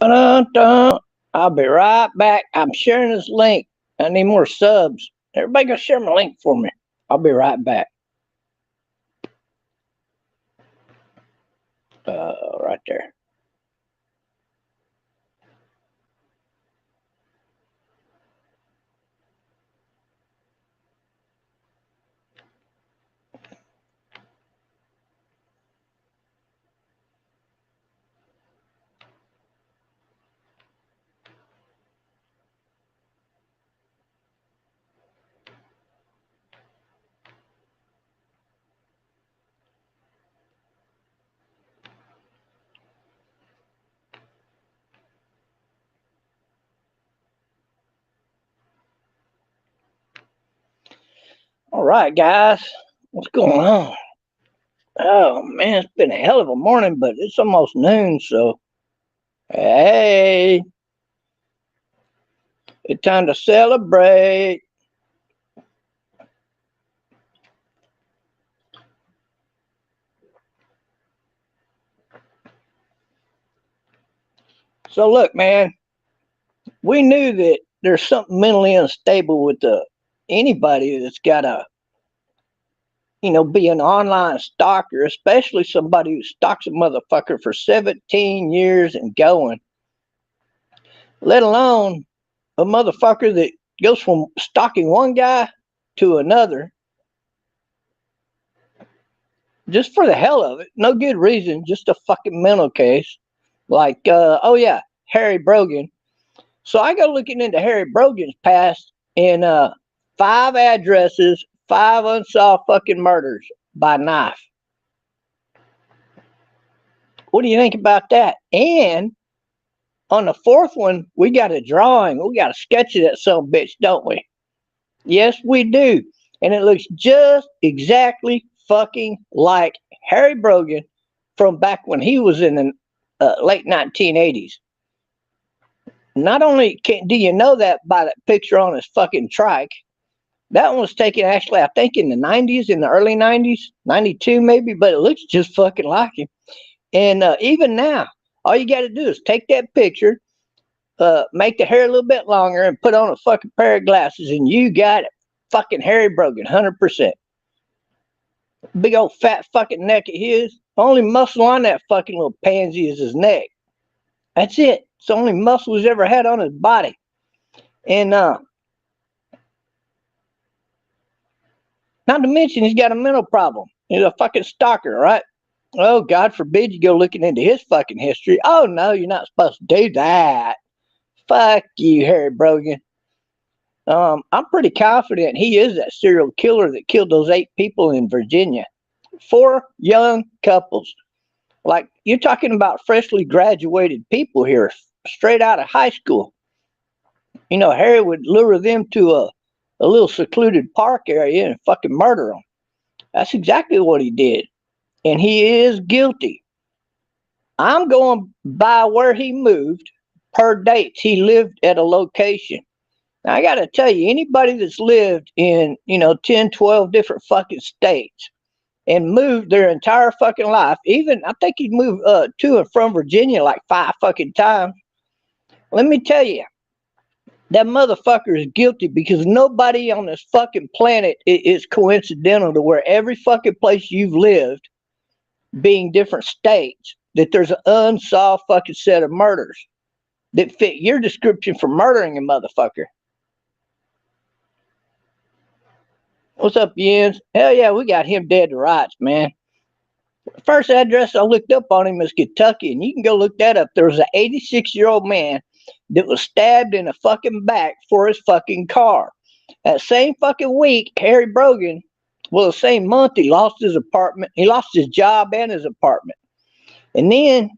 Dun, dun. I'll be right back. I'm sharing this link. I need more subs. Everybody go share my link for me. I'll be right back. Right there. All right, guys. What's going on? Oh, man, it's been a hell of a morning, but it's almost noon, so hey, it's time to celebrate. So, look, man, we knew that there's something mentally unstable with anybody that's got be an online stalker, especially somebody who stalks a motherfucker for 17 years and going, let alone a motherfucker that goes from stalking one guy to another just for the hell of it. No good reason, just a fucking mental case. Like, oh yeah, Harry Brogan. So I go looking into Harry Brogan's past and 5 addresses, 5 unsolved fucking murders by knife. What do you think about that? And on the 4th one, we got a drawing. We got a sketch of that son bitch, don't we? Yes, we do. And it looks just exactly fucking like Harry Brogan from back when he was in the late 1980s. Not only do you know that by that picture on his fucking trike, that one was taken actually, I think, in the 90s, in the early 90s, 92 maybe, but it looks just fucking like him. And even now, all you got to do is take that picture, make the hair a little bit longer, and put on a fucking pair of glasses, and you got it. Fucking Harry Brogan, 100%. Big old fat fucking neck of his. Only muscle on that fucking little pansy is his neck. That's it. It's the only muscle he's ever had on his body. And not to mention he's got a mental problem. He's a fucking stalker, right? Oh, God forbid you go looking into his fucking history. Oh, no, you're not supposed to do that. Fuck you, Harry Brogan. I'm pretty confident he is that serial killer that killed those 8 people in Virginia. 4 young couples. Like, you're talking about freshly graduated people here, straight out of high school. You know, Harry would lure them to a little secluded park area and fucking murder them. That's exactly what he did. And he is guilty. I'm going by where he moved per dates. He lived at a location. Now, I got to tell you, anybody that's lived in, 10, 12 different fucking states and moved their entire fucking life, even, I think he moved to and from Virginia like 5 fucking times. Let me tell you, that motherfucker is guilty because nobody on this fucking planet is coincidental to where every fucking place you've lived, being different states, that there's an unsolved fucking set of murders that fit your description for murdering a motherfucker. What's up, Jens? Hell yeah, we got him dead to rights, man. First address I looked up on him was Kentucky, and you can go look that up. There was an 86-year-old man that was stabbed in the fucking back for his fucking car. That same fucking week, Harry Brogan, well, the same month, he lost his apartment. He lost his job and his apartment. And then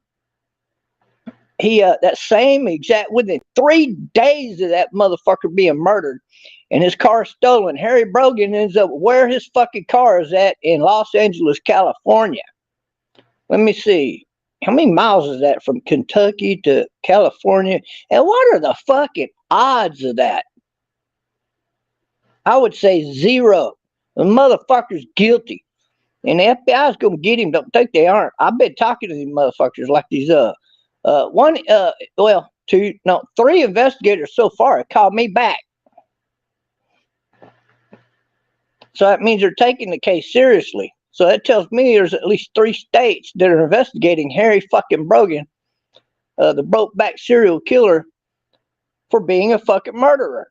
he, that same exact, within 3 days of that motherfucker being murdered and his car stolen, Harry Brogan ends up where his fucking car is at in Los Angeles, California. Let me see. How many miles is that from Kentucky to California? And what are the fucking odds of that? I would say 0. The motherfucker's guilty. And the FBI's going to get him. Don't think they aren't. I've been talking to these motherfuckers like these Three investigators so far have called me back. So that means they're taking the case seriously. So that tells me there's at least 3 states that are investigating Harry fucking Brogan, the broke-back serial killer, for being a fucking murderer.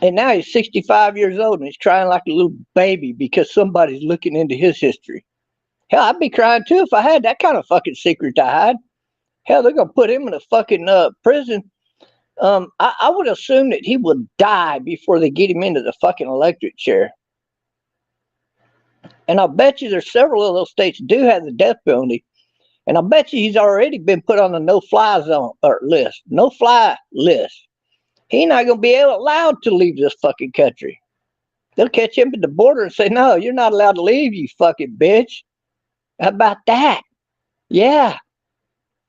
And now he's 65 years old and he's crying like a little baby because somebody's looking into his history. Hell, I'd be crying too if I had that kind of fucking secret to hide. Hell, they're going to put him in a fucking prison. I would assume that he will die before they get him into the fucking electric chair. And I'll bet you there's several of those states do have the death penalty. And I'll bet you he's already been put on the no-fly zone or list. No-fly list. He's not going to be allowed to leave this fucking country. They'll catch him at the border and say, no, you're not allowed to leave, you fucking bitch. How about that? Yeah.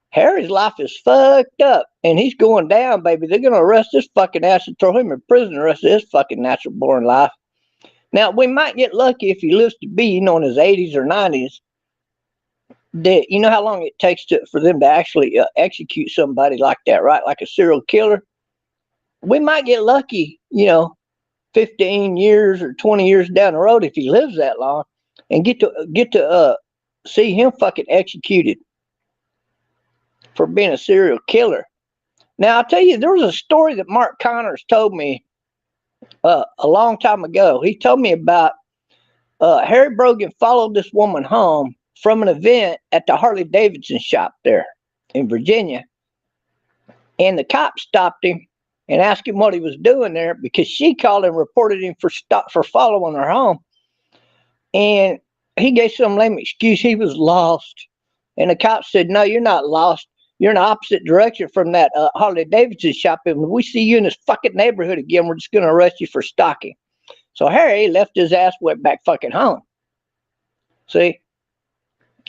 Harry's life is fucked up. And he's going down, baby. They're going to arrest this fucking ass and throw him in prison the rest of his fucking natural born life. Now, we might get lucky if he lives to be, in his 80s or 90s. That, you know how long it takes for them to actually execute somebody like that, right? Like a serial killer. We might get lucky, 15 years or 20 years down the road if he lives that long, and get to see him fucking executed for being a serial killer. Now, I'll tell you, there was a story that Mark Connors told me a long time ago. He told me about Harry Brogan followed this woman home from an event at the Harley Davidson shop there in Virginia. And the cop stopped him and asked him what he was doing there because she called and reported him for following her home. And he gave some lame excuse. He was lost. And the cop said, no, you're not lost. You're in the opposite direction from that Harley Davidson shop. And when we see you in this fucking neighborhood again, we're just going to arrest you for stalking. So Harry left his ass, went back fucking home. See?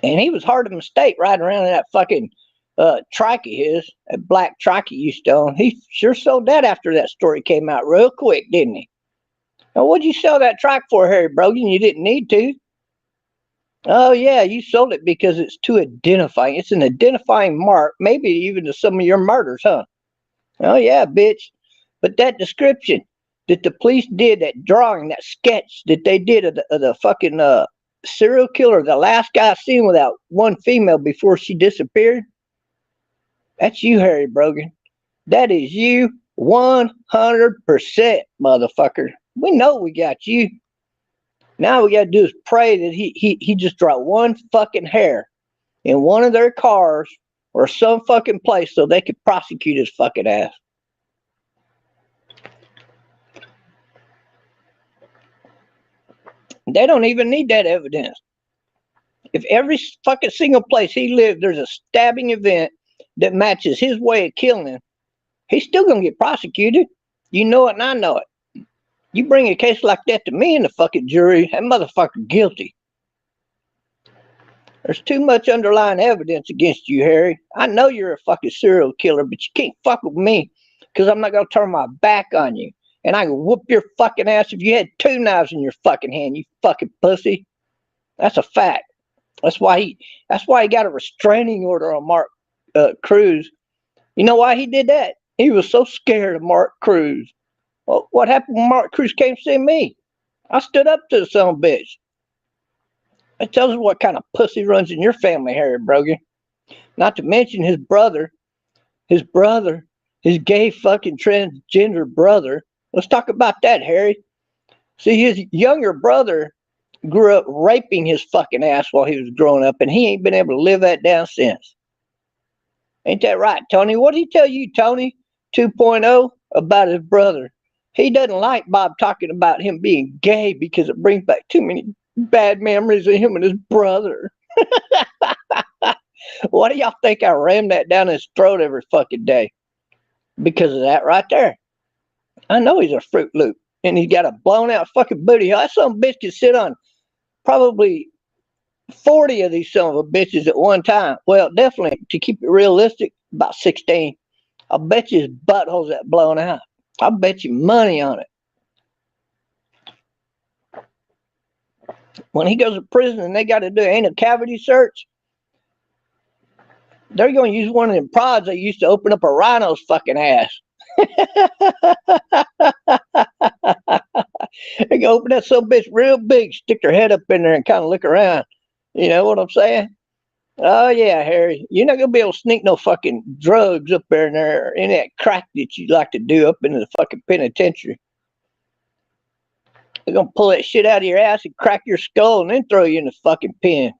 And he was hard to mistake riding around in that fucking trike of his, that black trike he used to own. He sure sold that after that story came out real quick, didn't he? Now, what'd you sell that trike for, Harry Brogan? You didn't need to. Oh, yeah, you sold it because it's too identifying. It's an identifying mark, maybe even to some of your murders, huh? Oh, yeah, bitch. But that description that the police did, that drawing, that sketch that they did of the fucking serial killer, the last guy seen without one female before she disappeared, that's you, Harry Brogan. That is you 100%, motherfucker. We know we got you. Now we got to do is pray that he just dropped one fucking hair in one of their cars or some fucking place so they could prosecute his fucking ass. They don't even need that evidence. If every fucking single place he lived, there's a stabbing event that matches his way of killing, he's still going to get prosecuted. You know it and I know it. You bring a case like that to me and the fucking jury, that motherfucker guilty. There's too much underlying evidence against you, Harry. I know you're a fucking serial killer, but you can't fuck with me because I'm not going to turn my back on you. And I can whoop your fucking ass if you had 2 knives in your fucking hand, you fucking pussy. That's a fact. That's why he got a restraining order on Mark Cruz. You know why he did that? He was so scared of Mark Cruz. Well, what happened when Mark Cruz came to see me? I stood up to the son of a bitch. That tells us what kind of pussy runs in your family, Harry Brogan. Not to mention his gay fucking transgender brother. Let's talk about that, Harry. See, his younger brother grew up raping his fucking ass while he was growing up, and he ain't been able to live that down since. Ain't that right, Tony? What'd he tell you, Tony 2.0, about his brother? He doesn't like Bob talking about him being gay because it brings back too many bad memories of him and his brother. Why do y'all think I ram that down his throat every fucking day? Because of that right there. I know he's a Fruit Loop, and he's got a blown out fucking booty. That son of a bitch can sit on probably 40 of these son of a bitches at one time. Well, definitely, to keep it realistic, about 16. I'll bet you his butthole's that blown out. I'll bet you money on it. When he goes to prison and they got to do anal cavity search, They're going to use one of them prods they used to open up a rhino's fucking ass. They can open that some bitch real big, stick their head up in there and kind of look around. You know what I'm saying? Oh yeah, Harry, you're not gonna be able to sneak no fucking drugs up there in there, or any of that crack that you like to do up into the fucking penitentiary. They're gonna pull that shit out of your ass and crack your skull and then throw you in the fucking pen.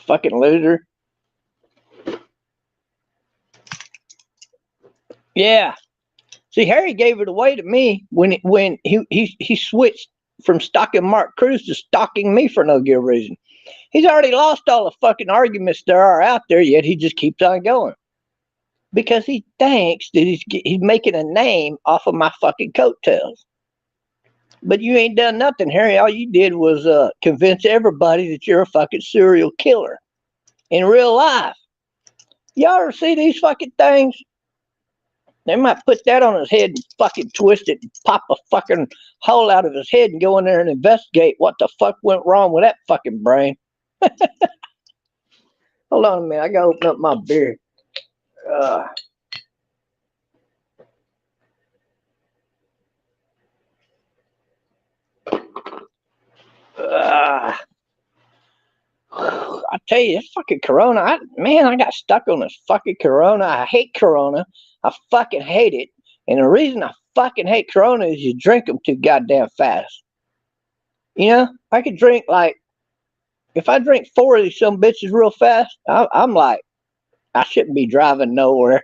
Fucking loser. Yeah. See, Harry gave it away to me when he switched from stalking Mark Cruz to stalking me for no good reason. He's already lost all the fucking arguments there are out there, yet he just keeps on going. Because he thinks that he's making a name off of my fucking coattails. But you ain't done nothing, Harry. All you did was convince everybody that you're a fucking serial killer in real life. Y'all ever see these fucking things? They might put that on his head and fucking twist it and pop a fucking hole out of his head and go in there and investigate what the fuck went wrong with that fucking brain. Hold on a minute. I gotta open up my beer. I tell you, this fucking Corona, I got stuck on this fucking Corona. I hate Corona. I fucking hate it. And the reason I fucking hate Corona is you drink them too goddamn fast. You know, I could drink like, if I drink 4 of these some bitches real fast, I'm like, I shouldn't be driving nowhere.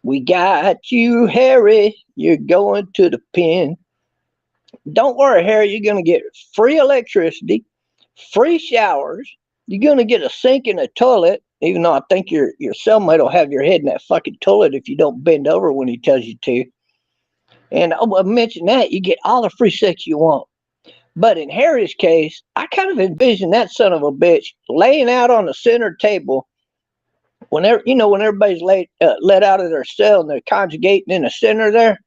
We got you, Harry. You're going to the pen. Don't worry, Harry. You're going to get free electricity, free showers. You're going to get a sink and a toilet, even though I think your cellmate will have your head in that fucking toilet if you don't bend over when he tells you to. And I'll mention that, you get all the free sex you want. But in Harry's case, I kind of envision that son of a bitch laying out on the center table whenever, when everybody's let out of their cell and they're conjugating in the center there.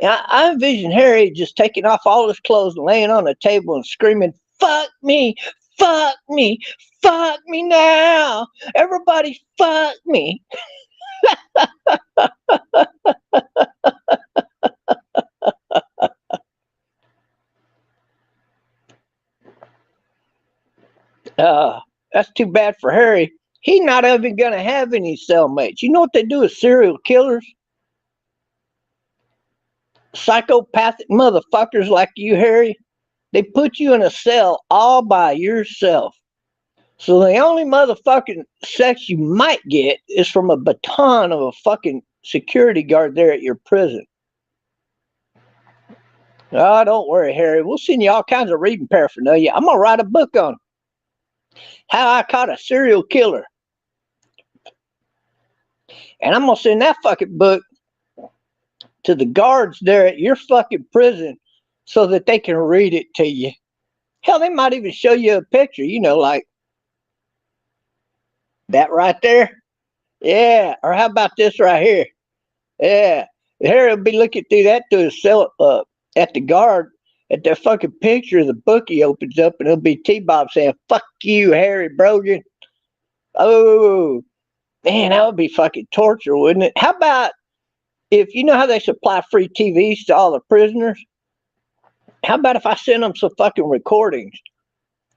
I envision Harry just taking off all his clothes and laying on the table and screaming, "Fuck me, fuck me, fuck me now. Everybody fuck me." That's too bad for Harry. He's not even going to have any cellmates. You know what they do with serial killers? Psychopathic motherfuckers like you, Harry. They put you in a cell all by yourself. So the only motherfucking sex you might get is from a baton of a fucking security guard there at your prison. Oh, don't worry, Harry. We'll send you all kinds of reading paraphernalia. I'm going to write a book on how I caught a serial killer. And I'm going to send that fucking book to the guards there at your fucking prison so that they can read it to you. Hell, they might even show you a picture, like that right there. Yeah. Or how about this right here? Yeah. Harry will be looking through that to his cell at the guard. At that fucking picture, the book he opens up, and it'll be T-Bob saying, "Fuck you, Harry Brogan." Oh, man, that would be fucking torture, wouldn't it? How about if you know how they supply free TVs to all the prisoners? How about if I send them some fucking recordings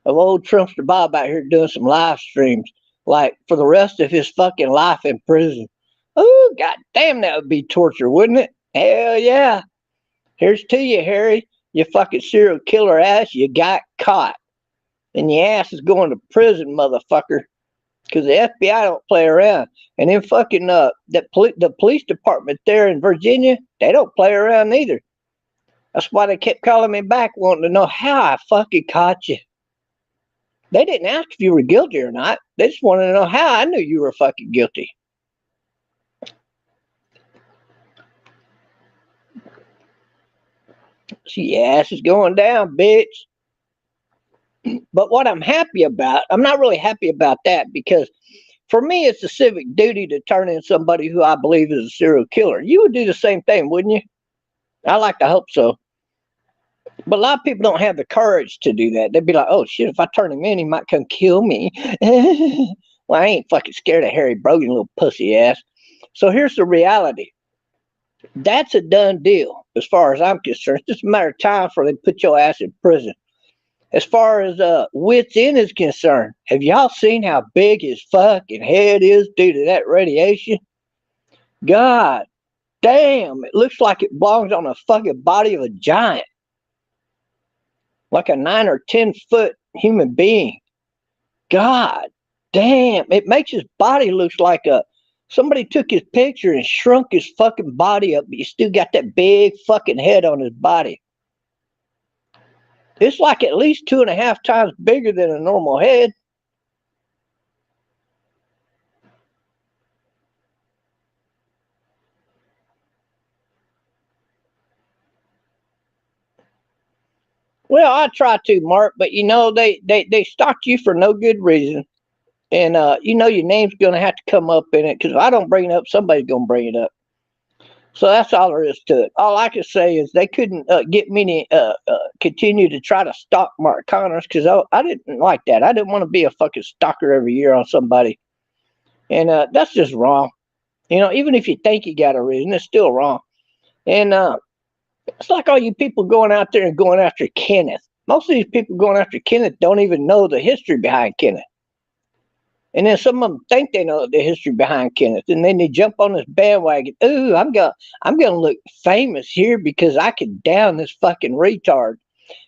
of old Trumpster Bob out here doing some live streams, like for the rest of his fucking life in prison? Oh, goddamn, that would be torture, wouldn't it? Hell yeah. Here's to you, Harry. You fucking serial killer ass. You got caught. And your ass is going to prison, motherfucker. Because the FBI don't play around. And then fucking the police department there in Virginia, they don't play around either. That's why they kept calling me back wanting to know how I fucking caught you. They didn't ask if you were guilty or not. They just wanted to know how I knew you were fucking guilty. So your ass is going down, bitch. But what I'm happy about, I'm not really happy about that, because for me, it's a civic duty to turn in somebody who I believe is a serial killer. You would do the same thing, wouldn't you? I like to hope so. But a lot of people don't have the courage to do that. They'd be like, oh shit, if I turn him in, he might come kill me. Well, I ain't fucking scared of Harry Brogan, little pussy ass. So here's the reality. That's a done deal as far as I'm concerned. It's just a matter of time for them to put your ass in prison. As far as Witz Inn is concerned, have y'all seen how big his fucking head is due to that radiation? God damn, it looks like it belongs on the fucking body of a giant. Like a 9 or 10 foot human being. God damn, it makes his body look like somebody took his picture and shrunk his fucking body up, but you still got that big fucking head on his body. It's like at least 2.5 times bigger than a normal head. Well, I try to, Mark, but you know, they stalked you for no good reason. And you know your name's gonna have to come up in it, because if I don't bring it up, somebody's gonna bring it up. So that's all there is to it. All I can say is they couldn't get me to continue to try to stalk Mark Connors, because I didn't like that. I didn't want to be a fucking stalker every year on somebody. And that's just wrong. You know, even if you think you got a reason, it's still wrong. And it's like all you people going out there and going after Kenneth. Most of these people going after Kenneth don't even know the history behind Kenneth. And then some of them think they know the history behind Kenneth, and then they jump on this bandwagon. Ooh, I'm gonna look famous here because I can down this fucking retard.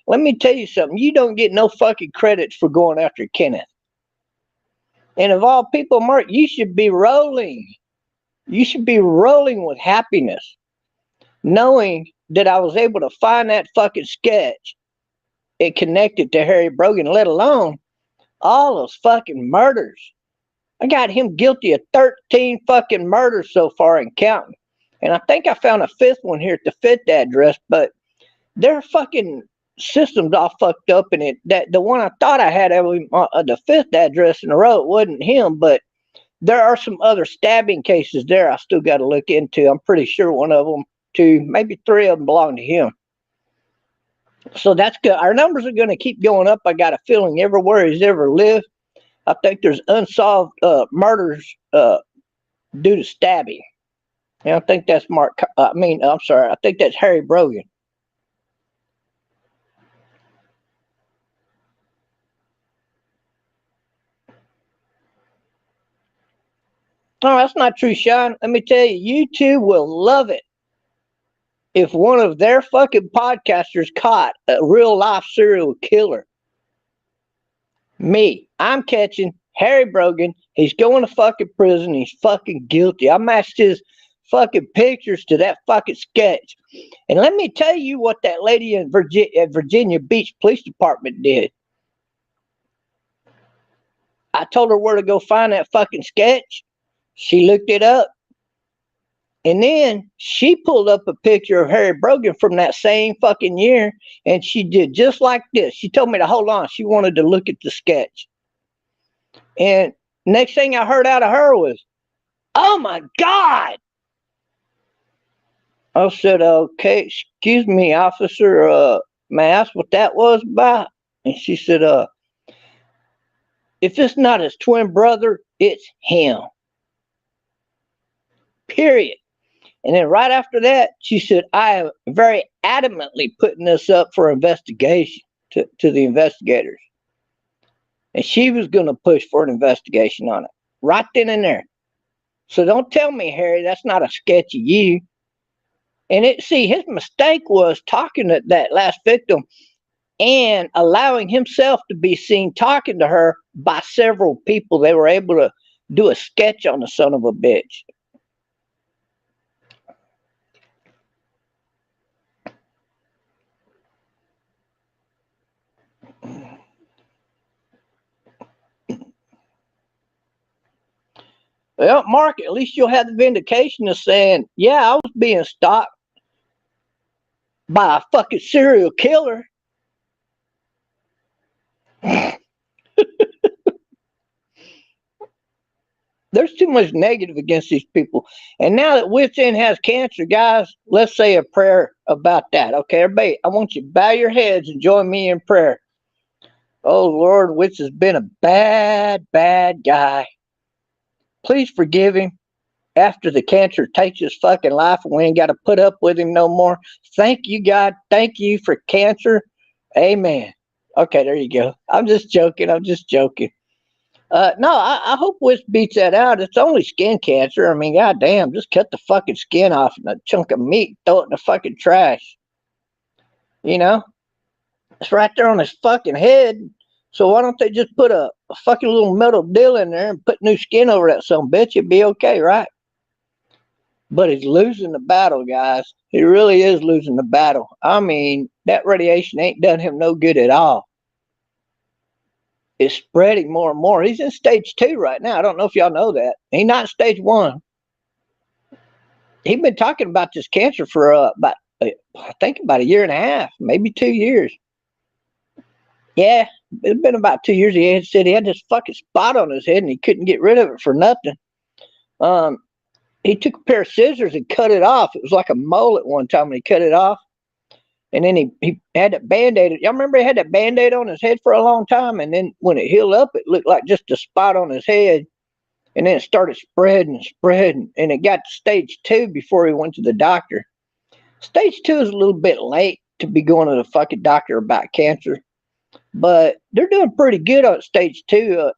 Let me tell you something. You don't get no fucking credits for going after Kenneth. And of all people, Mark, you should be rolling. You should be rolling with happiness, knowing that I was able to find that fucking sketch and connect it to Harry Brogan, let alone all those fucking murders. I got him guilty of 13 fucking murders so far and counting. And I think I found a 5th one here at the 5th address, but their fucking system's all fucked up in it. That the one I thought I had the 5th address in a row, it wasn't him, but there are some other stabbing cases there I still got to look into. I'm pretty sure one of them, 2, maybe 3 of them belong to him. So that's good. Our numbers are going to keep going up. I got a feeling everywhere he's ever lived. I think there's unsolved murders due to stabbing. And I think that's I'm sorry. I think that's Harry Brogan. No, that's not true, Sean. Let me tell you, YouTube will love it if one of their fucking podcasters caught a real life serial killer. Me, I'm catching Harry Brogan. He's going to fucking prison. He's fucking guilty. I matched his fucking pictures to that fucking sketch. And let me tell you what that lady in Virginia Beach Police Department did. I told her where to go find that fucking sketch. She looked it up. And then she pulled up a picture of Harry Brogan from that same fucking year, and she did just like this. She told me to hold on. She wanted to look at the sketch. And next thing I heard out of her was, oh my God. I said, okay, excuse me, officer, may I ask what that was about? And she said, if it's not his twin brother, it's him. Period. And then right after that, she said, I am very adamantly putting this up for investigation to the investigators. And she was going to push for an investigation on it right then and there. So don't tell me, Harry, that's not a sketch of you. And his mistake was talking to that last victim and allowing himself to be seen talking to her by several people. They were able to do a sketch on the son of a bitch. Well, Mark, at least you'll have the vindication of saying, yeah, I was being stalked by a fucking serial killer. There's too much negative against these people. And now that Witz Inn has cancer, guys, let's say a prayer about that. Okay, everybody, I want you to bow your heads and join me in prayer. Oh, Lord, Witz has been a bad, bad guy. Please forgive him after the cancer takes his fucking life and we ain't got to put up with him no more. Thank you, God. Thank you for cancer. Amen. Okay, there you go. I'm just joking. No, I hope Witz beats that out. It's only skin cancer. I mean, goddamn, just cut the fucking skin off and a chunk of meat, throw it in the fucking trash. You know? It's right there on his fucking head. So why don't they just put a fucking little metal deal in there and put new skin over that son bitch? It'd be okay, right? But he's losing the battle, guys. He really is losing the battle. I mean, that radiation ain't done him no good at all. It's spreading more and more. He's in stage 2 right now. I don't know if y'all know that. He's not in stage 1. He's been talking about this cancer for about, I think about a year and a half, maybe 2 years. Yeah, it's been about 2 years. He had said he had this fucking spot on his head and he couldn't get rid of it for nothing. He took a pair of scissors and cut it off. It was like a mole at one time when he cut it off. And then he had that Band-Aid. Y'all remember he had that Band-Aid on his head for a long time? And then when it healed up, it looked like just a spot on his head. And then it started spreading and spreading. And it got to stage 2 before he went to the doctor. Stage 2 is a little bit late to be going to the fucking doctor about cancer. But they're doing pretty good on stage 2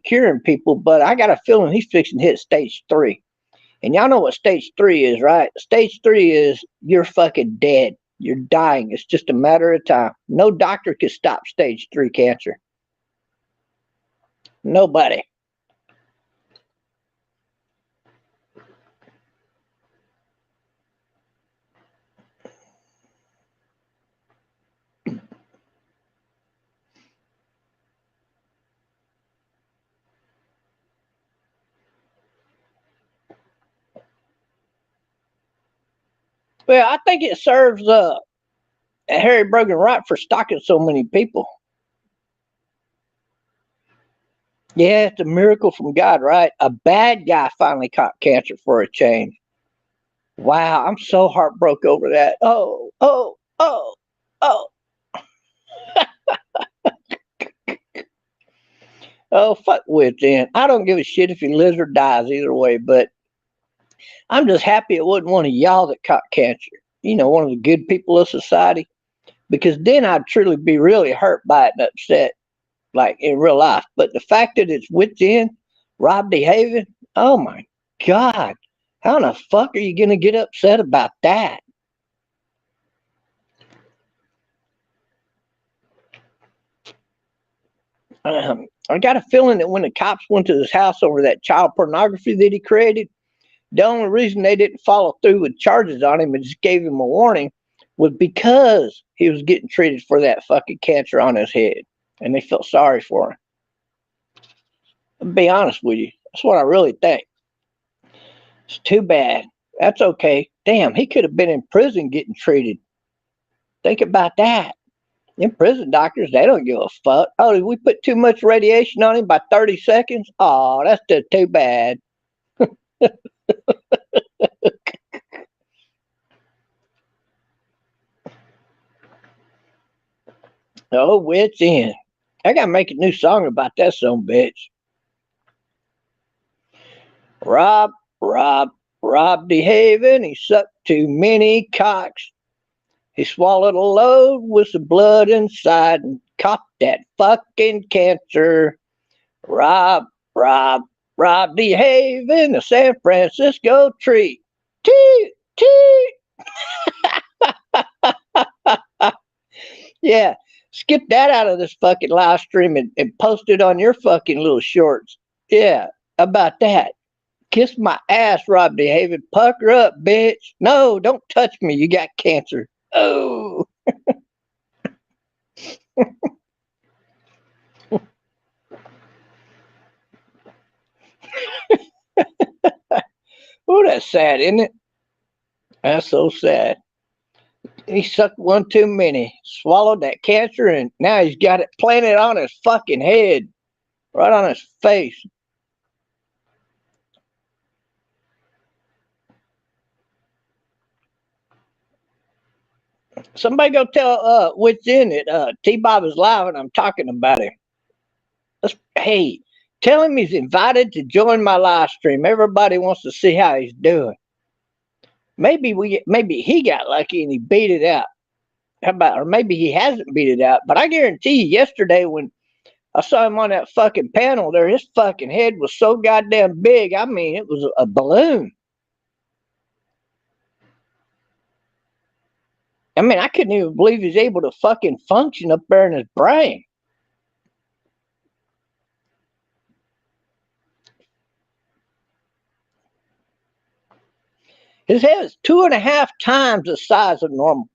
curing people. But I got a feeling he's fixing to hit stage 3. And y'all know what stage 3 is, right? Stage 3 is you're fucking dead. You're dying. It's just a matter of time. No doctor can stop stage 3 cancer. Nobody. Well, I think it serves Harry Brogan right for stalking so many people. Yeah, it's a miracle from God, right? A bad guy finally caught cancer for a change. Wow, I'm so heartbroken over that. Oh. Oh, fuck Witz Inn. I don't give a shit if he lives or dies either way, but I'm just happy it wasn't one of y'all that caught cancer. You know, one of the good people of society. Because then I'd truly be really hurt by it and upset, like in real life. But the fact that it's Witz Inn, Rob DeHaven, oh my God. How in the fuck are you going to get upset about that? I got a feeling that when the cops went to his house over that child pornography that he created, the only reason they didn't follow through with charges on him and just gave him a warning was because he was getting treated for that fucking cancer on his head. And they felt sorry for him. I'll be honest with you. That's what I really think. It's too bad. That's okay. Damn, he could have been in prison getting treated. Think about that. In prison doctors, they don't give a fuck. Oh, did we put too much radiation on him by 30 seconds? Oh, that's just too bad. Oh, Witz Inn. I gotta make a new song about that son bitch. Rob DeHaven, he sucked too many cocks. He swallowed a load with some blood inside and caught that fucking cancer. Rob DeHaven, a San Francisco treat. Toot, toot. Yeah, skip that out of this fucking live stream and post it on your fucking little shorts. Yeah, about that. Kiss my ass, Rob DeHaven. Pucker up, bitch. No, don't touch me. You got cancer. Oh. Oh, that's sad, isn't it? That's so sad. He sucked one too many, swallowed that cancer, and now he's got it planted on his fucking head, right on his face. Somebody go tell Witz Inn that T-Bob is live and I'm talking about him. Hey, tell him he's invited to join my live stream. Everybody wants to see how he's doing. Maybe he got lucky and he beat it out. How about, or maybe he hasn't beat it out. But I guarantee you, yesterday when I saw him on that fucking panel there, his fucking head was so goddamn big. I mean, it was a balloon. I mean, I couldn't even believe he's able to fucking function up there in his brain. His head is 2.5 times the size of normal.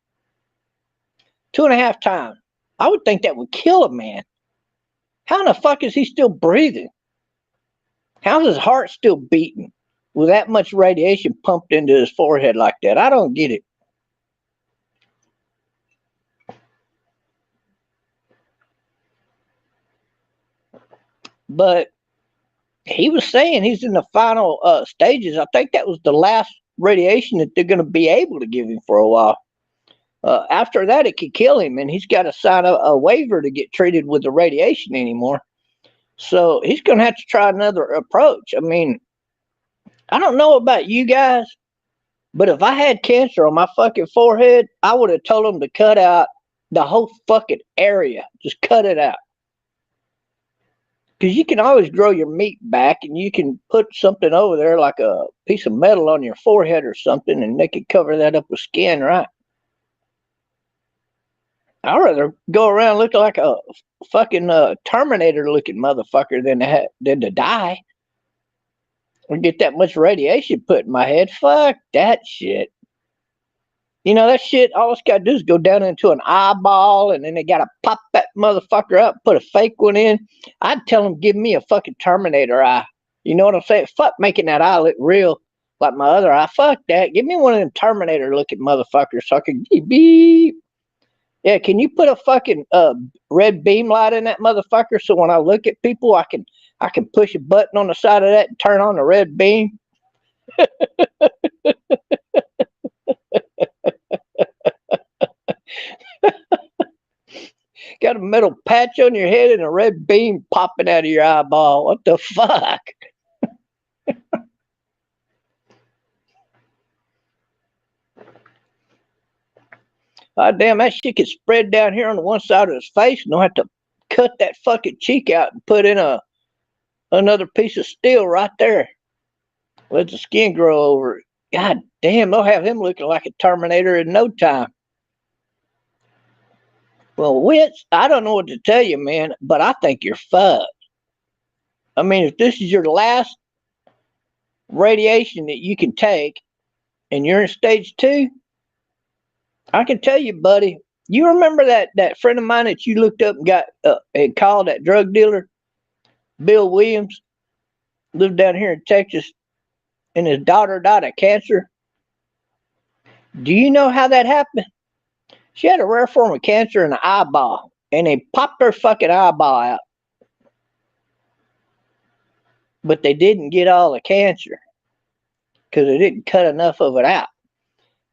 2.5 times. I would think that would kill a man. How in the fuck is he still breathing? How's his heart still beating with that much radiation pumped into his forehead like that? I don't get it. But he was saying he's in the final stages. I think that was the last radiation that they're going to be able to give him for a while. After that, it could kill him, and he's got to sign a waiver to get treated with the radiation anymore. So he's going to have to try another approach. I mean, I don't know about you guys, but if I had cancer on my fucking forehead, I would have told them to cut out the whole fucking area. Just cut it out. Because you can always grow your meat back and you can put something over there like a piece of metal on your forehead or something and they could cover that up with skin, right? I'd rather go around looking like a fucking Terminator looking motherfucker than to die. Or get that much radiation put in my head. Fuck that shit. You know, that shit, all it's got to do is go down into an eyeball and then they got to pop that motherfucker up, put a fake one in. I'd tell them, give me a fucking Terminator eye. You know what I'm saying? Fuck making that eye look real like my other eye. Fuck that. Give me one of them Terminator looking motherfuckers so I can beep. Yeah, can you put a fucking red beam light in that motherfucker so when I look at people, I can push a button on the side of that and turn on the red beam? Got a metal patch on your head and a red beam popping out of your eyeball. What the fuck? God damn, that shit could spread down here on the one side of his face and they'll have to cut that fucking cheek out and put in another piece of steel right there. Let the skin grow over it. God damn, they'll have him looking like a Terminator in no time. Well, Witz, I don't know what to tell you, man, but I think you're fucked. I mean, if this is your last radiation that you can take and you're in stage 2, I can tell you, buddy, you remember that friend of mine that you looked up and got and called that drug dealer, Bill Williams, lived down here in Texas, and his daughter died of cancer? Do you know how that happened? She had a rare form of cancer in the eyeball, and they popped her fucking eyeball out. But they didn't get all the cancer because they didn't cut enough of it out.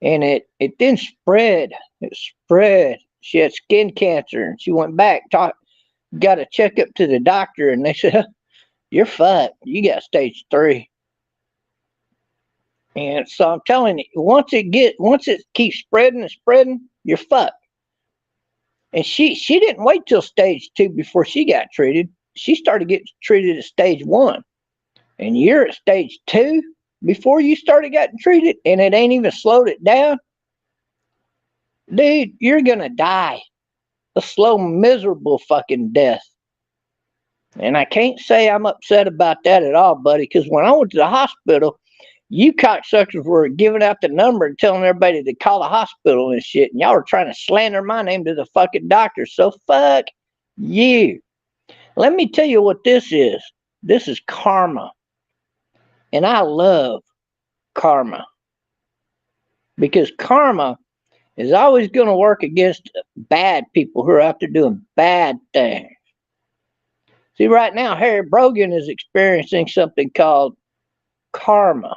And it then spread. It spread. She had skin cancer, and she went back, got a checkup to the doctor, and they said, you're fucked. You got stage 3. And so I'm telling you, once it keeps spreading and spreading, you're fucked. And she didn't wait till stage 2 before she got treated. She started getting treated at stage 1. And you're at stage 2 before you started getting treated, and it ain't even slowed it down. Dude, you're gonna die a slow, miserable fucking death. And I can't say I'm upset about that at all, buddy, because when I went to the hospital, you cocksuckers were giving out the number and telling everybody to call the hospital and shit, and y'all were trying to slander my name to the fucking doctor. So fuck you. Let me tell you what this is. This is karma. And I love karma. Because karma is always going to work against bad people who are out there doing bad things. See, right now, Harry Brogan is experiencing something called karma.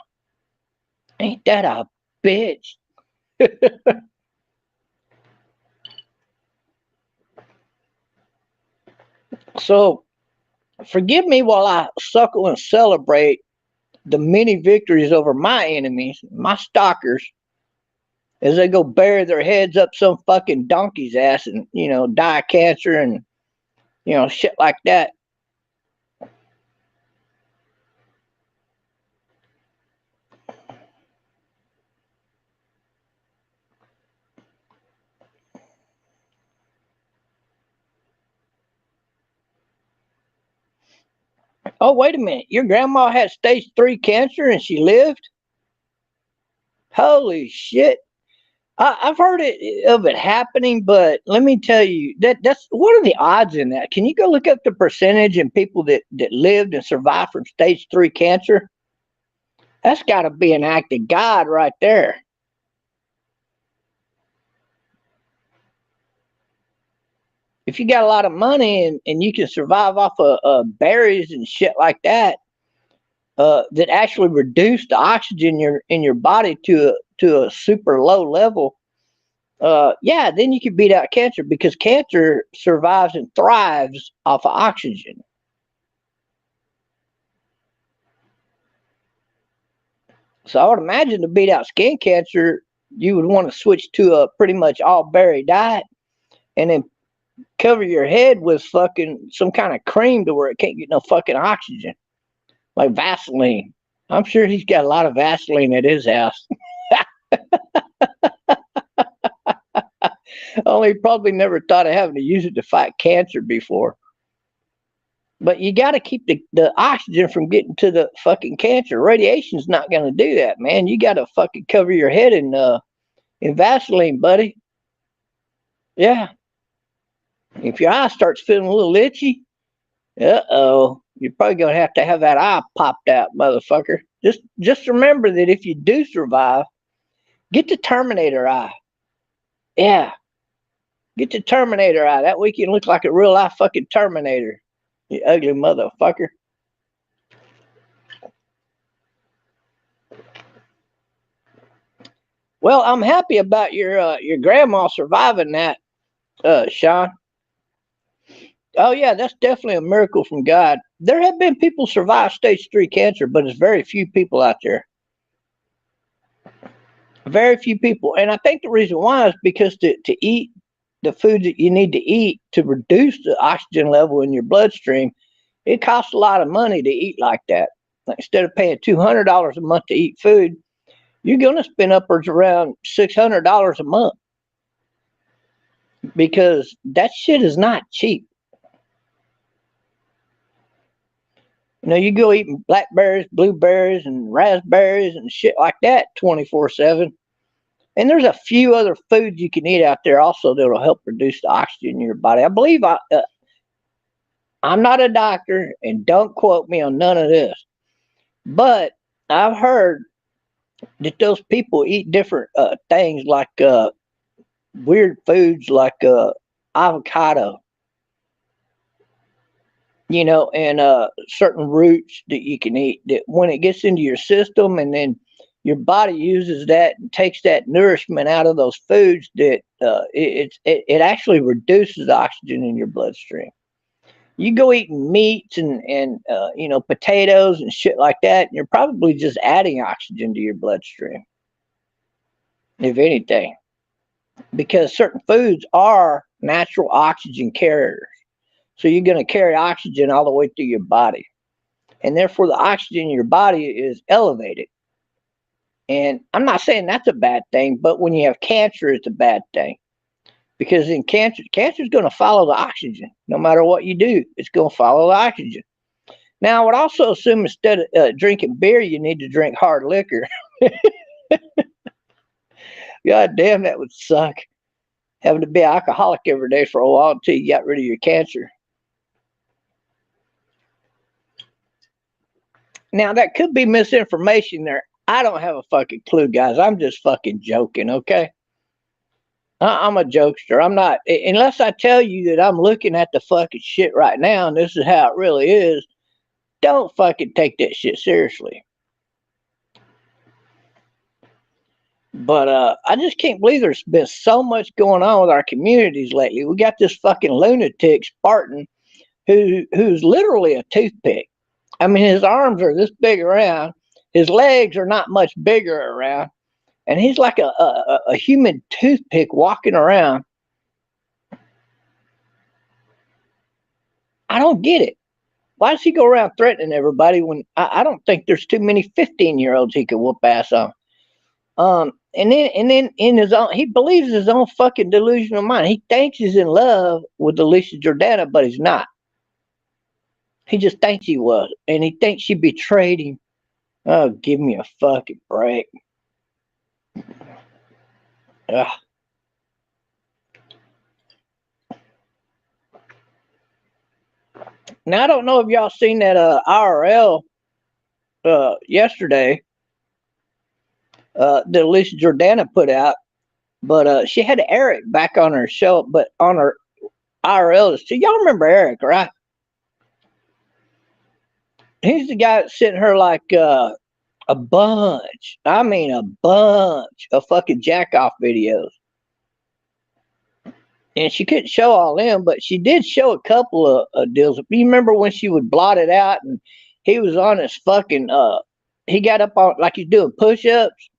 Ain't that a bitch? So forgive me while I suckle and celebrate the many victories over my enemies, my stalkers, as they go bury their heads up some fucking donkey's ass and, die of cancer and, shit like that. Oh, wait a minute. Your grandma had stage 3 cancer and she lived? Holy shit. I've heard of it happening, but let me tell you that's what are the odds in that? Can you go look up the percentage in people that lived and survived from stage 3 cancer? That's got to be an act of God right there. If you got a lot of money and you can survive off of berries and shit like that, that actually reduce the oxygen in your body to a super low level, yeah, then you can beat out cancer because cancer survives and thrives off of oxygen. So I would imagine to beat out skin cancer, you would want to switch to a pretty much all berry diet and then cover your head with fucking some kind of cream to where it can't get no fucking oxygen. Like Vaseline. I'm sure he's got a lot of Vaseline at his house. Only probably never thought of having to use it to fight cancer before. But you got to keep the oxygen from getting to the fucking cancer. Radiation's not going to do that, man. You got to fucking cover your head in Vaseline, buddy. Yeah. If your eye starts feeling a little itchy, you're probably going to have that eye popped out, motherfucker. Just remember that if you do survive, get the Terminator eye. Yeah. Get the Terminator eye. That way you can look like a real life fucking Terminator. You ugly motherfucker. Well, I'm happy about your grandma surviving that, Sean. Oh yeah, that's definitely a miracle from God. There have been people survive stage 3 cancer, but it's very few people out there. Very few people. And I think the reason why is because to eat the food that you need to eat to reduce the oxygen level in your bloodstream, it costs a lot of money to eat like that. Like instead of paying $200 a month to eat food, you're going to spend upwards around $600 a month because that shit is not cheap. You go eating blackberries, blueberries, and raspberries and shit like that 24/7. And there's a few other foods you can eat out there also that will help reduce the oxygen in your body. I believe I'm not a doctor, and don't quote me on none of this, but I've heard that those people eat different things like weird foods like avocado, and certain roots that you can eat that when it gets into your system and then your body uses that and takes that nourishment out of those foods that it actually reduces oxygen in your bloodstream. You go eating meats and potatoes and shit like that, and you're probably just adding oxygen to your bloodstream, if anything, because certain foods are natural oxygen carriers. So you're going to carry oxygen all the way through your body, and therefore the oxygen in your body is elevated. And I'm not saying that's a bad thing, but when you have cancer, it's a bad thing. Because in cancer is going to follow the oxygen. No matter what you do, it's going to follow the oxygen. Now, I would also assume instead of drinking beer, you need to drink hard liquor. God damn, that would suck. Having to be an alcoholic every day for a while until you got rid of your cancer. Now, that could be misinformation there. I don't have a fucking clue, guys. I'm just fucking joking, okay? I'm a jokester. I'm not, unless I tell you that I'm looking at the fucking shit right now and this is how it really is, don't fucking take that shit seriously. But I just can't believe there's been so much going on with our communities lately. We got this fucking lunatic Spartan who's literally a toothpick. I mean, his arms are this big around, his legs are not much bigger around, and he's like a human toothpick walking around. I don't get it. Why does he go around threatening everybody when I don't think there's too many 15-year-olds he could whoop ass on? And then in his own, he believes his own fucking delusional mind. He thinks he's in love with Alicia Jordana, but he's not. He just thinks he was, and he thinks she betrayed him. Oh, give me a fucking break. Ugh. Now I don't know if y'all seen that IRL yesterday that Alicia Jordana put out, but she had Eric back on her show, but on her IRL. So y'all remember Eric, right? He's the guy that sent her like a bunch. I mean, a bunch of fucking jack off videos. And she couldn't show all them, but she did show a couple of deals. You remember when she would blot it out and he was on his fucking, he got up on, like he's doing push-ups,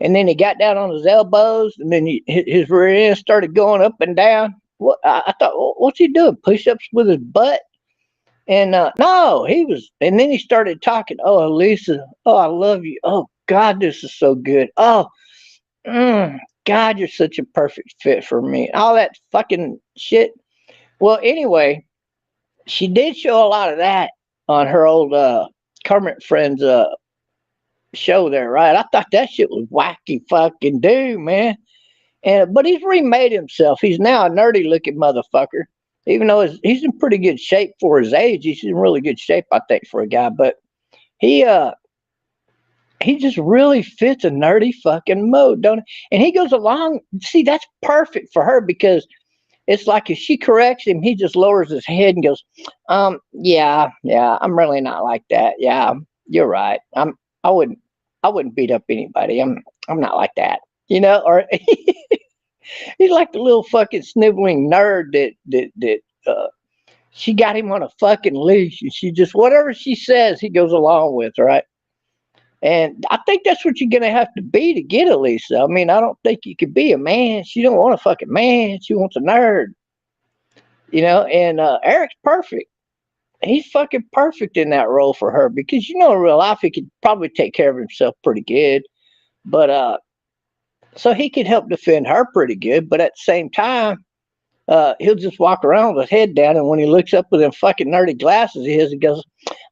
and then he got down on his elbows, and then his rear end started going up and down. What I thought, what's he doing? Push-ups with his butt? And no, he was, and then he started talking. Oh, Elisa, oh, I love you. Oh, God, this is so good. Oh, God, you're such a perfect fit for me. All that fucking shit. Well, anyway, she did show a lot of that on her old Kermit Friends show there, right? I thought that shit was wacky fucking dude, man. And but he's remade himself. He's now a nerdy looking motherfucker. Even though he's in pretty good shape for his age. He's in really good shape, I think, for a guy. But he just really fits a nerdy fucking mode, don't he? And he goes along. See, that's perfect for her because it's like if she corrects him, he just lowers his head and goes, yeah, I'm really not like that. Yeah, you're right. I wouldn't beat up anybody. I'm not like that. You know, or he's like the little fucking sniveling nerd that she got him on a fucking leash, and she just whatever she says, he goes along with, right? And I think that's what you're gonna have to be to get Elisa. I mean, I don't think you could be a man. She don't want a fucking man. She wants a nerd, you know. And Eric's perfect. He's fucking perfect in that role for her because in real life he could probably take care of himself pretty good, but so he could help defend her pretty good. But at the same time, he'll just walk around with his head down, and when he looks up with them fucking nerdy glasses of his, he goes,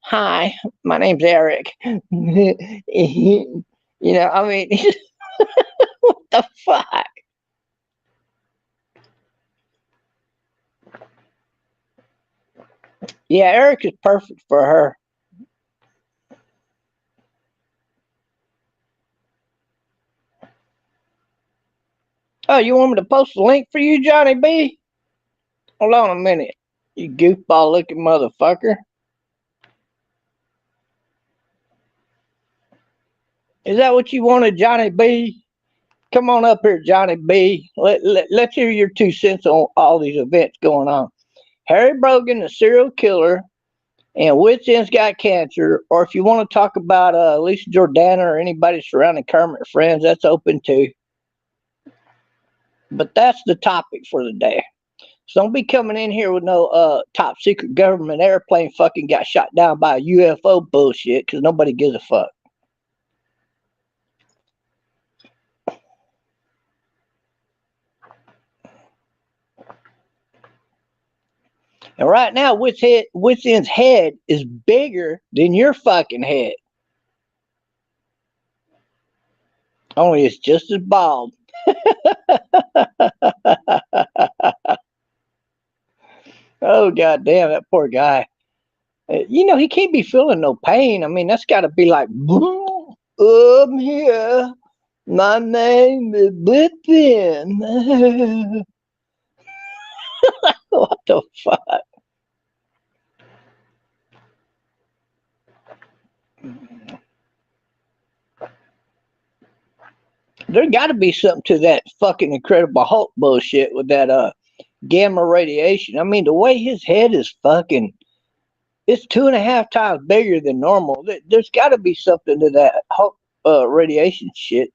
"Hi, my name's Eric." I mean, what the fuck? Yeah, Eric is perfect for her. Oh, you want me to post a link for you, Johnny B? Hold on a minute, you goofball looking motherfucker. Is that what you wanted, Johnny B? Come on up here, Johnny B. Let's hear your 2 cents on all these events going on. Harry Brogan, the serial killer, and Witz Inn's got cancer. Or if you want to talk about Alicia Jordana or anybody surrounding Kermit Friends, that's open too. But that's the topic for the day. So don't be coming in here with no top secret government airplane fucking got shot down by a UFO bullshit, because nobody gives a fuck. And right now, Witz Inn's head is bigger than your fucking head. Only it's just as bald. Oh, goddamn, that poor guy. He can't be feeling no pain. I mean, that's got to be like, I'm here. My name is Witz Inn. What the fuck? There got to be something to that fucking Incredible Hulk bullshit with that gamma radiation. I mean, the way his head is fucking, it's 2.5 times bigger than normal. There's got to be something to that radiation shit.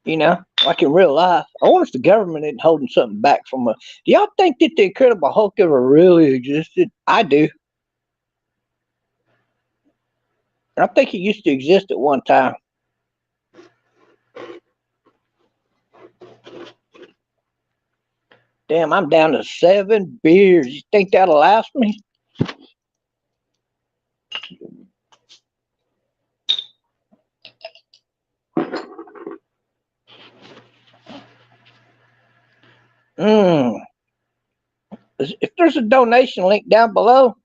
You know, like in real life. I wonder if the government isn't holding something back from us. Do y'all think that the Incredible Hulk ever really existed? I do. I think he used to exist at one time. Damn, I'm down to 7 beers. You think that'll last me? If there's a donation link down below,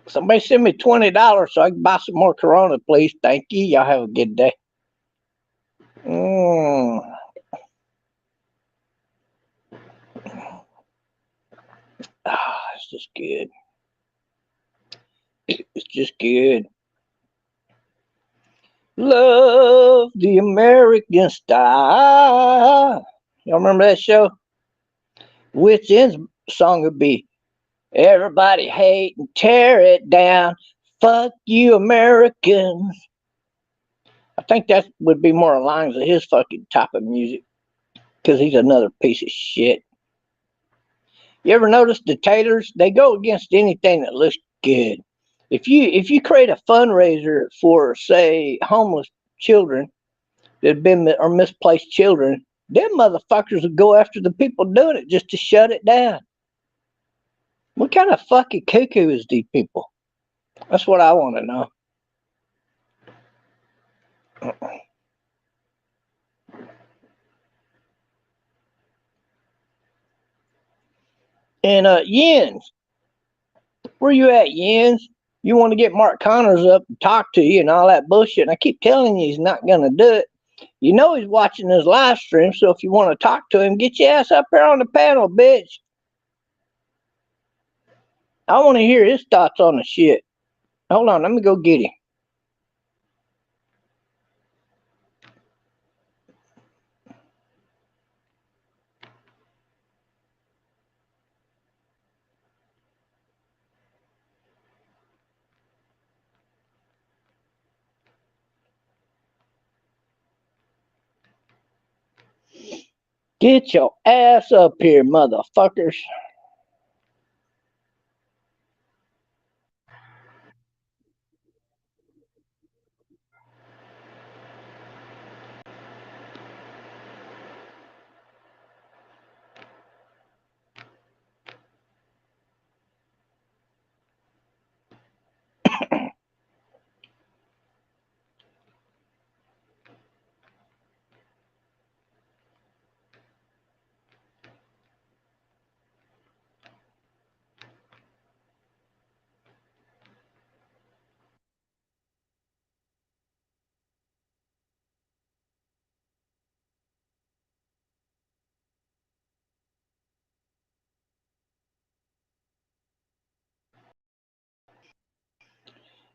somebody send me $20 so I can buy some more Corona, please. Thank you. Y'all have a good day. It's just good. It's just good. Love the American style. Y'all remember that show? Witz Inn's song would be, everybody hate and tear it down. Fuck you, Americans. I think that would be more lines of his fucking type of music. Because he's another piece of shit. You ever notice dictators? They go against anything that looks good. If you create a fundraiser for, say, homeless children that have been or misplaced children, them motherfuckers will go after the people doing it just to shut it down. What kind of fucking cuckoo is these people? That's what I want to know. And Yens, where you at, Yens? You want to get Mark Connors up and talk to you and all that bullshit. And I keep telling you he's not going to do it. You know he's watching his live stream, so if you want to talk to him, get your ass up here on the panel, bitch. I want to hear his thoughts on the shit. Hold on, let me go get him. Get your ass up here, motherfuckers.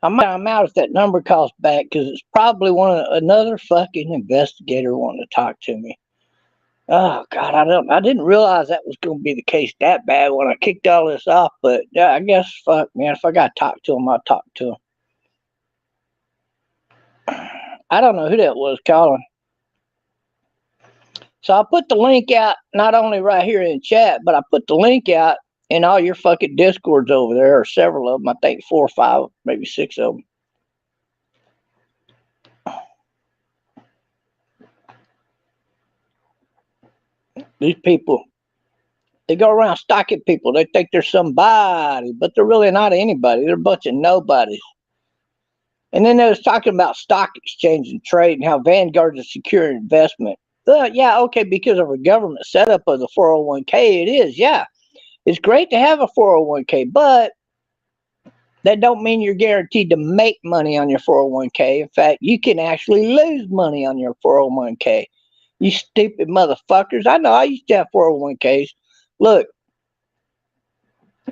I'm out if that number calls back because it's probably another fucking investigator wanting to talk to me. Oh God, I didn't realize that was going to be the case that bad when I kicked all this off. But yeah, I guess fuck, man. If I got to talk to him, I'll talk to him. I don't know who that was calling. So I put the link out not only right here in chat, but I put the link out in all your fucking Discords over there, or several of them. I think 4 or 5, maybe 6 of them. These people, they go around stalking people. They think they're somebody, but they're really not anybody. They're a bunch of nobodies. And then they was talking about stock exchange and trade and how Vanguard's a secure investment. Yeah, okay, because of a government setup of the 401k, it is. Yeah, it's great to have a 401k, but that don't mean you're guaranteed to make money on your 401k. In fact, you can actually lose money on your 401k. You stupid motherfuckers. I know I used to have 401ks. Look,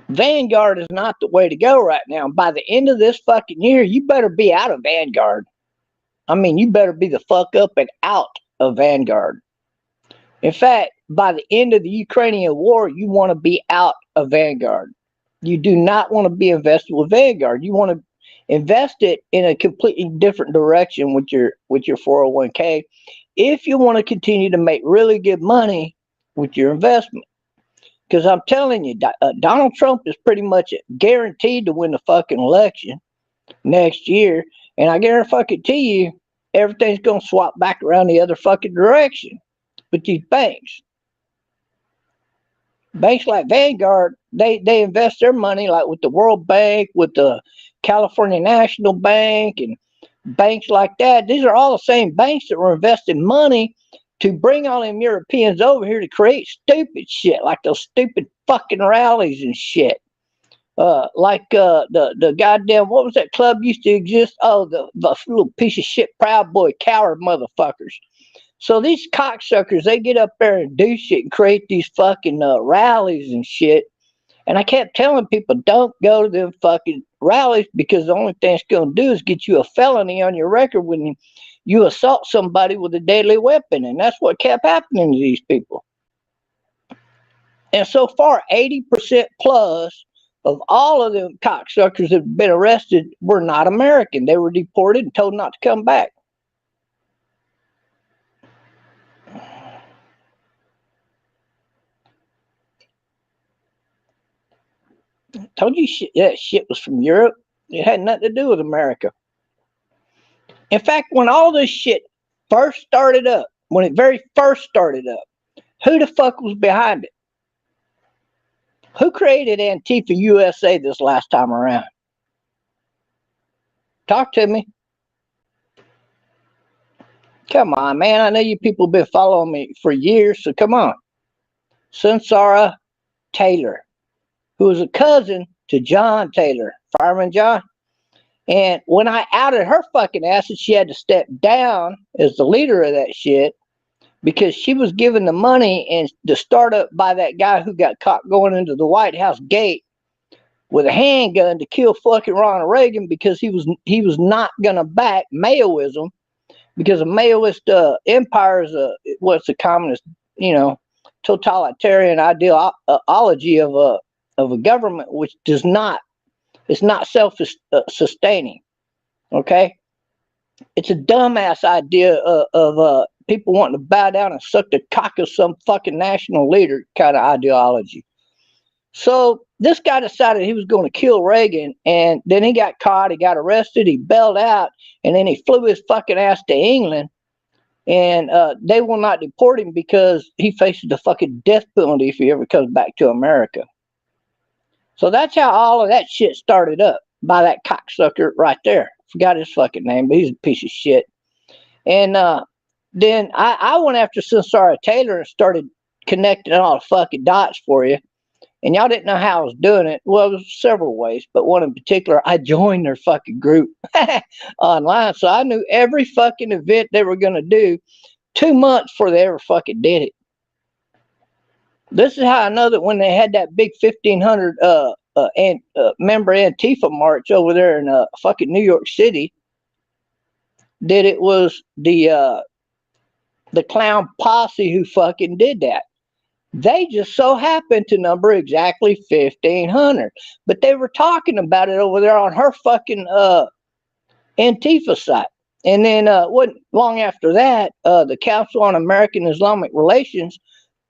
Vanguard is not the way to go right now. By the end of this fucking year, you better be out of Vanguard. I mean, you better be the fuck up and out of Vanguard. In fact, by the end of the Ukrainian war, you want to be out of Vanguard. You do not want to be invested with Vanguard. You want to invest it in a completely different direction with your 401k if you want to continue to make really good money with your investment. Because I'm telling you, Donald Trump is pretty much guaranteed to win the fucking election next year. And I guarantee you, everything's going to swap back around the other fucking direction with these banks. Banks like Vanguard, they invest their money like with the World Bank, with the California National Bank, and banks like that. These are all the same banks that were investing money to bring all them Europeans over here to create stupid shit, like those stupid fucking rallies and shit. The goddamn, what was that club used to exist? Oh, the little piece of shit Proud Boy coward motherfuckers. So these cocksuckers, they get up there and do shit and create these fucking rallies and shit. And I kept telling people, don't go to them fucking rallies, because the only thing it's going to do is get you a felony on your record when you assault somebody with a deadly weapon. And that's what kept happening to these people. And so far, 80% plus of all of them cocksuckers that have been arrested were not American. They were deported and told not to come back. Told you that shit was from Europe. It had nothing to do with America. In fact, when all this shit first started up, when it very first started up, who the fuck was behind it? Who created Antifa USA this last time around? Talk to me. Come on, man. I know you people have been following me for years, so come on. Sunsara Taylor, who was a cousin to John Taylor, Fireman John. And when I outed her fucking ass, and she had to step down as the leader of that shit, because she was given the money and the startup by that guy who got caught going into the White House gate with a handgun to kill fucking Ronald Reagan, because he was not gonna back Maoism, because a Maoist empire is what's a communist, totalitarian ideology of a government which does not, it's not self-sustaining. Okay, it's a dumbass idea of people wanting to bow down and suck the cock of some fucking national leader kind of ideology. So this guy decided he was going to kill Reagan, and then he got caught, he got arrested, he bailed out, and then he flew his fucking ass to England, and they will not deport him because he faces the fucking death penalty if he ever comes back to America. So that's how all of that shit started up, by that cocksucker right there. Forgot his fucking name, but he's a piece of shit. And then I went after Sunsara Taylor and started connecting all the fucking dots for you. And y'all didn't know how I was doing it. Well, there was several ways, but one in particular, I joined their fucking group online. So I knew every fucking event they were going to do 2 months before they ever fucking did it. This is how I know that when they had that big 1,500 member Antifa march over there in fucking New York City, that it was the clown posse who fucking did that. They just so happened to number exactly 1,500, but they were talking about it over there on her fucking Antifa site. And then wasn't long after that, the Council on American Islamic Relations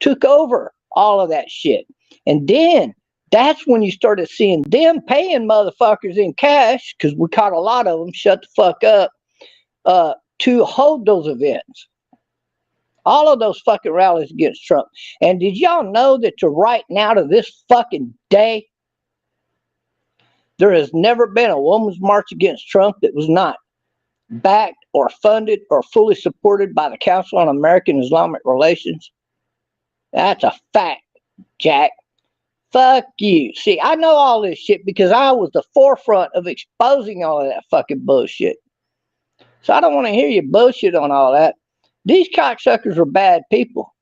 took over all of that shit. And then that's when you started seeing them paying motherfuckers in cash, because we caught a lot of them, shut the fuck up, to hold those events. All of those fucking rallies against Trump. And did y'all know that to right now, to this fucking day, there has never been a woman's march against Trump that was not backed or funded or fully supported by the Council on American Islamic Relations? That's a fact, Jack. Fuck you. See, I know all this shit because I was the forefront of exposing all of that fucking bullshit. So I don't want to hear you bullshit on all that. These cocksuckers were bad people,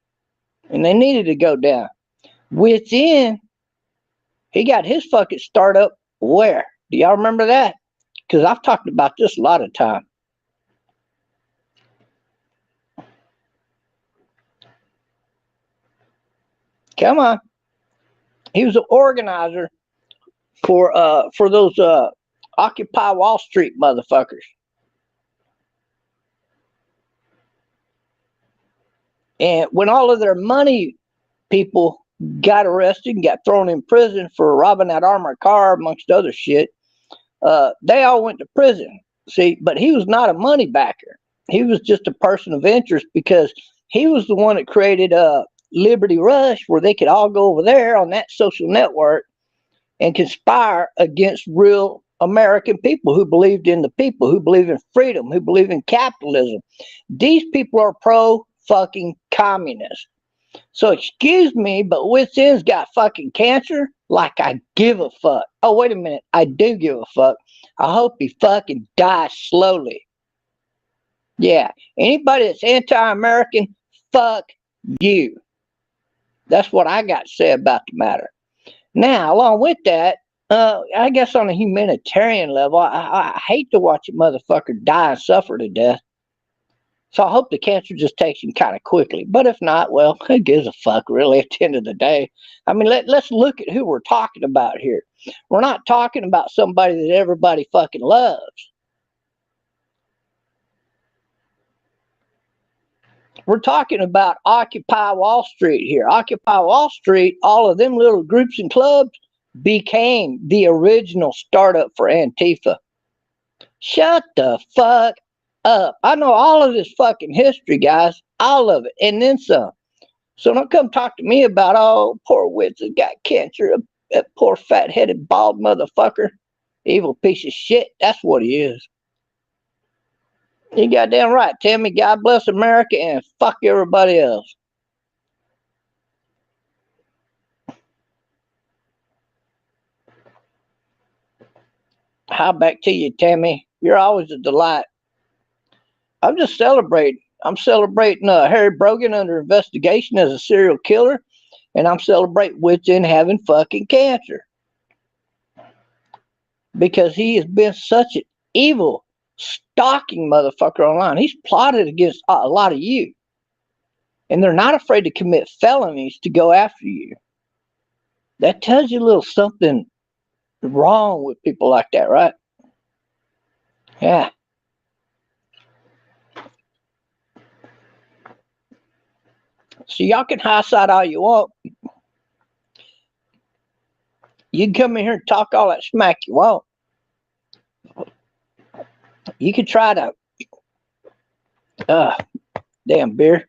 and they needed to go down. Witz Inn, he got his fucking startup where? Do y'all remember that? Because I've talked about this a lot of time. Come on. He was an organizer for those Occupy Wall Street motherfuckers. And when all of their money people got arrested and got thrown in prison for robbing that armored car, amongst other shit, they all went to prison. See, but he was not a money backer. He was just a person of interest because he was the one that created Liberty Rush, where they could all go over there on that social network and conspire against real American people who believed in the people, who believe in freedom, who believe in capitalism. These people are pro fucking communist. So excuse me, but Witz Inn's got fucking cancer? Like I give a fuck. Oh, wait a minute. I do give a fuck. I hope he fucking dies slowly. Yeah. Anybody that's anti-American, fuck you. That's what I got to say about the matter. Now, along with that, I guess on a humanitarian level, I hate to watch a motherfucker die and suffer to death. So I hope the cancer just takes him kind of quickly. But if not, well, who gives a fuck, really, at the end of the day? I mean, let's look at who we're talking about here. We're not talking about somebody that everybody fucking loves. We're talking about Occupy Wall Street here. Occupy Wall Street, all of them little groups and clubs became the original startup for Antifa. Shut the fuck up. I know all of this fucking history, guys. All of it. And then some. So don't come talk to me about, oh, poor Witz has got cancer. That poor fat-headed bald motherfucker. Evil piece of shit. That's what he is. You goddamn right, Tammy. God bless America and fuck everybody else. How back to you, Tammy. You're always a delight. I'm just celebrating. I'm celebrating Harry Brogan under investigation as a serial killer, and I'm celebrating Witz Inn having fucking cancer. Because he has been such an evil, stalking motherfucker online. He's plotted against a lot of you. And they're not afraid to commit felonies to go after you. That tells you a little something wrong with people like that, right? Yeah. So y'all can high side all you want. You can come in here and talk all that smack you want. You can try to damn beer.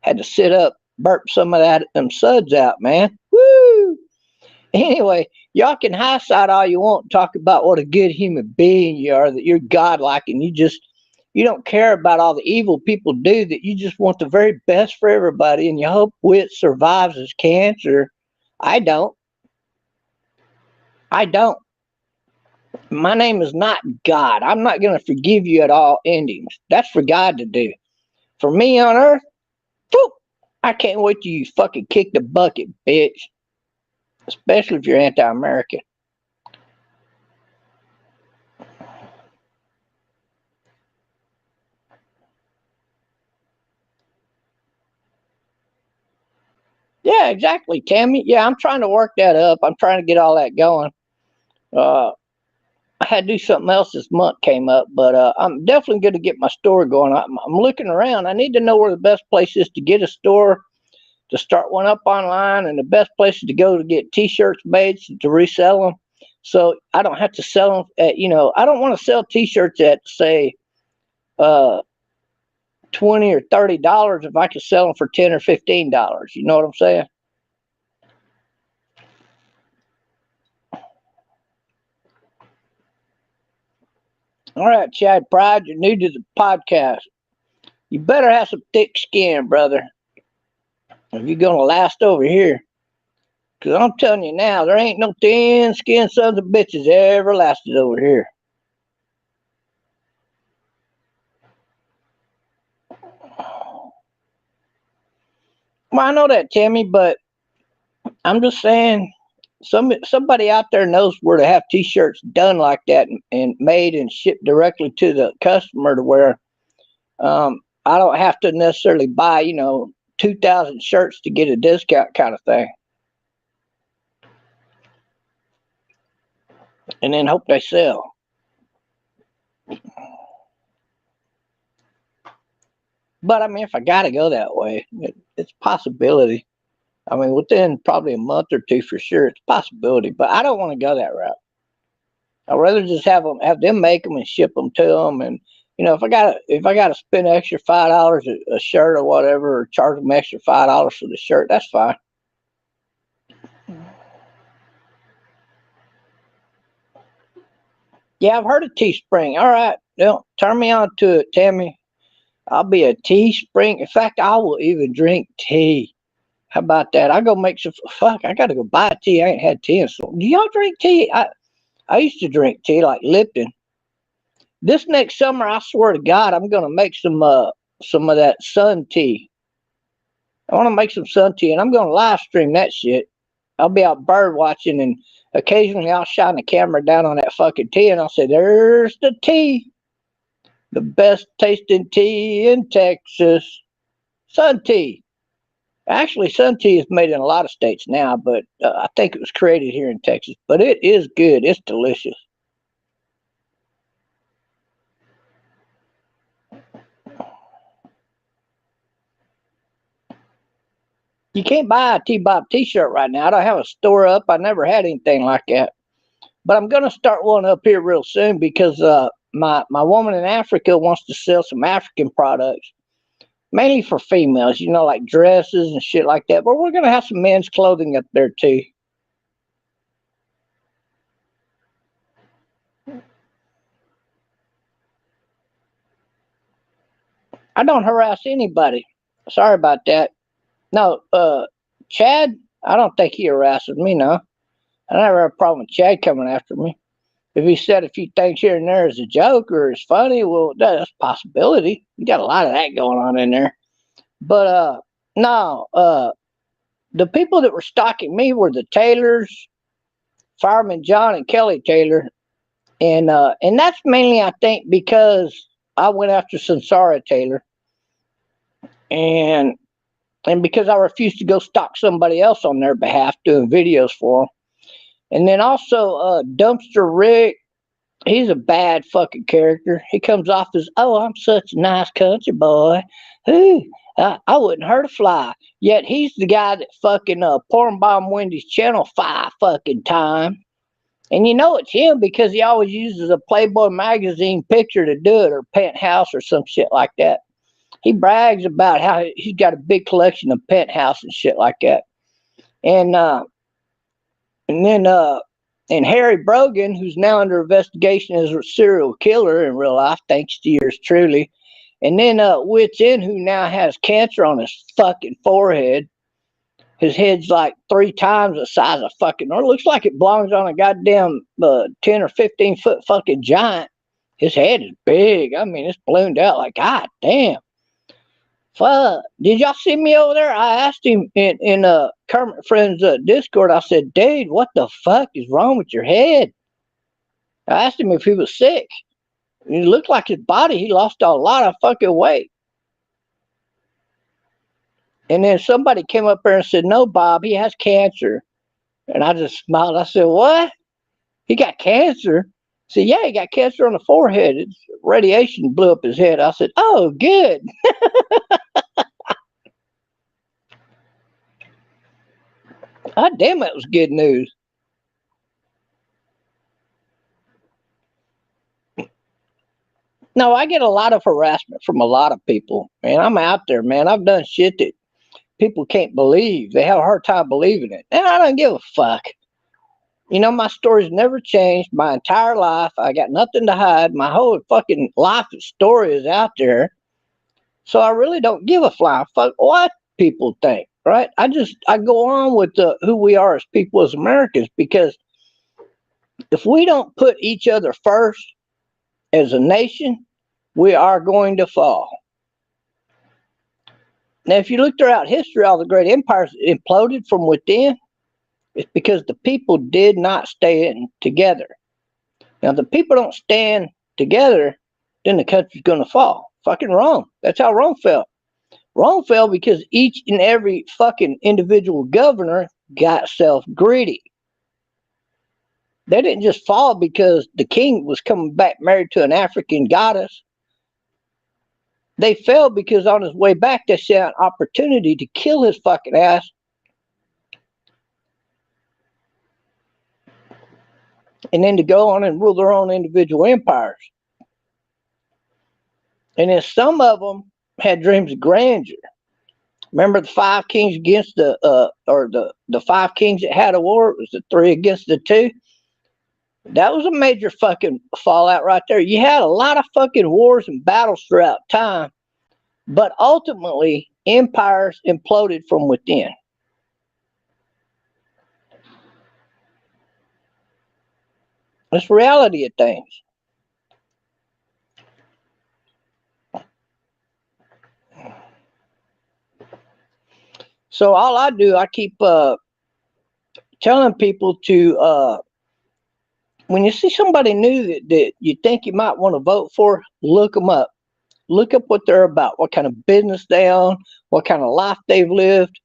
Had to sit up, burp some of them suds out, man. Woo! Anyway, y'all can high side all you want and talk about what a good human being you are, that you're godlike, and you don't care about all the evil people do, that you just want the very best for everybody, and you hope Witz survives his cancer. I don't. I don't. My name is not God. I'm not going to forgive you at all endings. That's for God to do. For me on earth, whoop, I can't wait till you fucking kick the bucket, bitch. Especially if you're anti-American. Yeah, exactly, Tammy. Yeah, I'm trying to work that up. I'm trying to get all that going. I had to do something else this month came up, but I'm definitely going to get my store going. I'm looking around. I need to know where the best place is to get a store, to start one up online, and the best places to go to get t-shirts made to resell them. So I don't have to sell them at, I don't want to sell t-shirts at, say, $20 or $30 if I can sell them for $10 or $15. You know what I'm saying? All right, Chad Pride, you're new to the podcast. You better have some thick skin, brother, if you're going to last over here. Because I'm telling you now, there ain't no thin skinned sons of bitches ever lasted over here. Well, I know that, Tammy, but I'm just saying, somebody out there knows where to have t-shirts done like that and made and shipped directly to the customer, to where I don't have to necessarily buy, 2,000 shirts to get a discount kind of thing. And then hope they sell. But I mean, if I got to go that way, it's a possibility. I mean, within probably a month or two for sure, it's a possibility. But I don't want to go that route. I'd rather just have them make them and ship them to them. And if I got to spend an extra $5 a shirt or whatever, or charge them extra $5 for the shirt, that's fine. Yeah, I've heard of Teespring. All right, turn me on to it, Tammy. I'll be a Teespring. In fact, I will even drink tea. How about that? I go make some. Fuck, I gotta go buy tea. I ain't had tea in so. Do y'all drink tea? I used to drink tea like Lipton. This next summer, I swear to God, I'm gonna make some of that sun tea. I want to make some sun tea, and I'm gonna live stream that shit. I'll be out bird watching, and occasionally I'll shine the camera down on that fucking tea, and I'll say, "There's the tea, the best tasting tea in Texas, sun tea." Actually, sun tea is made in a lot of states now, but I think it was created here in Texas. But it is good. It's delicious. You can't buy a T-Bob t-shirt right now. I don't have a store up. I never had anything like that. But I'm going to start one up here real soon because my woman in Africa wants to sell some African products, mainly for females, like dresses and shit like that. But we're going to have some men's clothing up there too. I don't harass anybody. Sorry about that. No, Chad, I don't think he harasses me, no. I never have a problem with Chad coming after me. If he said a few things here and there as a joke or as funny, well, that's a possibility. You got a lot of that going on in there. But no, the people that were stalking me were the Taylors, Fireman John and Kelly Taylor, and that's mainly, I think, because I went after Sansara Taylor, and because I refused to go stalk somebody else on their behalf doing videos for them. And then also Dumpster Rick, he's a bad fucking character. He comes off as, "Oh, I'm such a nice country boy. Ooh, I wouldn't hurt a fly." Yet he's the guy that fucking porn bomb Wendy's channel 5 fucking time. And it's him because he always uses a Playboy magazine picture to do it, or Penthouse or some shit like that. He brags about how he's got a big collection of Penthouse and shit like that. And then Harry Brogan, who's now under investigation as a serial killer in real life, thanks to yours truly. And then Witz Inn, who now has cancer on his fucking forehead. His head's like 3 times the size of fucking, or it looks like it belongs on a goddamn 10 or 15 foot fucking giant. His head is big. I mean, it's ballooned out like, God damn. Fuck. Did y'all see me over there? I asked him in Kermit Friends Discord. I said, "Dude, what the fuck is wrong with your head?" I asked him if he was sick. It looked like his body, he lost a lot of fucking weight. And then somebody came up there and said, "No, Bob, he has cancer." And I just smiled. I said, "What? He got cancer?" I said, "Yeah, he got cancer on the forehead. It's radiation blew up his head." I said, "Oh, good." God damn, that was good news. No, I get a lot of harassment from a lot of people. Man, I'm out there, man. I've done shit that people can't believe. They have a hard time believing it. And I don't give a fuck. My story's never changed my entire life. I got nothing to hide. My whole fucking life story is out there. So I really don't give a flying fuck what people think, right? I go on with who we are as people, as Americans, because if we don't put each other first as a nation, we are going to fall. Now, if you look throughout history, all the great empires imploded from within. It's because the people did not stay in together. Now, if the people don't stand together, then the country's going to fall. Fucking wrong. That's how Rome fell. Rome fell because each and every fucking individual governor got self-greedy. They didn't just fall because the king was coming back married to an African goddess. They fell because on his way back, they saw an opportunity to kill his fucking ass. And then to go on and rule their own individual empires. And then some of them had dreams of grandeur. Remember the 5 kings against the 5 kings that had a war? It was the 3 against the 2. That was a major fucking fallout right there. You had a lot of fucking wars and battles throughout time, but ultimately empires imploded from within. That's the reality of things. So all I do, I keep telling people to, when you see somebody new that you think you might want to vote for, look them up. Look up what they're about, what kind of business they own, what kind of life they've lived,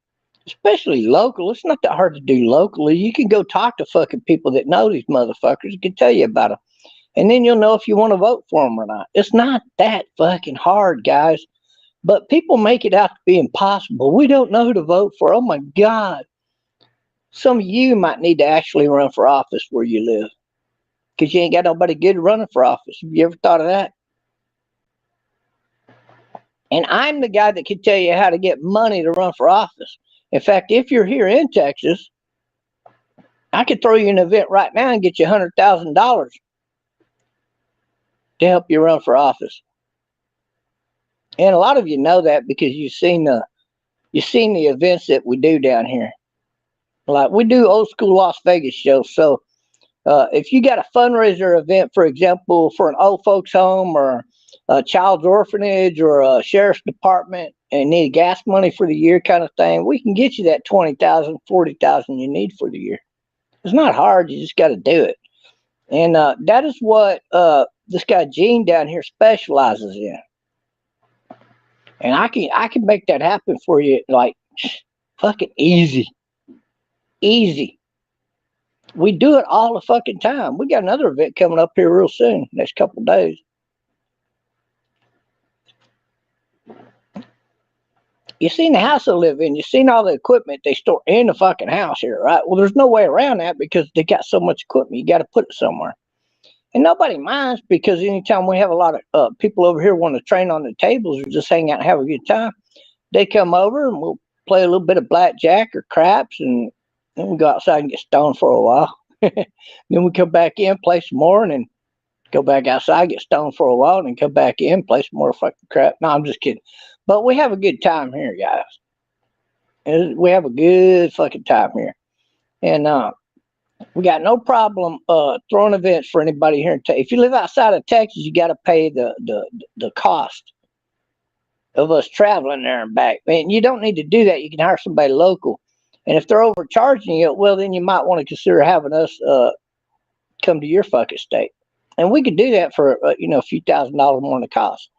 especially local. It's not that hard to do locally. You can go talk to fucking people that know these motherfuckers. You can tell you about them. And then you'll know if you want to vote for them or not. It's not that fucking hard, guys. But people make it out to be impossible. We don't know who to vote for. Oh my God. Some of you might need to actually run for office where you live. Because you ain't got nobody good running for office. Have you ever thought of that? And I'm the guy that can tell you how to get money to run for office. In fact, if you're here in Texas, I could throw you an event right now and get you $100,000 to help you run for office. And a lot of you know that because you've seen the events that we do down here. Like we do old school Las Vegas shows. So if you got a fundraiser event, for example, for an old folks home or a child's orphanage or a sheriff's department and need gas money for the year kind of thing, we can get you that $20,000, $40,000 you need for the year. It's not hard. You just got to do it. And that is what this guy Gene down here specializes in. And I can make that happen for you like fucking easy. Easy. We do it all the fucking time. We got another event coming up here real soon, next couple of days. You seen the house I live in. You seen all the equipment they store in the fucking house here, right? Well, there's no way around that because they got so much equipment. You got to put it somewhere. And nobody minds because anytime we have a lot of people over here want to train on the tables or just hang out and have a good time, they come over and we'll play a little bit of blackjack or craps and then we go outside and get stoned for a while. Then we come back in, play some more, and then go back outside, get stoned for a while, and then come back in, play some more fucking crap. No, I'm just kidding. But we have a good time here, guys. And we have a good fucking time here. And we got no problem throwing events for anybody here in Texas. If you live outside of Texas, you got to pay the cost of us traveling there and back. Man, you don't need to do that. You can hire somebody local. And if they're overcharging you, well, then you might want to consider having us come to your fucking state. And we could do that for, a few $1,000s more than the cost.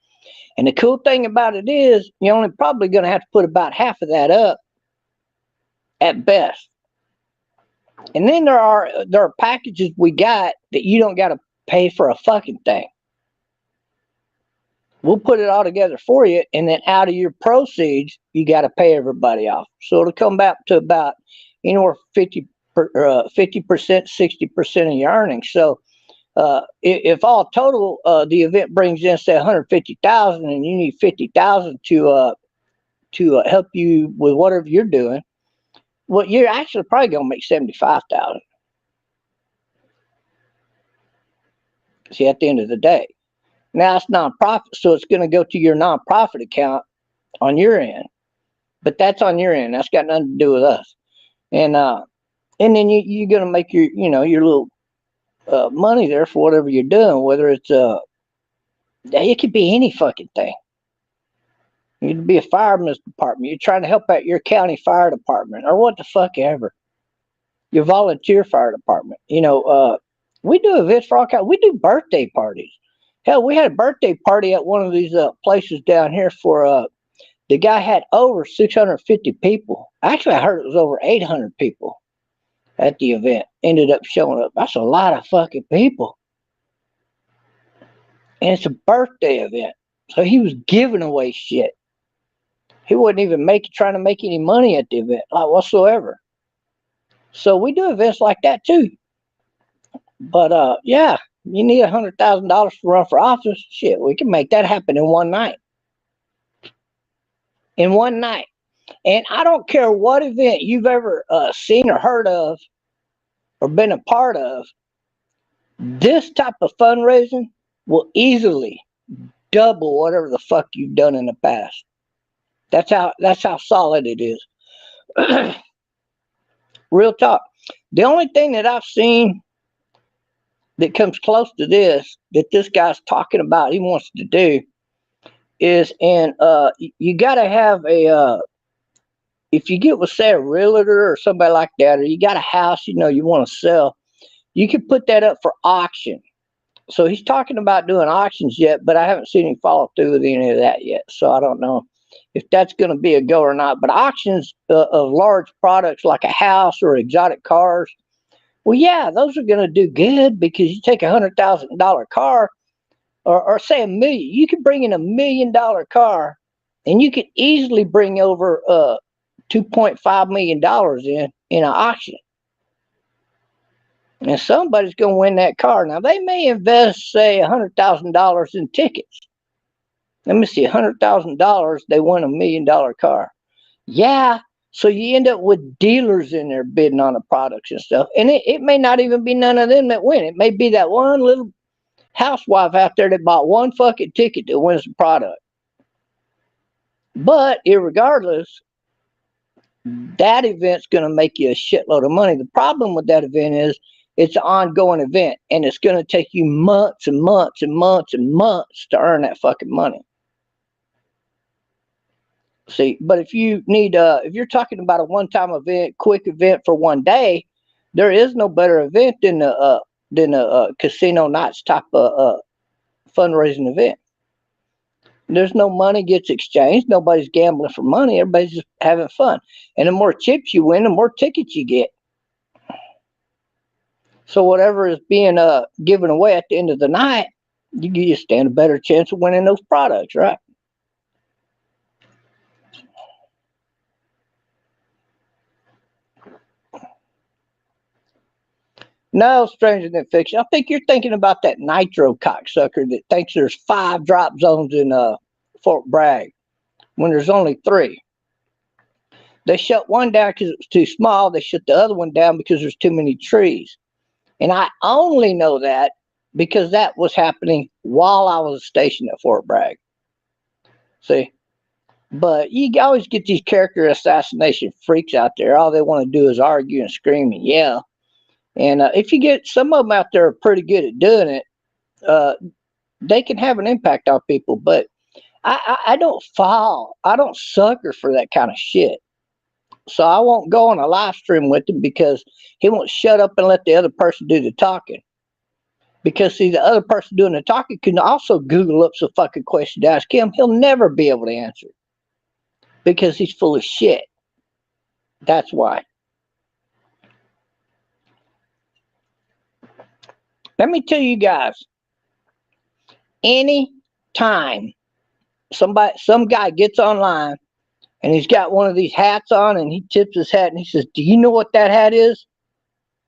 And the cool thing about it is you're only probably going to have to put about half of that up at best. And then there are packages we got that you don't got to pay for a fucking thing. We'll put it all together for you, and then out of your proceeds, you got to pay everybody off. So it'll come back to about anywhere 50%, 60% of your earnings. So if all total the event brings in say 150,000, and you need 50,000 to help you with whatever you're doing, well, you're actually probably gonna make 75,000. See, at the end of the day. Now it's nonprofit, so it's going to go to your nonprofit account on your end. But that's on your end. That's got nothing to do with us. And then you're going to make your little money there for whatever you're doing. Whether it's it could be any fucking thing. You could be a fireman's department. You're trying to help out your county fire department or what the fuck ever. Your volunteer fire department. We do events for all kinds. We do birthday parties. Hell, we had a birthday party at one of these places down here for the guy had over 650 people. Actually, I heard it was over 800 people at the event. Ended up showing up. That's a lot of fucking people. And it's a birthday event. So he was giving away shit. He wasn't even trying to make any money at the event, like whatsoever. So we do events like that too. But yeah, you need $100,000 to run for office. Shit, we can make that happen in one night. In one night. And I don't care what event you've ever seen or heard of or been a part of, this type of fundraising will easily double whatever the fuck you've done in the past. That's how solid it is. Real talk. The only thing that I've seen that comes close to this, that this guy's talking about, he wants to do, is you got to have if you get with, say, a realtor or somebody like that, or you got a house you want to sell, you can put that up for auction. So he's talking about doing auctions yet, but I haven't seen him follow through with any of that yet. So I don't know if that's going to be a go or not. But auctions of large products like a house or exotic cars, well, yeah, those are going to do good, because you take $100,000 car or say $1 million, you can bring in $1 million car and you can easily bring over $2.5 million in an auction. And somebody's going to win that car. Now, they may invest, say, $100,000 in tickets. Let me see, $100,000, they win $1 million car. Yeah, so you end up with dealers in there bidding on the products and stuff. And it may not even be none of them that win. It may be that one little housewife out there that bought one fucking ticket that wins the product. But irregardless, that event's going to make you a shitload of money. The problem with that event is it's an ongoing event, and it's going to take you months and months and months and months to earn that fucking money. See, but if you need, if you're talking about a one-time event, quick event for one day, there is no better event than a casino nights type of fundraising event. There's no money gets exchanged. Nobody's gambling for money. Everybody's just having fun. And the more chips you win, the more tickets you get. So whatever is being given away at the end of the night, you stand a better chance of winning those products, right? No, stranger than fiction. I think you're thinking about that nitro cocksucker that thinks there's 5 drop zones in Fort Bragg when there's only 3. They shut one down because it was too small. They shut the other one down because there's too many trees. And I only know that because that was happening while I was stationed at Fort Bragg. See? But you always get these character assassination freaks out there. All they want to do is argue and scream and yell. And if you get some of them out there are pretty good at doing it, they can have an impact on people. But I don't fall. I don't sucker for that kind of shit. So I won't go on a live stream with him because he won't shut up and let the other person do the talking. Because, see, the other person doing the talking can also Google up some fucking question to ask him. He'll never be able to answer it because he's full of shit. That's why. Let me tell you guys, any time some guy gets online and he's got one of these hats on and he tips his hat and he says, do you know what that hat is?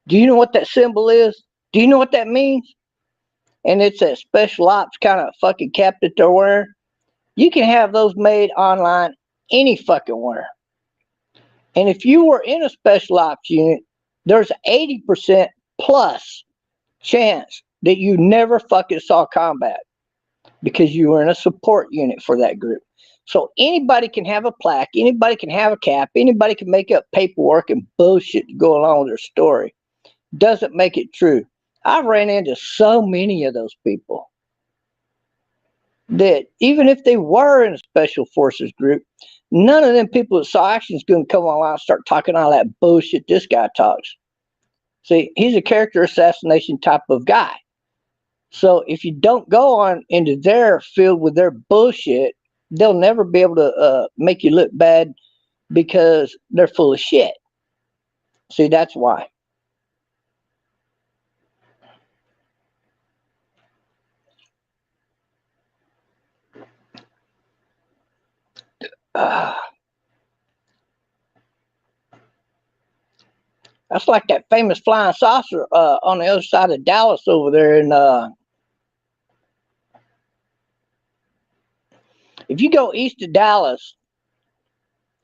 Do you know what that symbol is? Do you know what that means? And it's that special ops kind of fucking cap that they're wearing. You can have those made online any fucking where. And if you were in a special ops unit, there's 80% plus chance that you never fucking saw combat because you were in a support unit for that group. So anybody can have a plaque, anybody can have a cap, anybody can make up paperwork and bullshit to go along with their story. Doesn't make it true. I've ran into so many of those people that even if they were in a special forces group, none of them people that saw action is going to come online and start talking all that bullshit this guy talks. See, he's a character assassination type of guy. So if you don't go on into their field with their bullshit, they'll never be able to make you look bad because they're full of shit. See, that's why. That's like that famous flying saucer on the other side of Dallas over there. And if you go east of Dallas,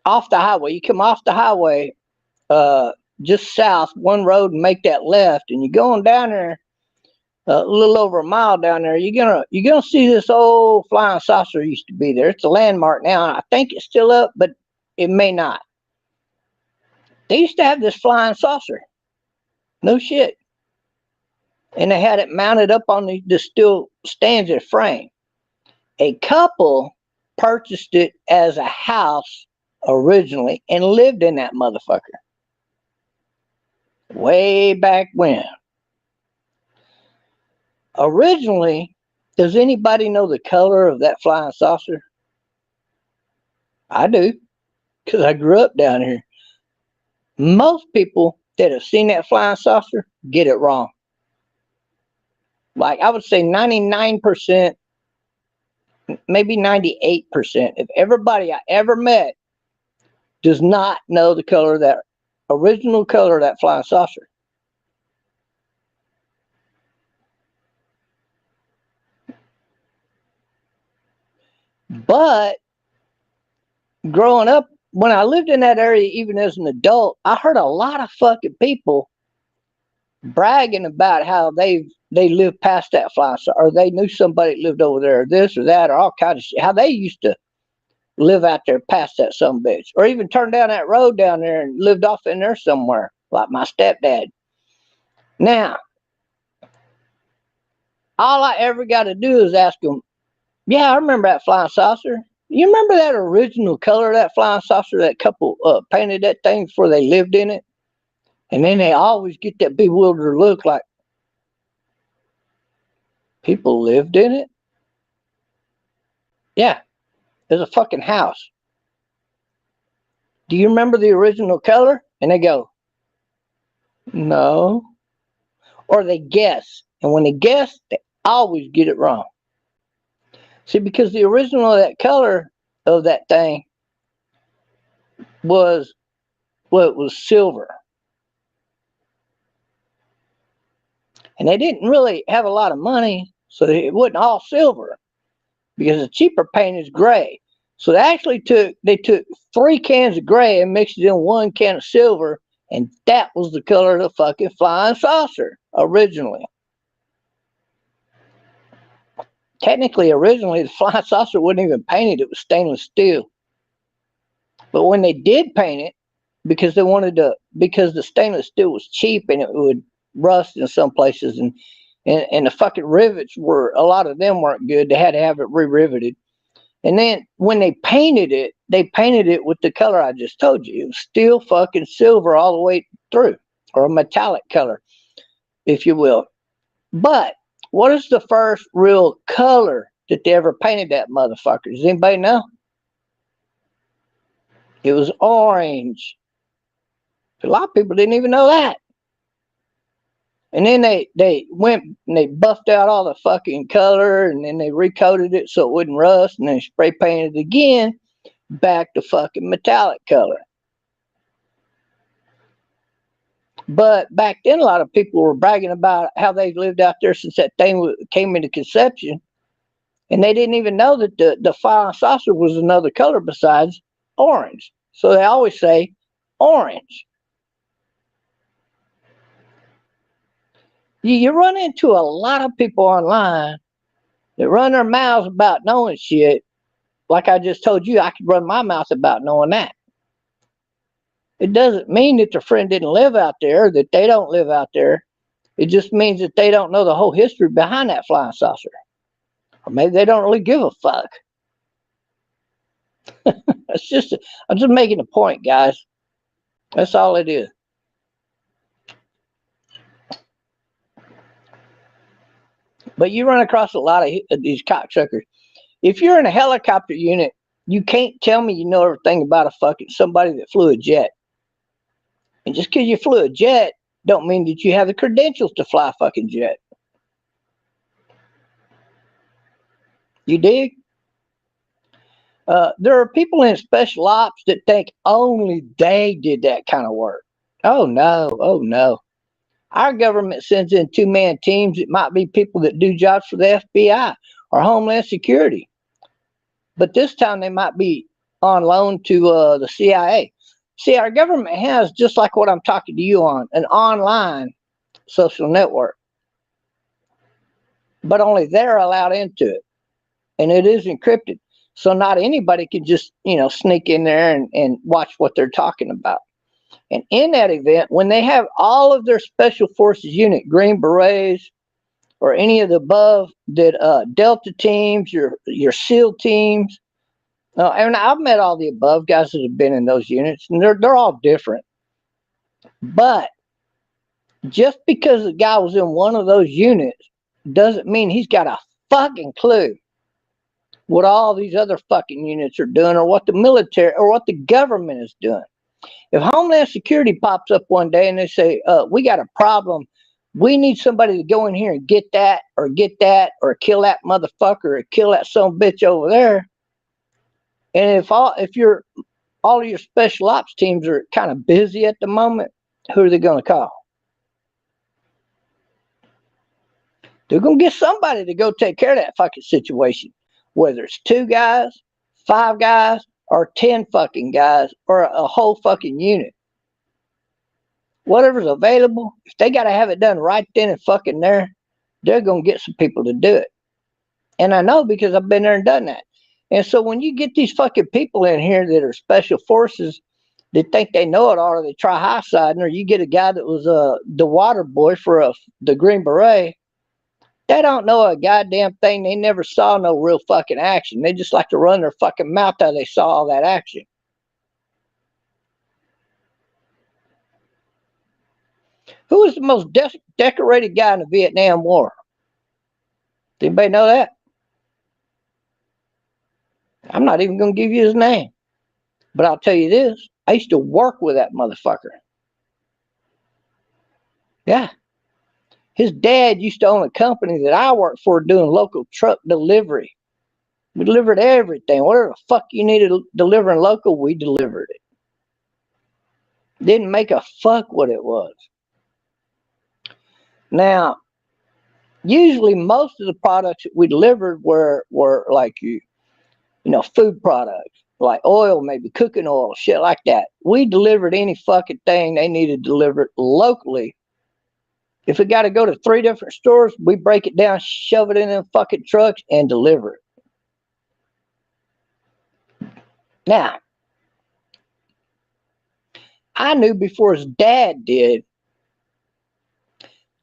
off the highway, you come off the highway, just south one road and make that left, and you're going down there a little over a mile down there. You're gonna see this old flying saucer used to be there. It's a landmark now. I think it's still up, but it may not. They used to have this flying saucer. No shit. And they had it mounted up on the still stands in frame. A couple purchased it as a house originally and lived in that motherfucker. Way back when. Originally, does anybody know the color of that flying saucer? I do, because I grew up down here. Most people that have seen that flying saucer get it wrong. Like I would say 99%, maybe 98% of everybody I ever met does not know the color of that original color of that flying saucer. But growing up, when I lived in that area, even as an adult, I heard a lot of fucking people bragging about how they lived past that flying saucer, or they knew somebody that lived over there, or this or that, or all kinds of shit. How they used to live out there past that sumbitch, or even turn down that road down there and lived off in there somewhere, like my stepdad. Now, all I ever got to do is ask them, yeah, I remember that flying saucer. You remember that original color of that flying saucer that couple painted that thing before they lived in it? And then they always get that bewildered look like, people lived in it? Yeah, there's a fucking house. Do you remember the original color? And they go, no. Or they guess. And when they guess, they always get it wrong. See, because the original of that color of that thing was, well, it was silver. And they didn't really have a lot of money, so it wasn't all silver, because the cheaper paint is gray. So they took 3 cans of gray and mixed it in 1 can of silver, and that was the color of the fucking flying saucer originally. Technically, originally, the flying saucer wasn't even painted, it was stainless steel. But when they did paint it, because the stainless steel was cheap and it would rust in some places, and the fucking rivets a lot of them weren't good. They had to have it re-riveted. And then when they painted it with the color I just told you. It was still fucking silver all the way through, or a metallic color, if you will. But what is the first real color that they ever painted that motherfucker? Does anybody know? It was orange. A lot of people didn't even know that. And then they went and they buffed out all the fucking color, and then they recoated it so it wouldn't rust, and then spray painted it again back to fucking metallic color. But back then, a lot of people were bragging about how they lived out there since that thing came into conception, and they didn't even know that the flying saucer was another color besides orange. So they always say orange. You run into a lot of people online that run their mouths about knowing shit. Like I just told you, I could run my mouth about knowing that. It doesn't mean that their friend didn't live out there, or that they don't live out there. It just means that they don't know the whole history behind that flying saucer. Or maybe they don't really give a fuck. I'm just making a point, guys. That's all it is. But you run across a lot of these cocksuckers. If you're in a helicopter unit, you can't tell me you know everything about a fucking somebody that flew a jet. And just because you flew a jet don't mean that you have the credentials to fly a fucking jet. You dig? There are people in special ops that think only they did that kind of work. Oh no, oh no. Our government sends in two-man teams. It might be people that do jobs for the FBI or Homeland Security. But this time they might be on loan to the CIA. See, our government has, just like what I'm talking to you on, an online social network. But only they're allowed into it. And it is encrypted. So not anybody can just, sneak in there and watch what they're talking about. And in that event, when they have all of their special forces unit, Green Berets, or any of the above, that Delta teams, your SEAL teams, and I've met all the above guys that have been in those units, and they're all different. But just because the guy was in one of those units doesn't mean he's got a fucking clue what all these other fucking units are doing, or what the military or what the government is doing. If Homeland Security pops up one day and they say, we got a problem, we need somebody to go in here and get that, or kill that motherfucker, or kill that son of a bitch over there. And if all of your special ops teams are kind of busy at the moment, who are they going to call? They're going to get somebody to go take care of that fucking situation. Whether it's 2 guys, 5 guys, or 10 fucking guys, or a whole fucking unit. Whatever's available, if they got to have it done right then and fucking there, they're going to get some people to do it. And I know because I've been there and done that. And so when you get these fucking people in here that are special forces that think they know it all, or they try high-siding, or you get a guy that was the water boy for the Green Beret, they don't know a goddamn thing. They never saw no real fucking action. They just like to run their fucking mouth how they saw all that action. Who was the most decorated guy in the Vietnam War? Does anybody know that? I'm not even going to give you his name. But I'll tell you this. I used to work with that motherfucker. Yeah. His dad used to own a company that I worked for doing local truck delivery. We delivered everything. Whatever the fuck you needed delivering local, we delivered it. Didn't make a fuck what it was. Now, usually most of the products that we delivered were like food products, like oil, maybe cooking oil, shit like that. We delivered any fucking thing they needed delivered locally. If we got to go to 3 different stores, we break it down, shove it in them fucking trucks, and deliver it. Now, I knew before his dad did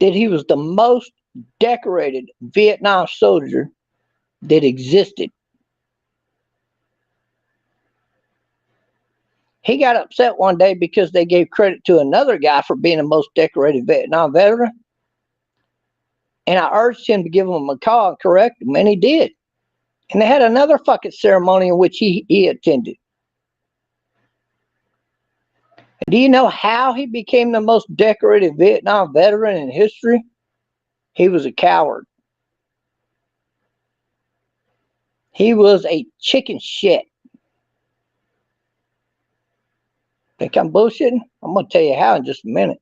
that he was the most decorated Vietnam soldier that existed. He got upset one day because they gave credit to another guy for being the most decorated Vietnam veteran. And I urged him to give him a call and correct him, and he did. And they had another fucking ceremony in which he attended. And do you know how he became the most decorated Vietnam veteran in history? He was a coward. He was a chicken shit. Think I'm bullshitting? I'm going to tell you how in just a minute.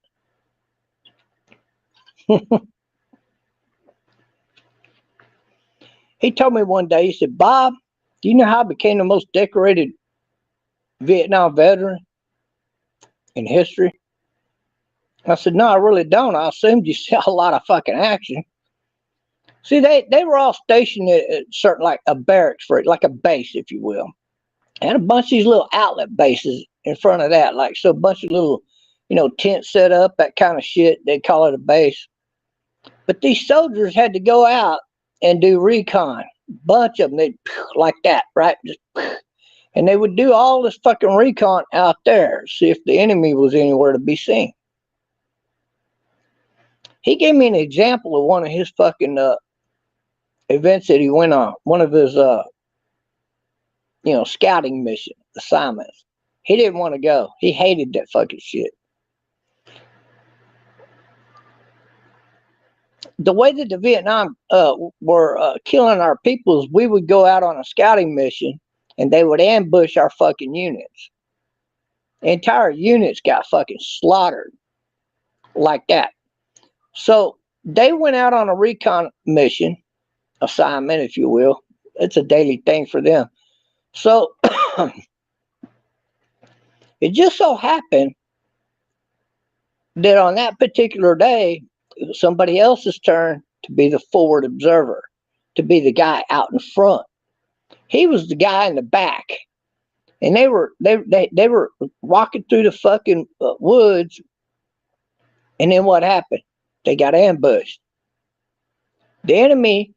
He told me one day, he said, Bob, do you know how I became the most decorated Vietnam veteran in history? I said, no, I really don't. I assumed you saw a lot of fucking action. See, they were all stationed at certain, like a barracks for it, like a base, if you will. And a bunch of these little outlet bases in front of that, like, so a bunch of little, tents set up, that kind of shit. They call it a base. But these soldiers had to go out and do recon. Bunch of them, they'd like that, right? Just, and they would do all this fucking recon out there, see if the enemy was anywhere to be seen. He gave me an example of one of his fucking events that he went on, one of his scouting mission assignments. He didn't want to go. He hated that fucking shit. The way that the Vietnam were killing our people is we would go out on a scouting mission and they would ambush our fucking units. Entire units got fucking slaughtered like that. So they went out on a recon mission, assignment, if you will. It's a daily thing for them. So it just so happened that on that particular day, it was somebody else's turn to be the forward observer, to be the guy out in front. He was the guy in the back. And they were walking through the fucking woods. And then what happened? They got ambushed. The enemy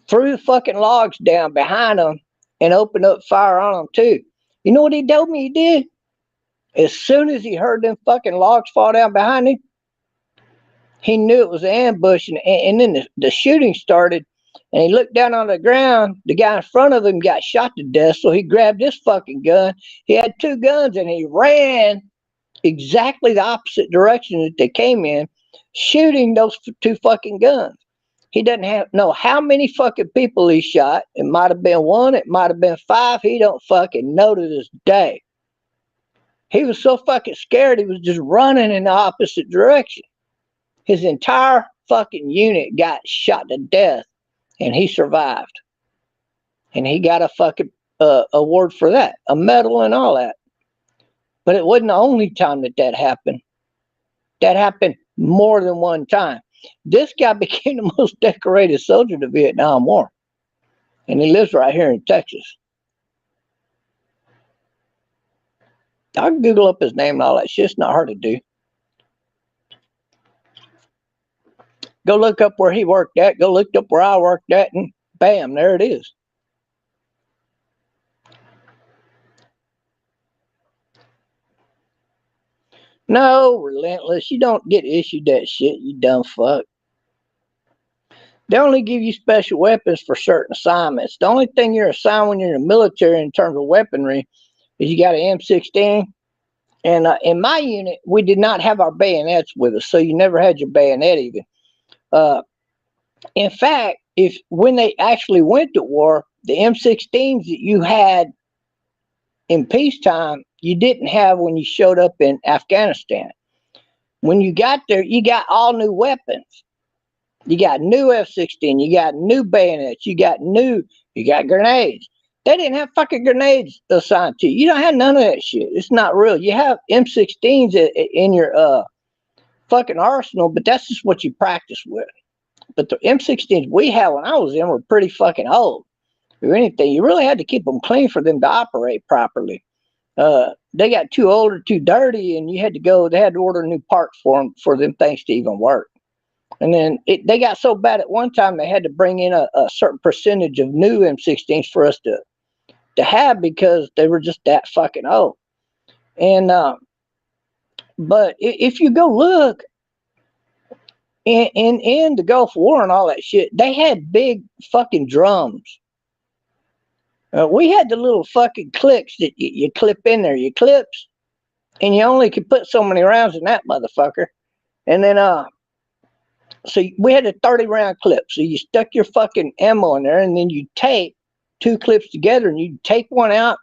threw the fucking logs down behind them and opened up fire on them too. You know what he told me he did? As soon as he heard them fucking logs fall down behind him, he knew it was an ambush. And then the shooting started. And he looked down on the ground. The guy in front of him got shot to death. So he grabbed his fucking gun. He had two guns and he ran exactly the opposite direction that they came in, shooting those two fucking guns. He doesn't know how many fucking people he shot. It might have been one. It might have been five. He don't fucking know to this day. He was so fucking scared. He was just running in the opposite direction. His entire fucking unit got shot to death. And he survived. And he got a fucking award for that. A medal and all that. But it wasn't the only time that happened. That happened more than one time. This guy became the most decorated soldier of the Vietnam War. And he lives right here in Texas. I can Google up his name and all that shit. It's not hard to do. Go look up where he worked at. Go look up where I worked at. And bam, there it is. No, relentless. You don't get issued that shit, you dumb fuck. They only give you special weapons for certain assignments. The only thing you're assigned when you're in the military in terms of weaponry is you got an M16. And in my unit, we did not have our bayonets with us. So you never had your bayonet even. In fact, when they actually went to war, the M16s that you had in peacetime, you didn't have when you showed up in Afghanistan. When you got there, you got all new weapons. You got new F-16, you got new bayonets, you got grenades. They didn't have fucking grenades assigned to you. You don't have none of that shit. It's not real. You have M16s in your fucking arsenal, but that's just what you practice with. But the M16s we had when I was in were pretty fucking old. Or anything, you really had to keep them clean for them to operate properly. They got too old or too dirty, and you had to go. They had to order new parts for them things to even work. And then they got so bad at one time they had to bring in a certain percentage of new M16s for us to have because they were just that fucking old. And but if you go look in the Gulf War and all that shit, they had big fucking drums. We had the little fucking clips that you clip in there, your clips, and you only could put so many rounds in that motherfucker. And then so we had a 30-round clip. So you stuck your fucking ammo in there, and then you tape two clips together, and you take one out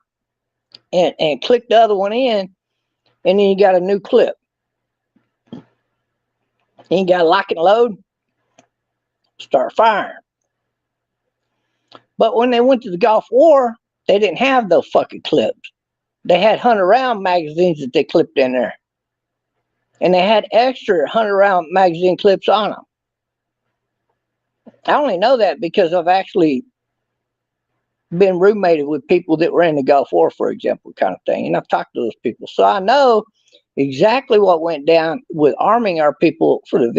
and click the other one in, and then you got a new clip. And you got to lock and load, start firing. But when they went to the Gulf War, they didn't have those fucking clips. They had 100-round magazines that they clipped in there. And they had extra 100-round magazine clips on them. I only know that because I've actually been roommated with people that were in the Gulf War, for example, kind of thing. And I've talked to those people. So I know exactly what went down with arming our people for the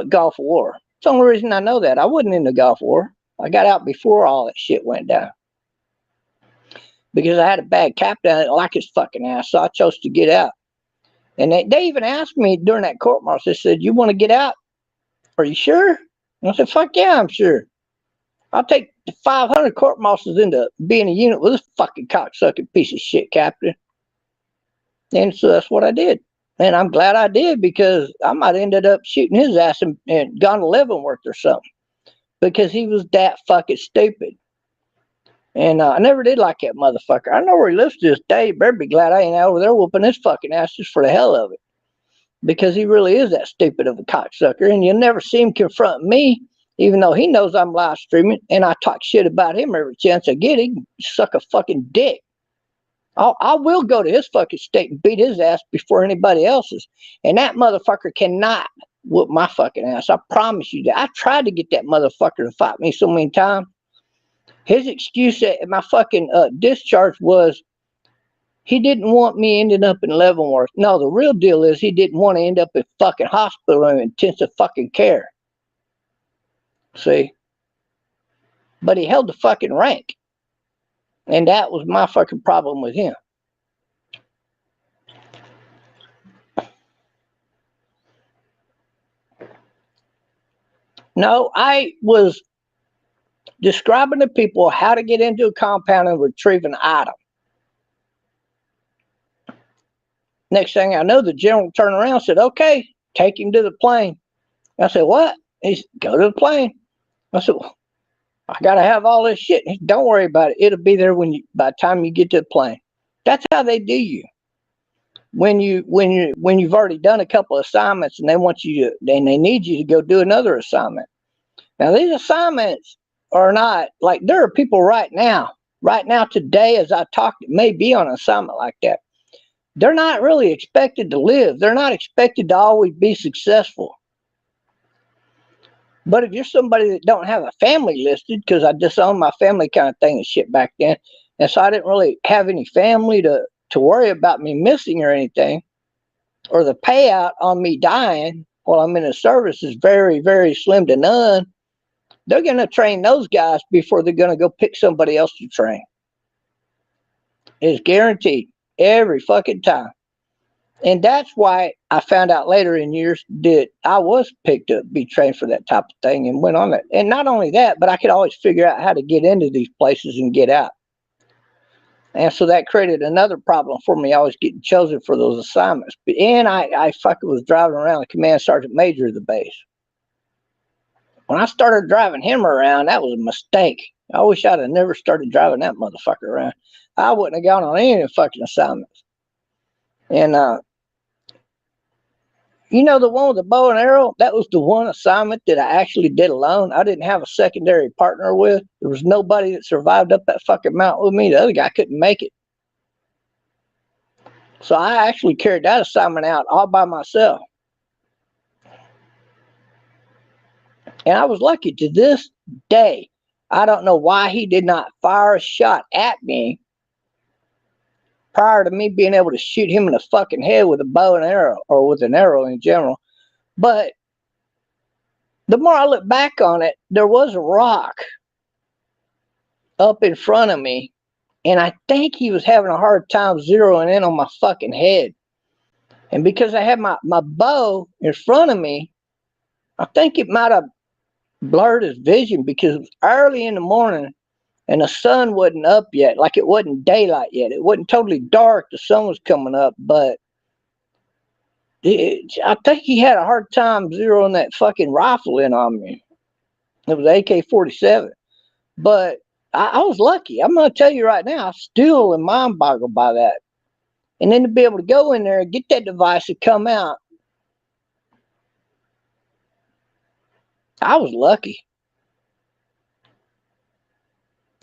Gulf War. It's the only reason I know that. I wasn't in the Gulf War. I got out before all that shit went down. Because I had a bad captain. I didn't like his fucking ass, so I chose to get out. And they even asked me during that court martial, they said, you want to get out? Are you sure? And I said, fuck yeah, I'm sure. I'll take the 500 court martials into being a unit with this fucking cocksucking piece of shit captain. And so that's what I did. And I'm glad I did, because I might have ended up shooting his ass and gone to Leavenworth or something, because he was that fucking stupid. And I never did like that motherfucker. I know where he lives to this day. Better be glad I ain't over there whooping his fucking ass just for the hell of it, because he really is that stupid of a cocksucker. And you'll never see him confront me, even though he knows I'm live streaming and I talk shit about him every chance I get. He can suck a fucking dick. I will go to his fucking state and beat his ass before anybody else's. And that motherfucker cannot whoop my fucking ass. I promise you that. I tried to get that motherfucker to fight me so many times. His excuse at my fucking discharge was he didn't want me ending up in Leavenworth. No, the real deal is he didn't want to end up in fucking hospital in intensive fucking care. See? But he held the fucking rank. And that was my fucking problem with him. No, I was describing to people how to get into a compound and retrieve an item. Next thing I know, the general turned around and said, okay, take him to the plane. I said, what? He said, go to the plane. I said, well, I got to have all this shit. He said, don't worry about it. It'll be there by the time you get to the plane. That's how they do you. When you've already done a couple of assignments and they need you to go do another assignment. Now, these assignments are not like, there are people right now today as I talk, that may be on an assignment like that. They're not really expected to live. They're not expected to always be successful. But if you're somebody that don't have a family listed, because I disowned my family kind of thing and shit back then, and so I didn't really have any family to worry about me missing or anything, or the payout on me dying while I'm in the service is very, very slim to none, they're going to train those guys before they're going to go pick somebody else to train. It's guaranteed every fucking time. And that's why I found out later in years that I was picked to be trained for that type of thing and went on that. And not only that, but I could always figure out how to get into these places and get out. And so that created another problem for me. I was getting chosen for those assignments. And I fucking was driving around the command sergeant major of the base. When I started driving him around, that was a mistake. I wish I'd have never started driving that motherfucker around. I wouldn't have gone on any fucking assignments. And, you know, the one with the bow and arrow, that was the one assignment that I actually did alone. I didn't have a secondary partner with. There was nobody that survived up that fucking mountain with me. The other guy couldn't make it. So I actually carried that assignment out all by myself. And I was lucky. To this day, I don't know why he did not fire a shot at me prior to me being able to shoot him in the fucking head with a bow and arrow, or with an arrow in general. But the more I look back on it, there was a rock up in front of me, and I think he was having a hard time zeroing in on my fucking head. And because I had my bow in front of me, I think it might have blurred his vision, because it was early in the morning and the sun wasn't up yet. Like, it wasn't daylight yet. It wasn't totally dark. The sun was coming up, but I think he had a hard time zeroing that fucking rifle in on me. It was AK-47. But I was lucky. I'm going to tell you right now, I still am mind boggled by that. And then to be able to go in there and get that device and come out, I was lucky.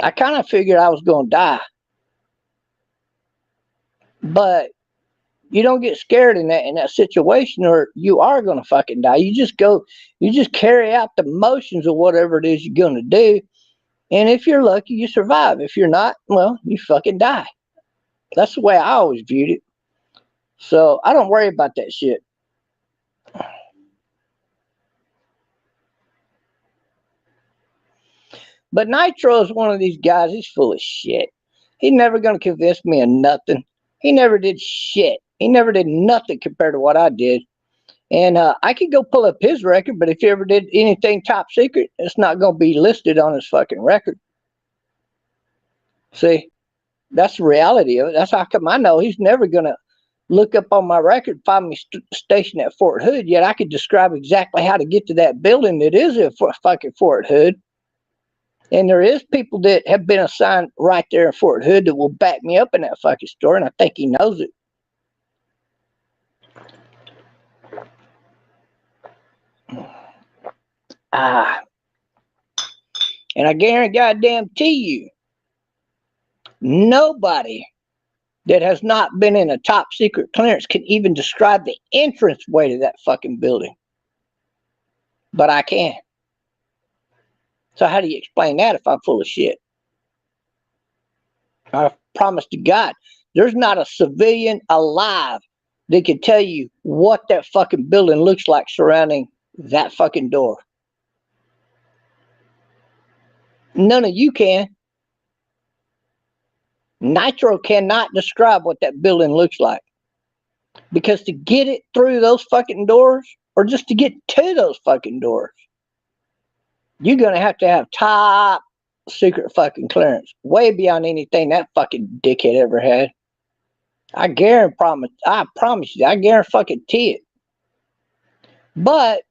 I kind of figured I was going to die. But you don't get scared in that situation, or you are going to fucking die. You just carry out the motions of whatever it is you're going to do. And if you're lucky, you survive. If you're not, well, you fucking die. That's the way I always viewed it. So I don't worry about that shit. But Nitro is one of these guys. He's full of shit. He's never going to convince me of nothing. He never did shit. He never did nothing compared to what I did. And I could go pull up his record, but if he ever did anything top secret, it's not going to be listed on his fucking record. See, that's the reality of it. That's how come I know he's never going to look up on my record, find me stationed at Fort Hood, yet I could describe exactly how to get to that building that is at fucking Fort Hood. And there is people that have been assigned right there in Fort Hood that will back me up in that fucking story, and I think he knows it. And I guarantee you, nobody that has not been in a top secret clearance can even describe the entrance way to that fucking building. But I can. So how do you explain that if I'm full of shit? I promise to God, there's not a civilian alive that can tell you what that fucking building looks like surrounding that fucking door. None of you can. Nitro cannot describe what that building looks like. Because to get it through those fucking doors, or just to get to those fucking doors, you're going to have top secret fucking clearance. Way beyond anything that fucking dickhead ever had. I promise you, I guarantee it. But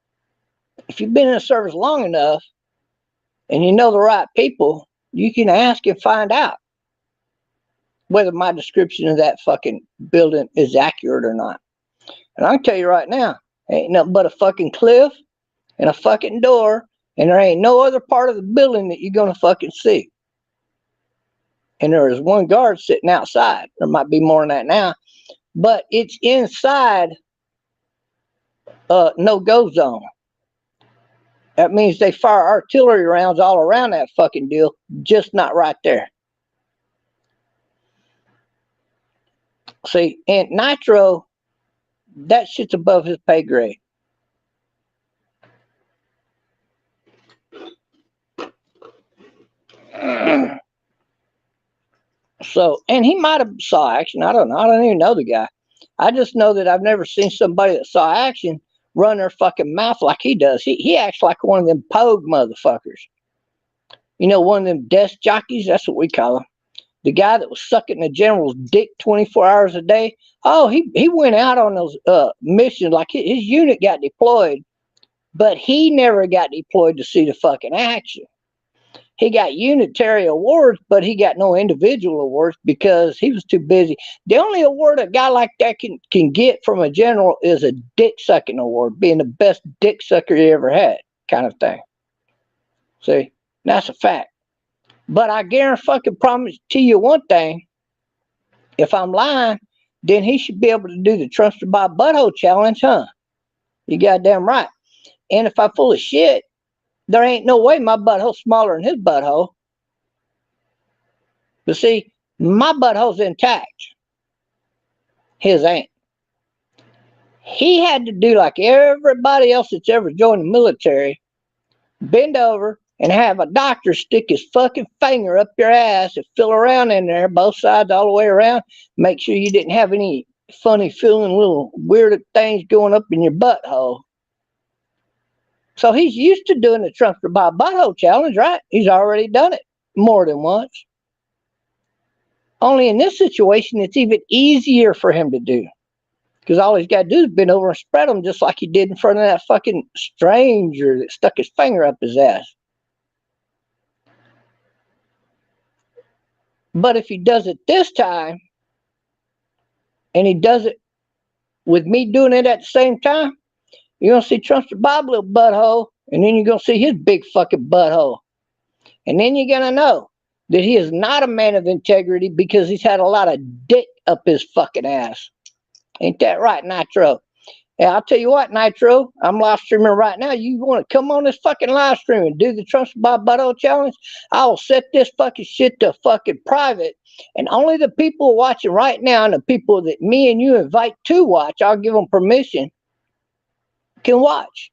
if you've been in the service long enough, and you know the right people, you can ask and find out whether my description of that fucking building is accurate or not. And I can tell you right now, ain't nothing but a fucking cliff and a fucking door, and there ain't no other part of the building that you're gonna fucking see. And there is one guard sitting outside. There might be more than that now, but it's inside no-go zone. That means they fire artillery rounds all around that fucking deal, just not right there. See, and Nitro, that shit's above his pay grade. So, and he might have saw action. I don't know. I don't even know the guy. I just know that I've never seen somebody that saw action run their fucking mouth like he does. He acts like one of them pogue motherfuckers. You know, one of them desk jockeys? That's what we call him. The guy that was sucking the general's dick 24 hours a day. Oh, he went out on those missions. Like his unit got deployed, but he never got deployed to see the fucking action. He got unitary awards, but he got no individual awards because he was too busy. The only award a guy like that can get from a general is a dick sucking award, being the best dick sucker he ever had, kind of thing. See, that's a fact. But I promise you one thing. If I'm lying, then he should be able to do the Trumpster Bob butthole challenge, huh? You goddamn right. And if I'm full of shit, there ain't no way my butthole's smaller than his butthole. But see, my butthole's intact. His ain't. He had to do like everybody else that's ever joined the military, bend over and have a doctor stick his fucking finger up your ass and feel around in there, both sides all the way around. Make sure you didn't have any funny feeling little weird things going up in your butthole. So he's used to doing the Trumpster Bob butthole challenge, right? He's already done it more than once. Only in this situation, it's even easier for him to do. Because all he's got to do is bend over and spread them just like he did in front of that fucking stranger that stuck his finger up his ass. But if he does it this time, and he does it with me doing it at the same time, you're going to see Trumpster Bob little butthole, and then you're going to see his big fucking butthole. And then you're going to know that he is not a man of integrity because he's had a lot of dick up his fucking ass. Ain't that right, Nitro? Yeah, I'll tell you what, Nitro, I'm live streaming right now. You want to come on this fucking live stream and do the Trumpster Bob butthole challenge? I will set this fucking shit to fucking private, and only the people watching right now and the people that me and you invite to watch, I'll give them permission, can watch.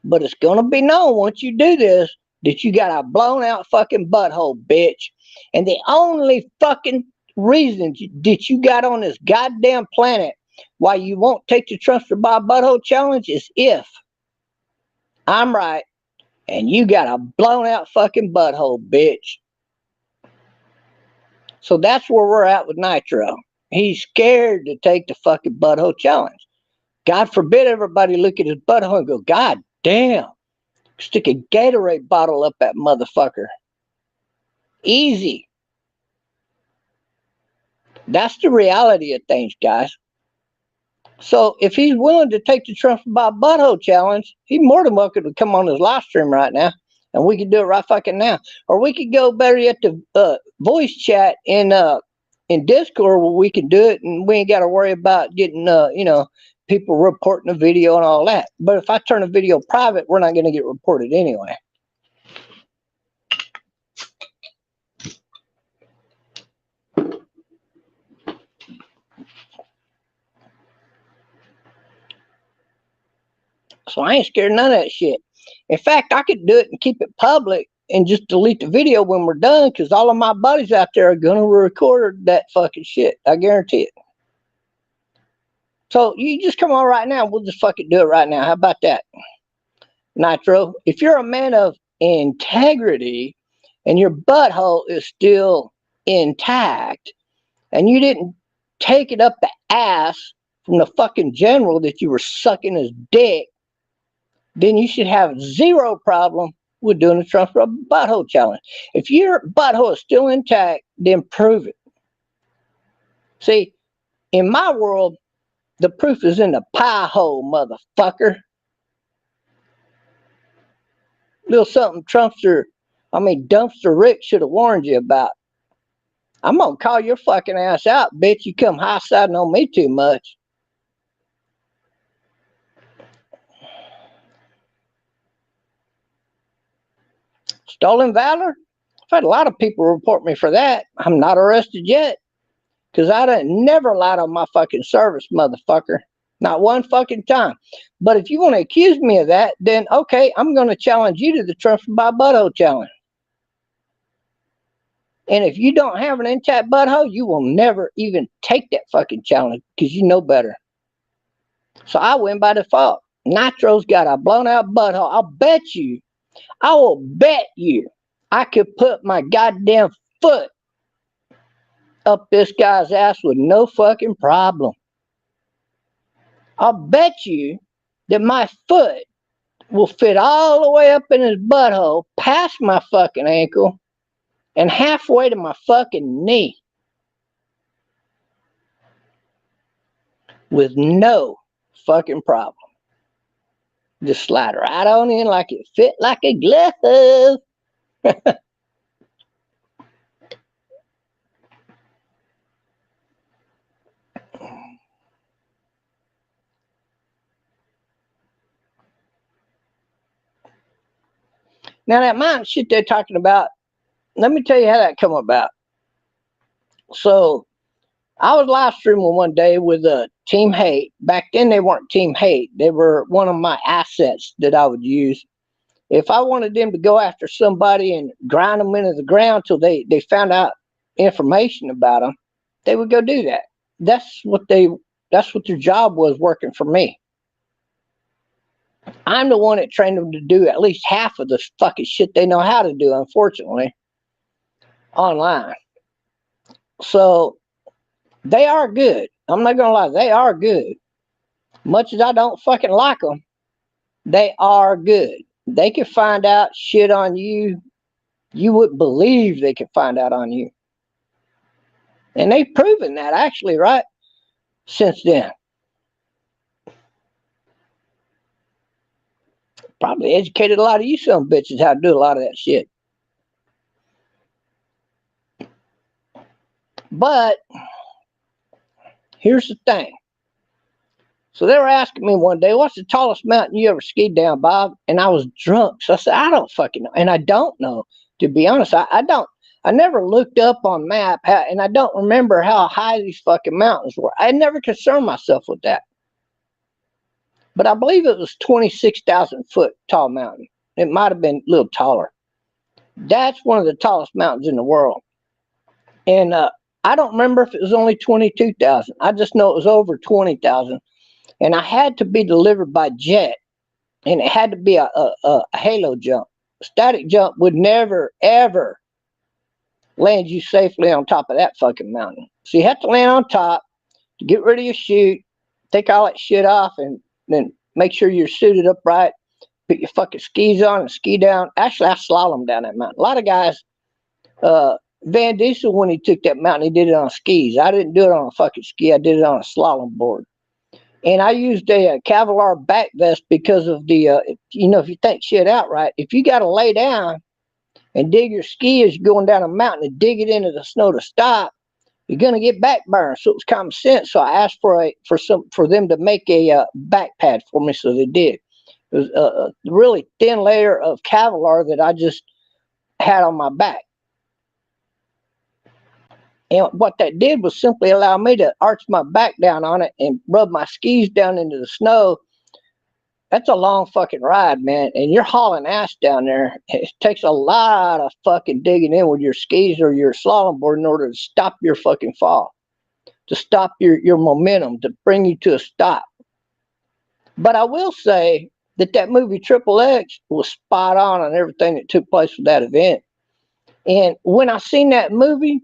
But it's gonna be known once you do this that you got a blown out fucking butthole, bitch. And the only fucking reason that you got on this goddamn planet why you won't take the Trumpster Bob butthole challenge is if I'm right and you got a blown out fucking butthole, bitch. So that's where we're at with Nitro. He's scared to take the fucking butthole challenge. God forbid everybody look at his butthole and go, God damn, stick a Gatorade bottle up that motherfucker. Easy. That's the reality of things, guys. So if he's willing to take the Trumpster Bob butthole challenge, he's more than welcome to come on his live stream right now, and we can do it right fucking now. Or we could go better yet to voice chat in Discord where we can do it, and we ain't got to worry about getting people reporting the video and all that. But if I turn the video private, we're not going to get reported anyway. So I ain't scared of none of that shit. In fact, I could do it and keep it public and just delete the video when we're done, because all of my buddies out there are going to record that fucking shit. I guarantee it. So you just come on right now. We'll just fucking do it right now. How about that? Nitro, if you're a man of integrity and your butthole is still intact and you didn't take it up the ass from the fucking general that you were sucking his dick, then you should have zero problem with doing the Trumpster butthole challenge. If your butthole is still intact, then prove it. See, in my world, the proof is in the pie hole, motherfucker. Little something Dumpster Rick should have warned you about. I'm gonna call your fucking ass out, bitch. You come high-siding on me too much. Stolen valor? I've had a lot of people report me for that. I'm not arrested yet, because I done never lied on my fucking service, motherfucker. Not one fucking time. But if you want to accuse me of that, then okay, I'm going to challenge you to the Trumpster Bob butthole challenge. And if you don't have an intact butthole, you will never even take that fucking challenge, because you know better. So I win by default. Nitro's got a blown out butthole. I will bet you I could put my goddamn foot up this guy's ass with no fucking problem. I'll bet you that my foot will fit all the way up in his butthole, past my fucking ankle, and halfway to my fucking knee. With no fucking problem. Just slide right on in like it fit like a glove. Now that mind shit they're talking about, let me tell you how that come about. So I was live streaming one day with Team Hate. Back then they weren't Team Hate. They were one of my assets that I would use. If I wanted them to go after somebody and grind them into the ground till they found out information about them, they would go do that. That's what their job was, working for me. I'm the one that trained them to do at least half of the fucking shit they know how to do, unfortunately, online. So they are good. I'm not gonna lie, they are good. Much as I don't fucking like them, they are good. They can find out shit on you you wouldn't believe they could find out on you. And they've proven that, actually, right? Since then. Probably educated a lot of you some bitches how to do a lot of that shit. But here's the thing. So they were asking me one day, what's the tallest mountain you ever skied down, Bob? And I was drunk. So I said, I don't fucking know. And I don't know, to be honest. I never looked up on map, and I don't remember how high these fucking mountains were. I never concerned myself with that. But I believe it was 26,000 foot tall mountain. It might have been a little taller. That's one of the tallest mountains in the world. And I don't remember if it was only 22,000. I just know it was over 20,000. And I had to be delivered by jet. And it had to be a halo jump. Static jump would never, ever land you safely on top of that fucking mountain. So you have to land on top to get rid of your chute, take all that shit off, and then make sure you're suited up right. Put your fucking skis on and ski down. Actually, I slalom down that mountain. A lot of guys, Van Diesel, when he took that mountain, he did it on skis. I didn't do it on a fucking ski. I did it on a slalom board. And I used a Kevlar back vest because of the, you know, if you think shit out right, if you got to lay down and dig your ski as you're going down a mountain and dig it into the snow to stop, you're gonna get back burn. So it was common sense. So I asked for them to make a back pad for me. So they did. It was a really thin layer of Kevlar that I just had on my back. And what that did was simply allow me to arch my back down on it and rub my skis down into the snow. That's a long fucking ride, man. And you're hauling ass down there. It takes a lot of fucking digging in with your skis or your slalom board in order to stop your fucking fall, to stop your momentum, to bring you to a stop. But I will say that movie Triple X was spot on everything that took place with that event. And when I seen that movie,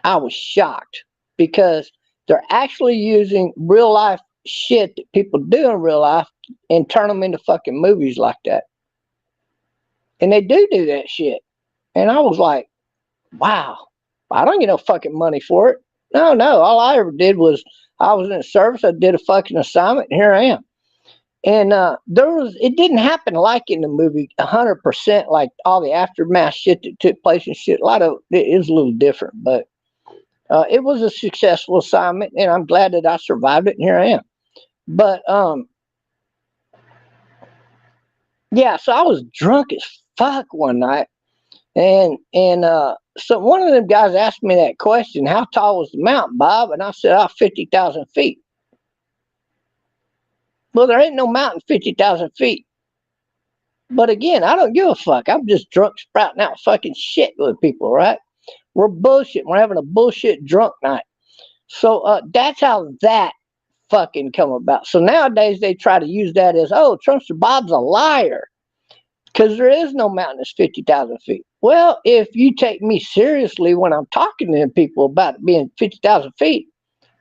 I was shocked because they're actually using real life shit that people do in real life and turn them into fucking movies like that. And they do that shit. And I was like, wow, I don't get no fucking money for it. No, all I ever did was I was in a service, I did a fucking assignment, and here I am. And it didn't happen like in the movie 100%, like all the aftermath shit that took place and shit. A lot of it is a little different, but it was a successful assignment, and I'm glad that I survived it, and here I am. But yeah, so I was drunk as fuck one night, and so one of them guys asked me that question, how tall was the mountain, Bob? And I said, 50,000 feet. Well, there ain't no mountain 50,000 feet. But again, I don't give a fuck. I'm just drunk sprouting out fucking shit with people, right? We're bullshit. We're having a bullshit drunk night. So that's how that fucking come about. So nowadays they try to use that as, oh, Trumpster Bob's a liar because there is no mountain that's 50,000 feet. Well, if you take me seriously when I'm talking to people about it being 50,000 feet,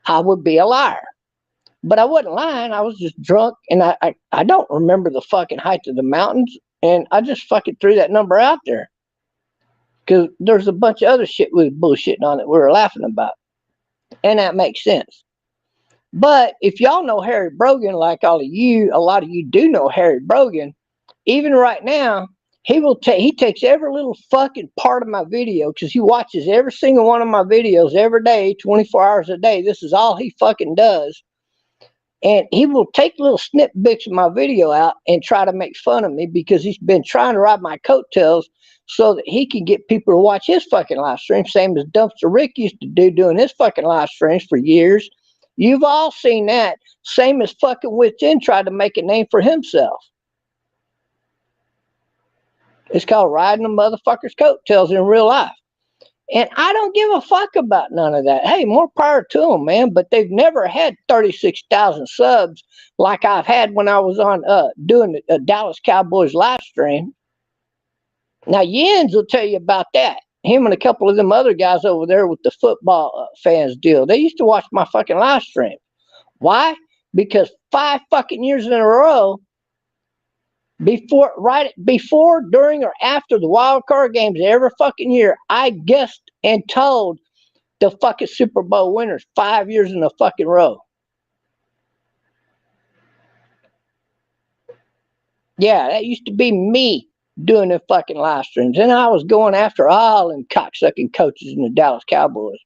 I would be a liar. But I wasn't lying. I was just drunk, and I don't remember the fucking height of the mountains, and I just fucking threw that number out there because there's a bunch of other shit we were bullshitting on that we were laughing about, and that makes sense. But if y'all know Harry Brogan, like a lot of you do know Harry Brogan, even right now, he takes every little fucking part of my video because he watches every single one of my videos every day, 24 hours a day. This is all he fucking does. And he will take little snippets of my video out and try to make fun of me because he's been trying to ride my coattails so that he can get people to watch his fucking live stream, same as Dumpster Rick used to do doing his fucking live streams for years. You've all seen that. Same as fucking Witz Inn tried to make a name for himself. It's called riding a motherfucker's coattails in real life. And I don't give a fuck about none of that. Hey, more power to them, man. But they've never had 36,000 subs like I've had when I was on doing the Dallas Cowboys live stream. Now, Jens will tell you about that. Him and a couple of them other guys over there with the football fans deal. They used to watch my fucking live stream. Why? Because 5 fucking years in a row, before, during, or after the wild card games every fucking year, I guessed and told the fucking Super Bowl winners 5 years in a fucking row. Yeah, that used to be me doing the fucking live streams. And I was going after all them cocksucking coaches in the Dallas Cowboys.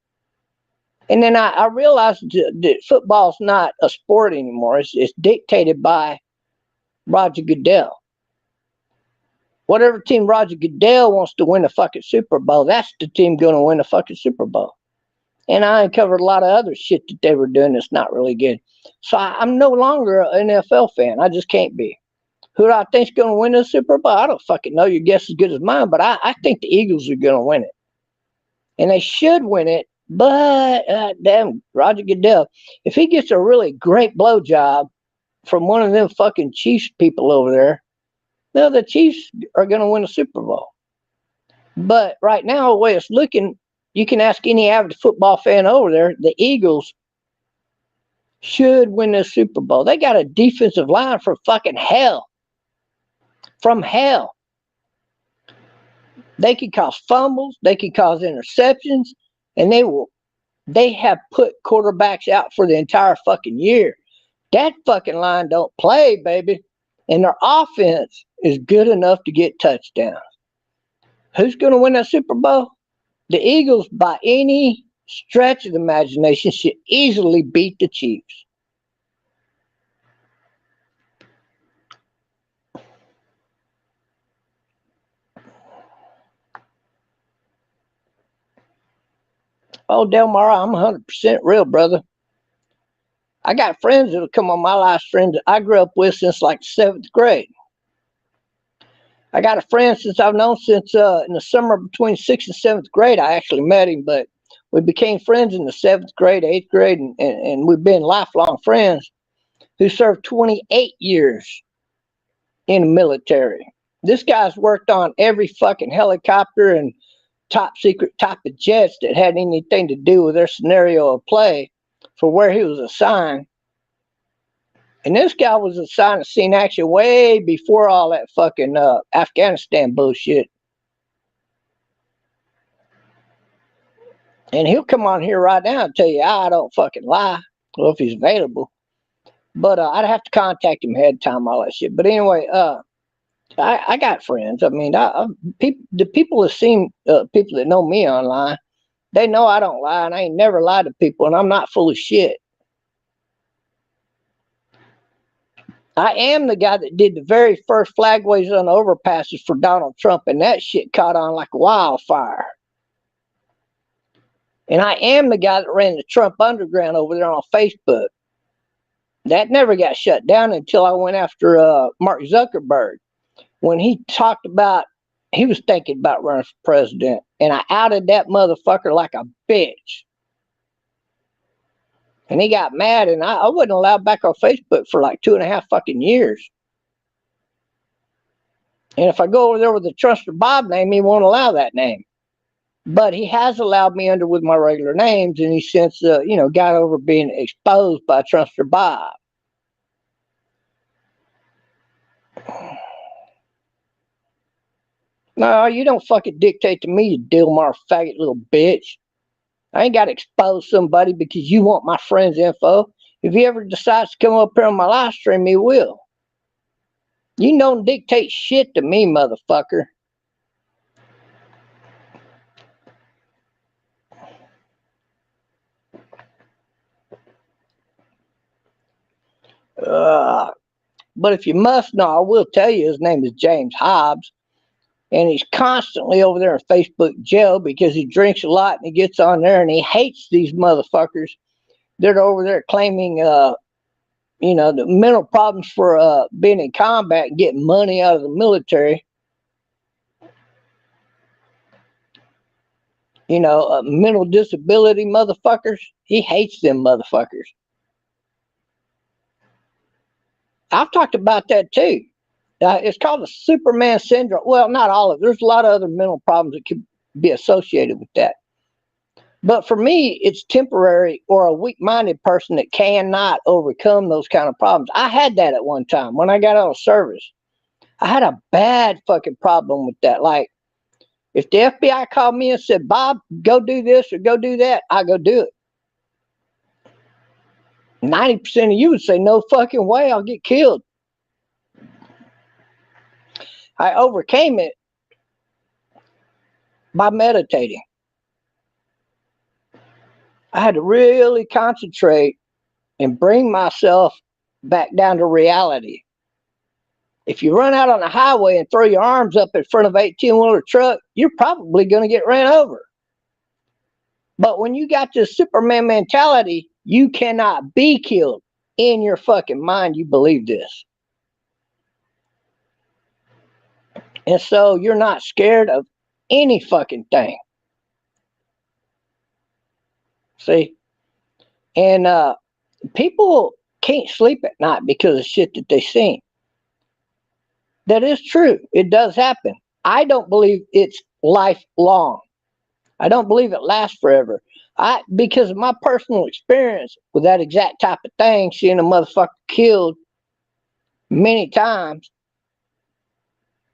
And then I realized that football's not a sport anymore. It's dictated by Roger Goodell. Whatever team Roger Goodell wants to win a fucking Super Bowl, that's the team going to win a fucking Super Bowl. And I uncovered a lot of other shit that they were doing that's not really good. So I'm no longer an NFL fan. I just can't be. Who do I think's going to win the Super Bowl? I don't fucking know. Your guess is as good as mine, but I think the Eagles are going to win it. And they should win it But damn, Roger Goodell, if he gets a really great blowjob from one of them fucking Chiefs people over there, no, the Chiefs are going to win a Super Bowl. But right now, the way it's looking, you can ask any average football fan over there, the Eagles should win the Super Bowl. They got a defensive line from fucking hell. From hell. They can cause fumbles, they can cause interceptions, and they have put quarterbacks out for the entire fucking year. That fucking line don't play, baby. And their offense is good enough to get touchdowns. Who's going to win that Super Bowl? The Eagles, by any stretch of the imagination, should easily beat the Chiefs. Oh, Delmar, I'm 100% real, brother. I got friends that'll come on my live stream that I grew up with since like 7th grade. I got a friend since I've known since in the summer between 6th and 7th grade. I actually met him, but we became friends in the 7th grade, 8th grade, and we've been lifelong friends who served 28 years in the military. This guy's worked on every fucking helicopter and top secret type of jets that had anything to do with their scenario of play for where he was assigned. And this guy was assigned to scene action way before all that fucking Afghanistan bullshit. And he'll come on here right now and tell you, I don't fucking lie. Well, if he's available. But I'd have to contact him ahead of time, all that shit. But anyway, I got friends. I mean, the people that seen people that know me online, they know I don't lie, and I ain't never lied to people, and I'm not full of shit. I am the guy that did the very first flagways on the overpasses for Donald Trump, and that shit caught on like wildfire. And I am the guy that ran the Trump Underground over there on Facebook. That never got shut down until I went after Mark Zuckerberg. When he talked about, he was thinking about running for president, and I outed that motherfucker like a bitch. And he got mad, and I wasn't allowed back on Facebook for like 2.5 fucking years. And if I go over there with the Trumpster Bob name, he won't allow that name. But he has allowed me under with my regular names, and he since, got over being exposed by Trumpster Bob. No, you don't fucking dictate to me, you Dilmar faggot little bitch. I ain't got to expose somebody because you want my friend's info. If he ever decides to come up here on my live stream, he will. You don't dictate shit to me, motherfucker. But if you must know, I will tell you his name is James Hobbs. And he's constantly over there in Facebook jail because he drinks a lot and he gets on there and he hates these motherfuckers that are over there claiming, the mental problems for being in combat and getting money out of the military. Mental disability motherfuckers. He hates them motherfuckers. I've talked about that too. It's called the Superman syndrome. Well, not all of it. There's a lot of other mental problems that could be associated with that. But for me, it's temporary, or a weak-minded person that cannot overcome those kind of problems. I had that at one time when I got out of service. I had a bad fucking problem with that. Like, if the FBI called me and said, Bob, go do this or go do that, I go do it. 90% of you would say, no fucking way, I'll get killed. I overcame it by meditating. I had to really concentrate and bring myself back down to reality. If you run out on the highway and throw your arms up in front of an 18-wheeler truck, you're probably going to get ran over. But when you got this Superman mentality, you cannot be killed. In your fucking mind, you believe this. And so you're not scared of any fucking thing. See? And people can't sleep at night because of shit that they seen. That is true. It does happen. I don't believe it's lifelong. I don't believe it lasts forever. Because of my personal experience with that exact type of thing, seeing a motherfucker killed many times,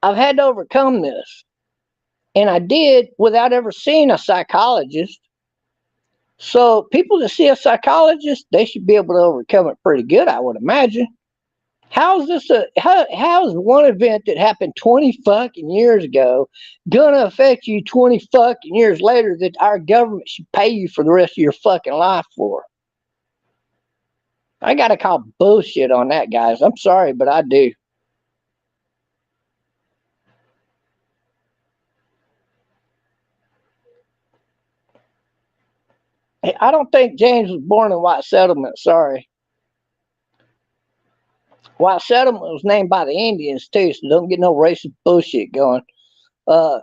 I've had to overcome this. And I did without ever seeing a psychologist. So people that see a psychologist, they should be able to overcome it pretty good, I would imagine. How is one event that happened 20 fucking years ago gonna affect you 20 fucking years later that our government should pay you for the rest of your fucking life for? I gotta call bullshit on that, guys. I'm sorry, but I do. I don't think James was born in White Settlement. Sorry. White Settlement was named by the Indians too, so don't get no racist bullshit going. The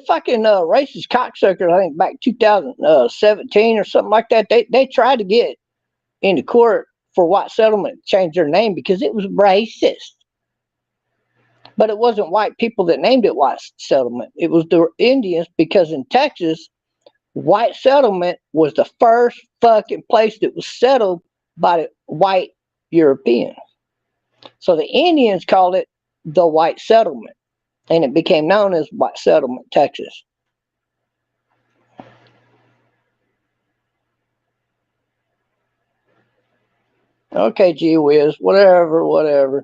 fucking racist cocksuckers, I think back 2017 or something like that, they tried to get into court for White Settlement to change their name because it was racist. But it wasn't white people that named it White Settlement. It was the Indians, because in Texas, White Settlement was the first fucking place that was settled by the white Europeans. So the Indians called it the White Settlement, and it became known as White Settlement, Texas. Okay, gee whiz, whatever.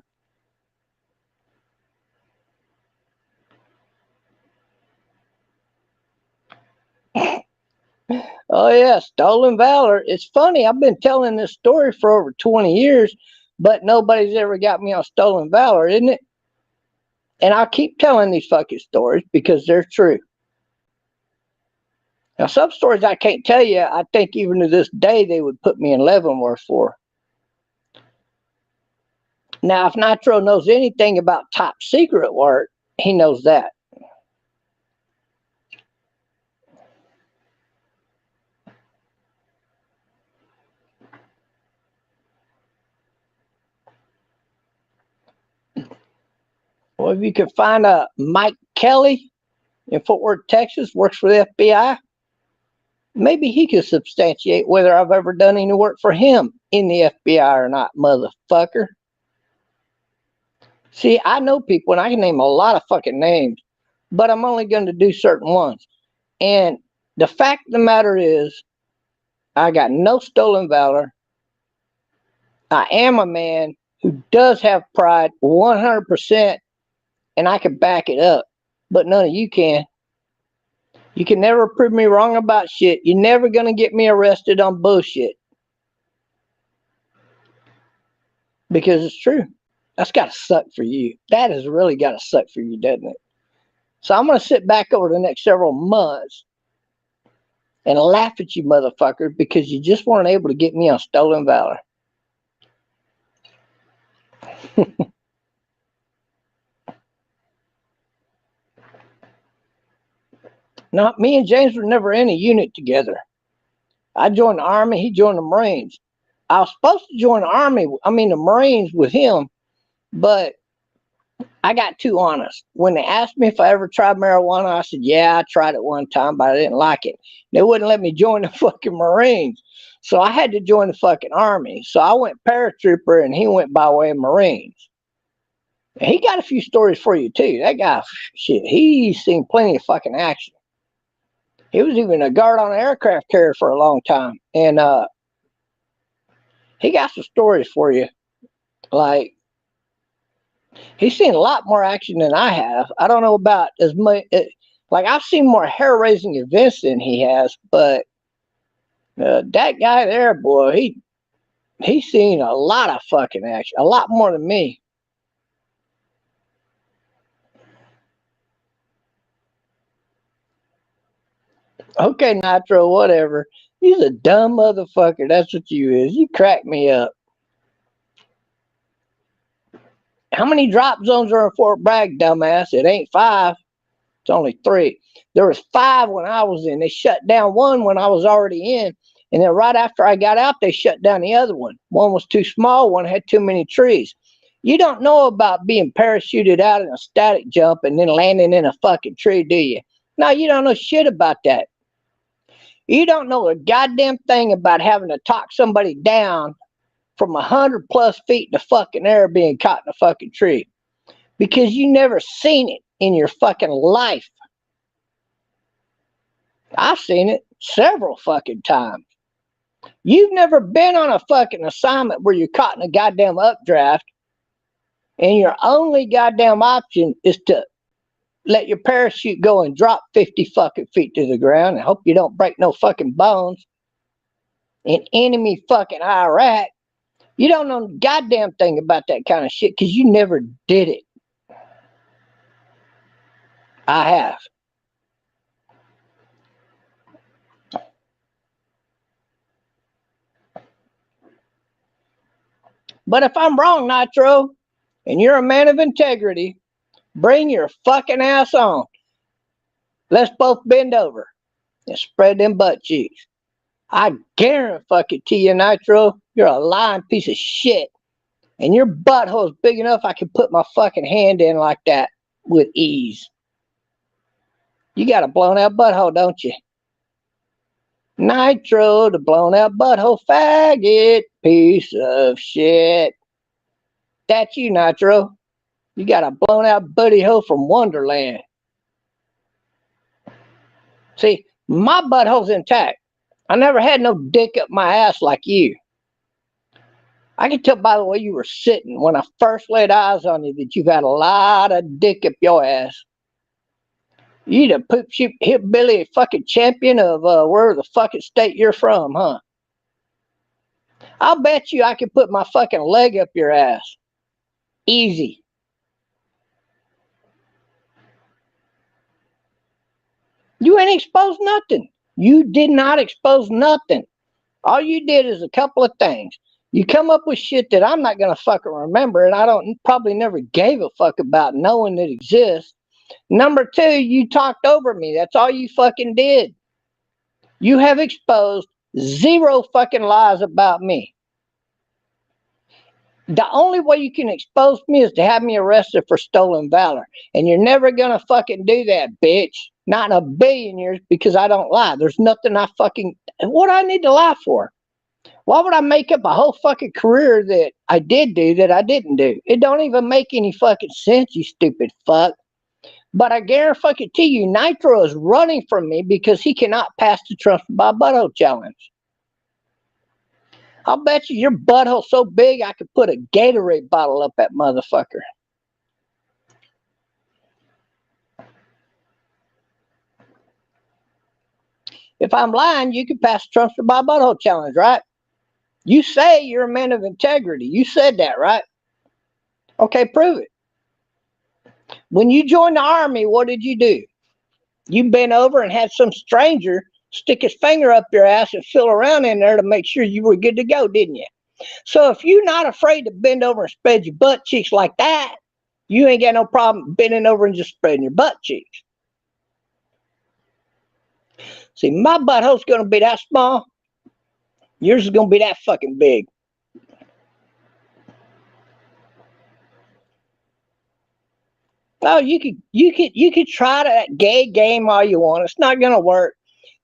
Oh yeah, stolen valor. It's funny, I've been telling this story for over 20 years, but nobody's ever got me on stolen valor, isn't it? And I'll keep telling these fucking stories because they're true. Now, some stories I can't tell you, I think even to this day they would put me in Leavenworth for. Now, if Nitro knows anything about top secret work, he knows that. Well, if you could find a Mike Kelly in Fort Worth, Texas, works for the FBI, maybe he could substantiate whether I've ever done any work for him in the FBI or not, motherfucker. See, I know people, and I can name a lot of fucking names, but I'm only going to do certain ones. And the fact of the matter is, I got no stolen valor. I am a man who does have pride 100%, and I can back it up, but none of you can. You can never prove me wrong about shit. You're never going to get me arrested on bullshit. Because it's true. That's got to suck for you. That has really got to suck for you, doesn't it? So I'm going to sit back over the next several months and laugh at you motherfuckers because you just weren't able to get me on stolen valor. No, me and James were never in a unit together. I joined the Army, he joined the Marines. I was supposed to join the Marines with him, but I got too honest. When they asked me if I ever tried marijuana, I said, yeah, I tried it one time, but I didn't like it. They wouldn't let me join the fucking Marines. So I had to join the fucking Army. So I went paratrooper and he went by way of Marines. And he got a few stories for you too. That guy, shit, he's seen plenty of fucking action. He was even a guard on an aircraft carrier for a long time. And he got some stories for you. Like, he's seen a lot more action than I have. I don't know about as much. Like, I've seen more hair-raising events than he has. But that guy there, boy, he's seen a lot of fucking action. A lot more than me. Okay, Nitro, whatever. He's a dumb motherfucker. That's what you is. You crack me up. How many drop zones are in Fort Bragg, dumbass? It ain't 5. It's only 3. There was 5 when I was in. They shut down 1 when I was already in. And then right after I got out, they shut down the other one. One was too small, one had too many trees. You don't know about being parachuted out in a static jump and then landing in a fucking tree, do you? No, you don't know shit about that. You don't know a goddamn thing about having to talk somebody down from 100+ feet in the fucking air being caught in a fucking tree. Because you never seen it in your fucking life. I've seen it several fucking times. You've never been on a fucking assignment where you're caught in a goddamn updraft and your only goddamn option is to let your parachute go and drop 50 fucking feet to the ground and hope you don't break no fucking bones in enemy fucking Iraq. You don't know a goddamn thing about that kind of shit because you never did it. I have. But if I'm wrong, Nitro, and you're a man of integrity, bring your fucking ass on. Let's both bend over and spread them butt cheeks. I guarantee you, Nitro, you're a lying piece of shit. And your butthole is big enough I can put my fucking hand in like that with ease. You got a blown out butthole, don't you? Nitro, the blown out butthole faggot piece of shit. That's you, Nitro. You got a blown out booty hole from Wonderland. See, my butthole's intact. I never had no dick up my ass like you. I can tell by the way you were sitting when I first laid eyes on you that you've had a lot of dick up your ass. You the poop sheep hillbilly fucking champion of where the fucking state you're from, huh? I'll bet you I can put my fucking leg up your ass. Easy. You ain't exposed nothing. You did not expose nothing. All you did is a couple of things. You come up with shit that I'm not gonna fucking remember, and I don't probably never gave a fuck about knowing it exists. Number two, you talked over me. That's all you fucking did. You have exposed zero fucking lies about me. The only way you can expose me is to have me arrested for stolen valor. And you're never gonna fucking do that, bitch. Not in a billion years, because I don't lie. There's nothing I fucking... What do I need to lie for? Why would I make up a whole fucking career that I did do that I didn't do? It don't even make any fucking sense, you stupid fuck. But I guarantee you, Nitro is running from me because he cannot pass the Trumpster Bob butthole challenge. I'll bet you your butthole's so big I could put a Gatorade bottle up that motherfucker. If I'm lying, you can pass the Trumpster Bob butthole challenge, right? You say you're a man of integrity. You said that, right? Okay, prove it. When you joined the army, what did you do? You bent over and had some stranger stick his finger up your ass and feel around in there to make sure you were good to go, didn't you? So if you're not afraid to bend over and spread your butt cheeks like that, you ain't got no problem bending over and just spreading your butt cheeks. See, my butthole's going to be that small. Yours is going to be that fucking big. Oh, you could try that gay game all you want. It's not going to work.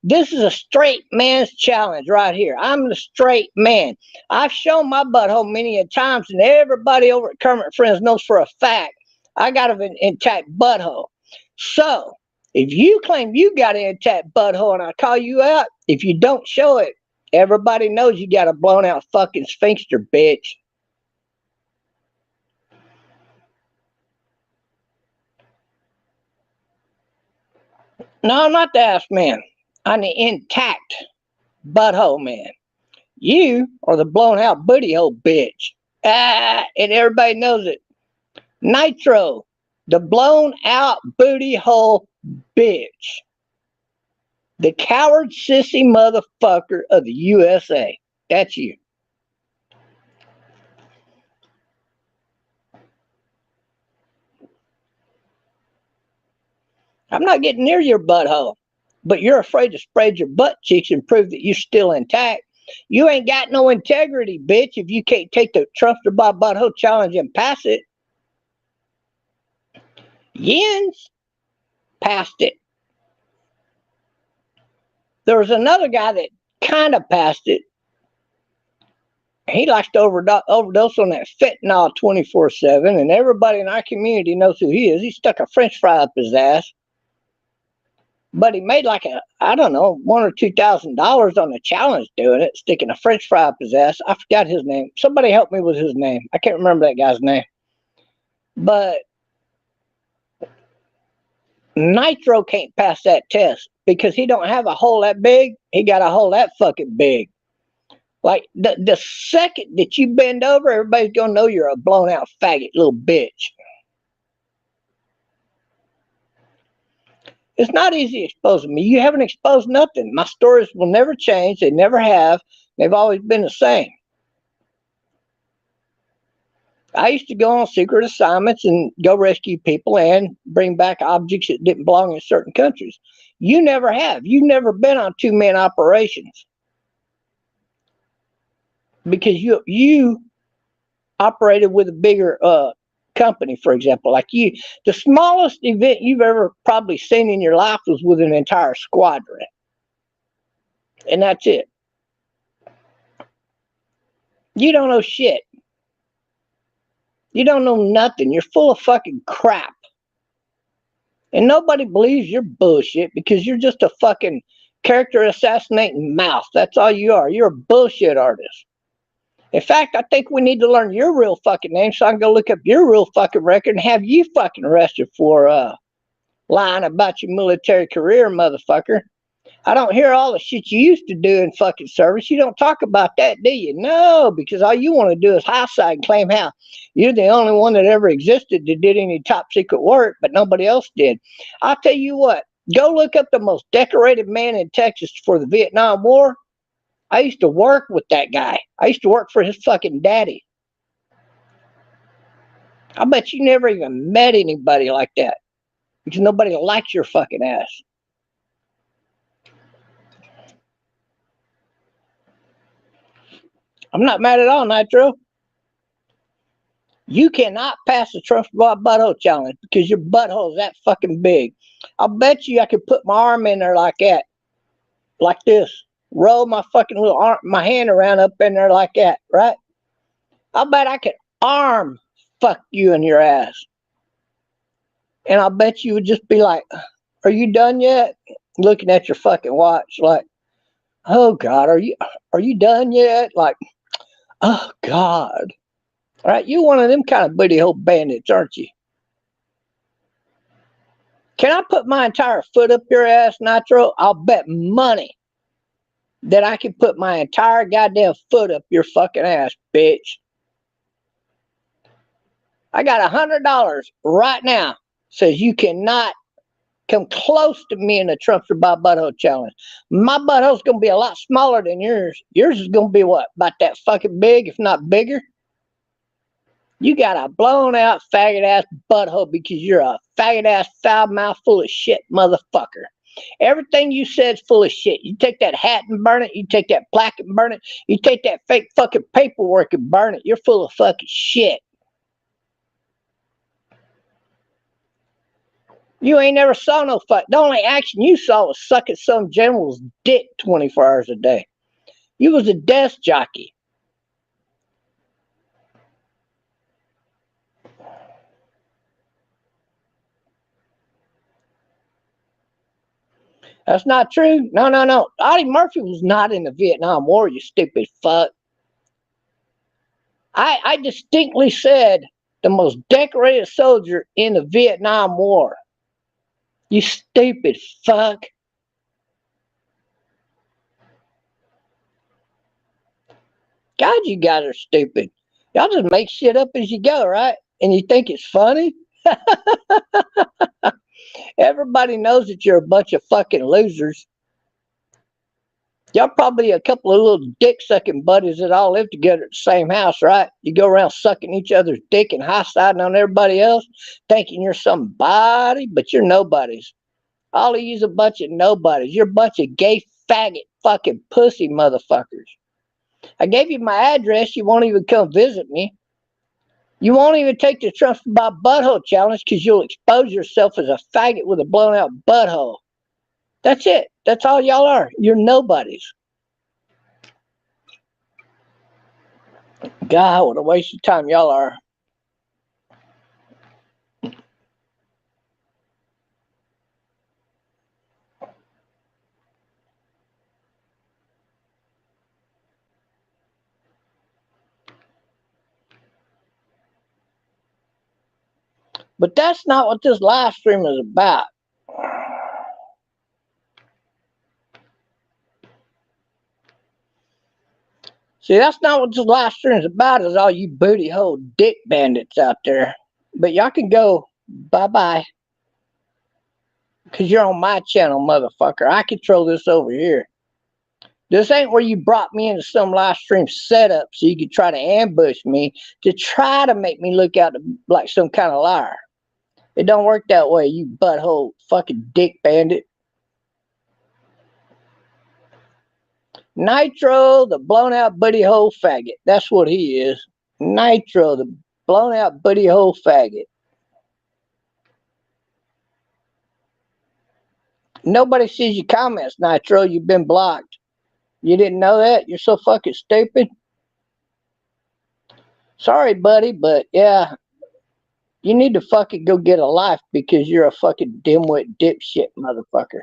This is a straight man's challenge right here. I'm the straight man. I've shown my butthole many a times, and everybody over at Kermit Friends knows for a fact I got an intact butthole. So, if you claim you got an intact butthole and I call you out, if you don't show it, everybody knows you got a blown out fucking sphincter, bitch. No, I'm not the ass man. I'm the intact butthole man. You are the blown out booty hole bitch. And everybody knows it. Nitro, the blown out booty hole bitch. The coward sissy motherfucker of the USA. That's you. I'm not getting near your butthole. but you're afraid to spread your butt cheeks and prove that you're still intact. You ain't got no integrity, bitch, if you can't take the Trumpster Bob Butthole Challenge and pass it. Yins passed it. There was another guy that kind of passed it. He likes to overdose on that fentanyl 24/7, and everybody in our community knows who he is. He stuck a French fry up his ass. But he made like I don't know, $1,000 or $2,000 on the challenge doing it, sticking a French fry up his ass. I forgot his name. Somebody help me with his name. I can't remember that guy's name. But Nitro can't pass that test because he don't have a hole that big. He got a hole that fucking big. Like the second that you bend over, everybody's gonna know you're a blown out faggot little bitch. It's not easy exposing me. You haven't exposed nothing. My stories will never change. They never have. They've always been the same. I used to go on secret assignments and go rescue people and bring back objects that didn't belong in certain countries. You never have. You've never been on two-man operations because you operated with a bigger company, for example. Like you, the smallest event you've ever probably seen in your life was with an entire squadron. And that's it. You don't know shit. You don't know nothing. You're full of fucking crap. And nobody believes your bullshit because you're just a fucking character assassinating mouth. That's all you are. You're a bullshit artist. In fact, I think we need to learn your real fucking name so I can go look up your real fucking record and have you fucking arrested for lying about your military career, motherfucker. I don't hear all the shit you used to do in fucking service. You don't talk about that, do you? No, because all you want to do is high side and claim how you're the only one that ever existed that did any top secret work, but nobody else did. I'll tell you what, go look up the most decorated man in Texas for the Vietnam War. I used to work with that guy. I used to work for his fucking daddy. I bet you never even met anybody like that because nobody likes your fucking ass. I'm not mad at all, Nitro. You cannot pass the Trumpster Bob Butthole Challenge because your butthole is that fucking big. I'll bet you I could put my arm in there like that. Like this. Roll my fucking little arm, my hand around up in there like that, right? I'll bet I could arm fuck you in your ass. And I'll bet you would just be like, are you done yet? Looking at your fucking watch like, oh God, are you done yet? Like, oh God. All right, you're one of them kind of booty hole bandits, aren't you? Can I put my entire foot up your ass, Nitro? I'll bet money that I can put my entire goddamn foot up your fucking ass, bitch. I got $100 right now. Says you cannot come close to me in the Trumpster Bob Butthole Challenge. My butthole's going to be a lot smaller than yours. Yours is going to be what? About that fucking big, if not bigger? You got a blown out faggot ass butthole because you're a faggot ass foul mouth full of shit motherfucker. Everything you said's full of shit. You take that hat and burn it. You take that plaque and burn it. You take that fake fucking paperwork and burn it. You're full of fucking shit. You ain't never saw no fuck. The only action you saw was sucking some general's dick 24 hours a day. You was a desk jockey. That's not true. No. Audie Murphy was not in the Vietnam War, you stupid fuck. I distinctly said the most decorated soldier in the Vietnam War. You stupid fuck. God, you guys are stupid. Y'all just make shit up as you go, right? And you think it's funny? Everybody knows that you're a bunch of fucking losers. Y'all probably a couple of little dick-sucking buddies that all live together at the same house, right? You go around sucking each other's dick and high-siding on everybody else, thinking you're somebody, but you're nobodies. All of you's a bunch of nobodies. You're a bunch of gay faggot fucking pussy motherfuckers. I gave you my address. You won't even come visit me. You won't even take the Trumpster Bob butthole challenge because you'll expose yourself as a faggot with a blown out butthole. That's it. That's all y'all are. You're nobodies. God, what a waste of time y'all are. But that's not what this live stream is about. See, that's not what this live stream is about, is all you booty hole dick bandits out there. But y'all can go bye-bye. Because you're on my channel, motherfucker. I control this over here. This ain't where you brought me into some live stream setup so you could try to ambush me to try to make me look out like some kind of liar. It don't work that way, you butthole fucking dick bandit. Nitro, the blown out booty hole faggot. That's what he is. Nitro, the blown out booty hole faggot. Nobody sees your comments, Nitro. You've been blocked. You didn't know that? You're so fucking stupid. Sorry, buddy, but yeah, you need to fucking go get a life because you're a fucking dimwit dipshit motherfucker.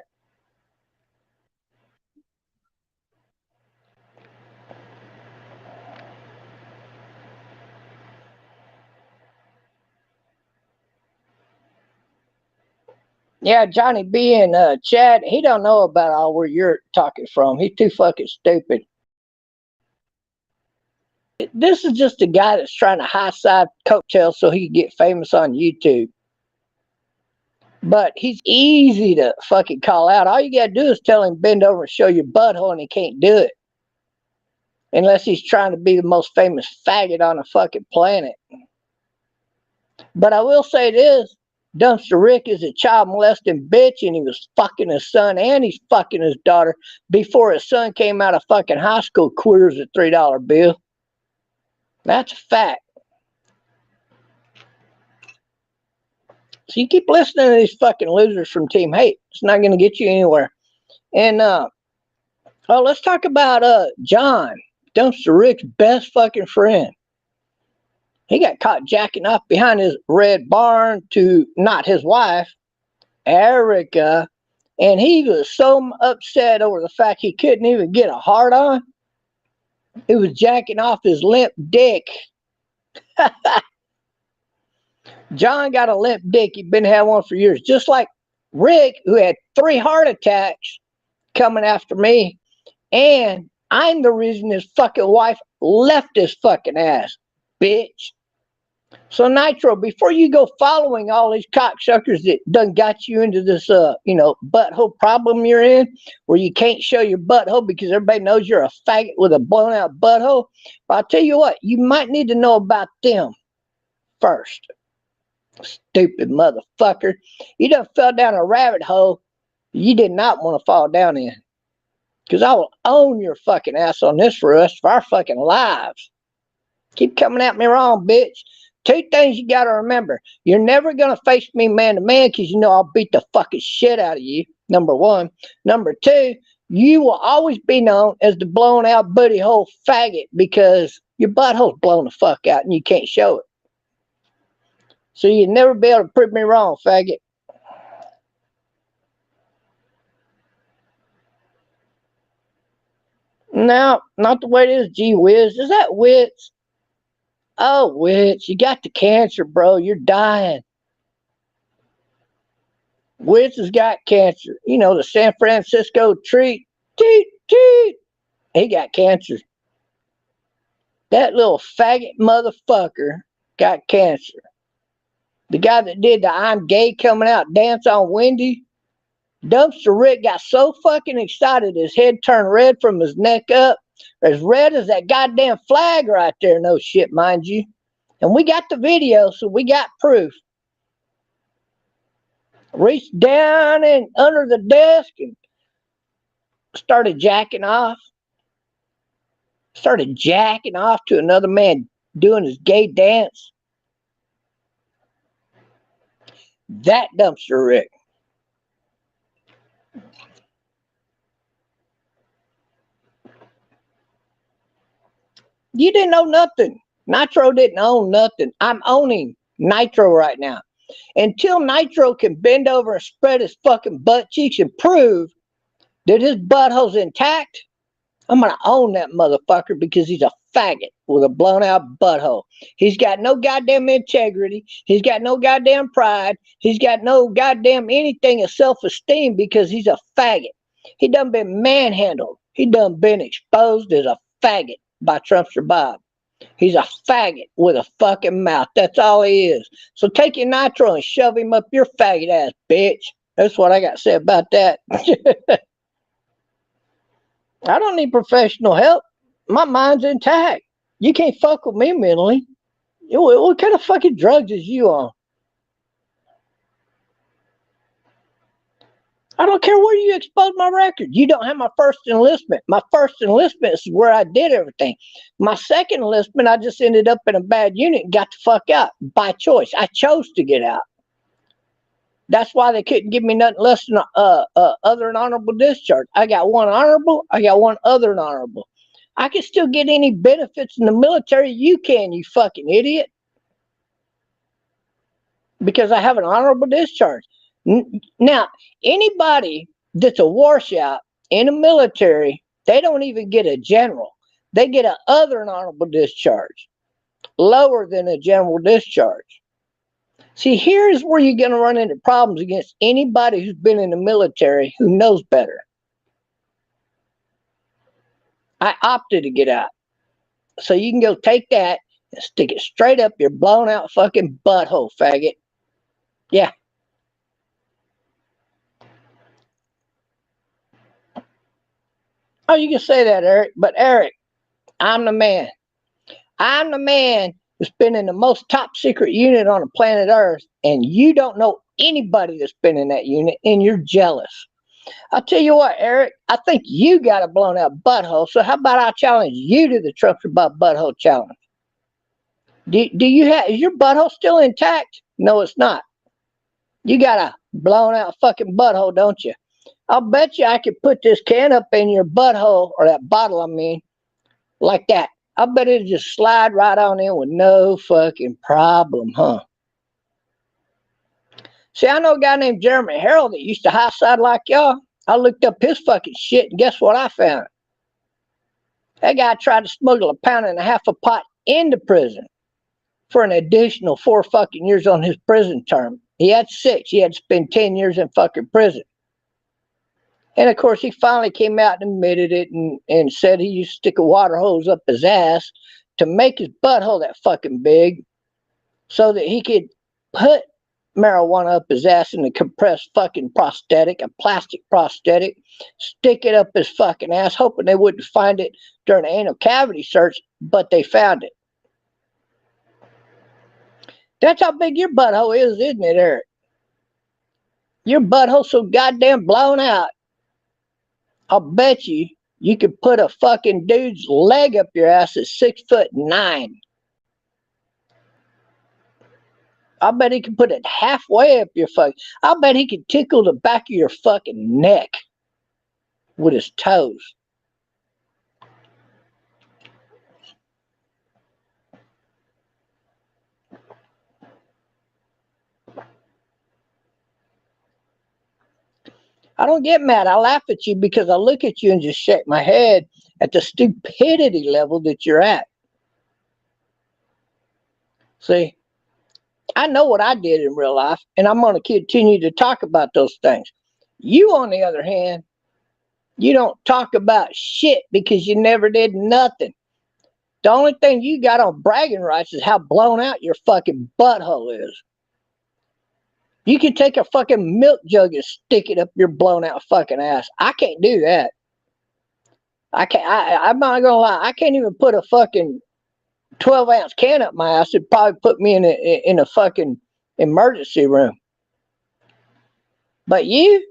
Yeah, Johnny B and Chad, he don't know about all where you're talking from. He's too fucking stupid. This is just a guy that's trying to high side coattails so he can get famous on YouTube. But he's easy to fucking call out. All you gotta do is tell him bend over and show your butthole, and he can't do it. Unless he's trying to be the most famous faggot on the fucking planet. But I will say this, Dumpster Rick is a child molesting bitch, and he was fucking his son and he's fucking his daughter before his son came out of fucking high school, queer as a $3 bill. That's a fact. So you keep listening to these fucking losers from Team Hate. It's not going to get you anywhere. And let's talk about John, Dumpster Rick's best fucking friend. He got caught jacking off behind his red barn to not his wife, Erica, and he was so upset over the fact he couldn't even get a hard on. He was jacking off his limp dick. John got a limp dick. He'd been having one for years. Just like Rick, who had 3 heart attacks coming after me. And I'm the reason his fucking wife left his fucking ass, bitch. So Nitro, before you go following all these cocksuckers that done got you into this, butthole problem you're in, where you can't show your butthole because everybody knows you're a faggot with a blown out butthole. But I'll tell you what, you might need to know about them first. Stupid motherfucker. You done fell down a rabbit hole you did not want to fall down in. Because I will own your fucking ass on this for us for our fucking lives. Keep coming at me wrong, bitch. 2 things you gotta remember. You're never gonna face me man to man because you know I'll beat the fucking shit out of you. Number 1. Number 2, you will always be known as the blown out booty hole faggot because your butthole's blown the fuck out and you can't show it. So you'll never be able to prove me wrong, faggot. No, not the way it is, gee whiz. Is that Witz? Oh, Witz, you got the cancer, bro. You're dying. Witz has got cancer. You know, the San Francisco treat. Toot, toot. He got cancer. That little faggot motherfucker got cancer. The guy that did the I'm gay coming out dance on Wendy, Dumpster Rick got so fucking excited his head turned red from his neck up. As red as that goddamn flag right there, no shit, mind you. And we got the video, so we got proof. reached down and under the desk and started jacking off. Started jacking off to another man doing his gay dance. That dumpster Rick. You didn't know nothing. Nitro didn't own nothing. I'm owning Nitro right now. Until Nitro can bend over and spread his fucking butt cheeks and prove that his butthole's intact, I'm going to own that motherfucker because he's a faggot with a blown out butthole. He's got no goddamn integrity. He's got no goddamn pride. He's got no goddamn anything of self-esteem because he's a faggot. He done been manhandled. He done been exposed as a faggot by Trumpster Bob. He's a faggot with a fucking mouth. That's all he is. So take your Nitro and shove him up your faggot ass, bitch. That's what I got to say about that. I don't need professional help. My mind's intact. You can't fuck with me mentally. What kind of fucking drugs is you on? I don't care where you expose my record. You don't have my first enlistment. My first enlistment is where I did everything. My second enlistment, I just ended up in a bad unit and got the fuck out by choice. I chose to get out. That's why they couldn't give me nothing less than other than honorable discharge. I got one honorable. I got one other than honorable. I can still get any benefits in the military you can, you fucking idiot. Because I have an honorable discharge. Now, anybody that's a washout in the military, they don't even get a general. They get a other than honorable discharge. Lower than a general discharge. See, here's where you're going to run into problems against anybody who's been in the military who knows better. I opted to get out. So you can go take that and stick it straight up your blown out fucking butthole, faggot. Yeah. Oh, you can say that, Eric. But Eric, I'm the man. I'm the man who's been in the most top secret unit on the planet Earth, and you don't know anybody that's been in that unit, and you're jealous. I'll tell you what, Eric, I think you got a blown out butthole, so how about I challenge you to the Trumpster Bob butthole challenge? Do you have, is your butthole still intact? No, it's not. You got a blown out fucking butthole, don't you? I'll bet you I could put this can up in your butthole, or that bottle, I mean, like that. I bet it'll just slide right on in with no fucking problem, huh? See, I know a guy named Jeremy Harrell that used to high side like y'all. I looked up his fucking shit, and guess what I found? That guy tried to smuggle 1.5 pounds of pot into prison for an additional 4 fucking years on his prison term. He had 6. He had to spend 10 years in fucking prison. And of course, he finally came out and admitted it and said he used to stick a water hose up his ass to make his butthole that fucking big so that he could put marijuana up his ass in a compressed fucking prosthetic, a plastic prosthetic, stick it up his fucking ass, hoping they wouldn't find it during an anal cavity search, but they found it. That's how big your butthole is, isn't it, Eric? Your butthole's so goddamn blown out. I'll bet you could put a fucking dude's leg up your ass at 6'9". I bet he could put it halfway up your fucking. I bet he could tickle the back of your fucking neck with his toes. I don't get mad. I laugh at you because I look at you and just shake my head at the stupidity level that you're at. See, I know what I did in real life, and I'm going to continue to talk about those things. You, on the other hand, you don't talk about shit because you never did nothing. The only thing you got on bragging rights is how blown out your fucking butthole is. You can take a fucking milk jug and stick it up your blown out fucking ass. I can't do that. I can't. I'm not gonna lie. I can't even put a fucking 12-ounce can up my ass. It'd probably put me in a fucking emergency room. But you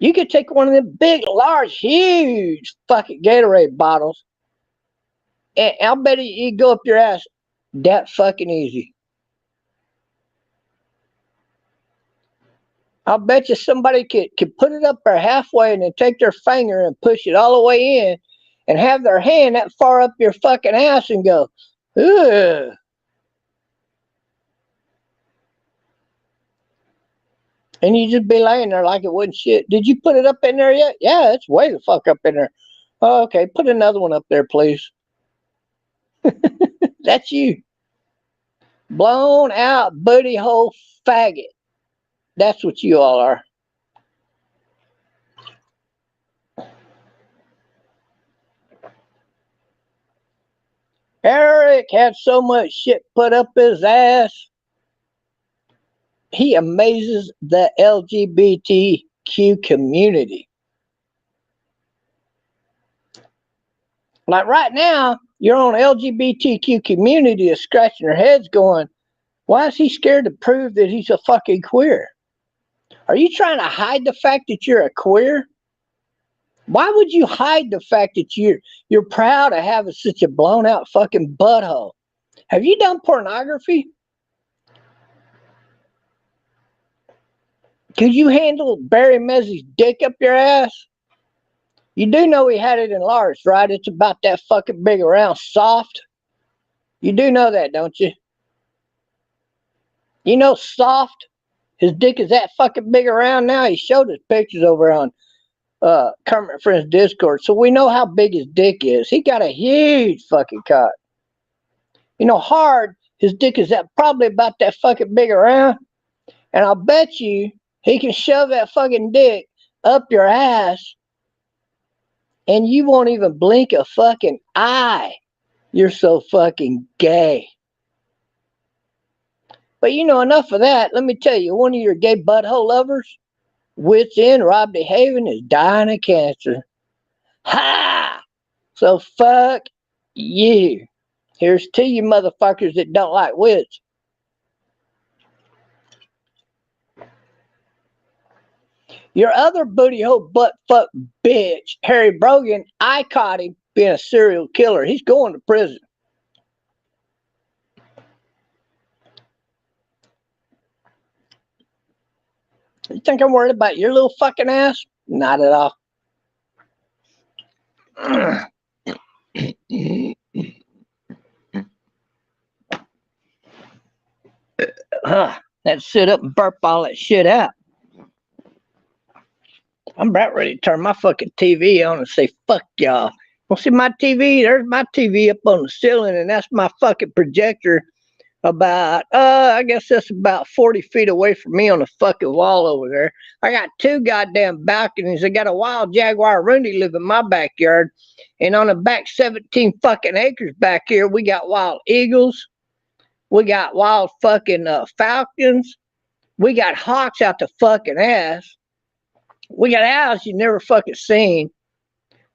could take one of them big, large, huge fucking Gatorade bottles, and I'll bet you go up your ass that fucking easy. I'll bet you somebody could put it up there halfway and then take their finger and push it all the way in and have their hand that far up your fucking ass and go, ugh. And you just be laying there like it wasn't shit. Did you put it up in there yet? Yeah, it's way the fuck up in there. Oh, okay, put another one up there, please. That's you. Blown out booty hole faggot. That's what you all are. Eric had so much shit put up his ass. He amazes the LGBTQ community. Like right now, your own LGBTQ community is scratching their heads going, why is he scared to prove that he's a fucking queer? Are you trying to hide the fact that you're a queer? Why would you hide the fact that you're proud of having such a blown out fucking butthole? Have you done pornography? Could you handle Barry Mezzy's dick up your ass? You do know he had it enlarged, right? It's about that fucking big around soft. You do know that, don't you? You know soft? His dick is that fucking big around now. He showed us pictures over on Kermit Friends Discord, so we know how big his dick is. He got a huge fucking cock. You know, hard, his dick is that probably about that fucking big around. And I'll bet you he can shove that fucking dick up your ass and you won't even blink a fucking eye. You're so fucking gay. But you know, enough of that. Let me tell you, one of your gay butthole lovers, Witz Inn, Rob DeHaven, is dying of cancer. Ha! So fuck you. Here's to you motherfuckers that don't like Witz. Your other booty hole butt fuck bitch, Harry Brogan, I caught him being a serial killer. He's going to prison. You think I'm worried about your little fucking ass? Not at all. Let's sit up and burp all that shit out. I'm about ready to turn my fucking TV on and say, fuck y'all. Well, see my TV? There's my TV up on the ceiling, and that's my fucking projector about, I guess that's about 40 feet away from me on the fucking wall over there. I got two goddamn balconies. I got a wild Jaguar Rooney live in my backyard. And on the back 17 fucking acres back here, we got wild eagles. We got wild fucking falcons. We got hawks out the fucking ass. We got owls you never fucking seen.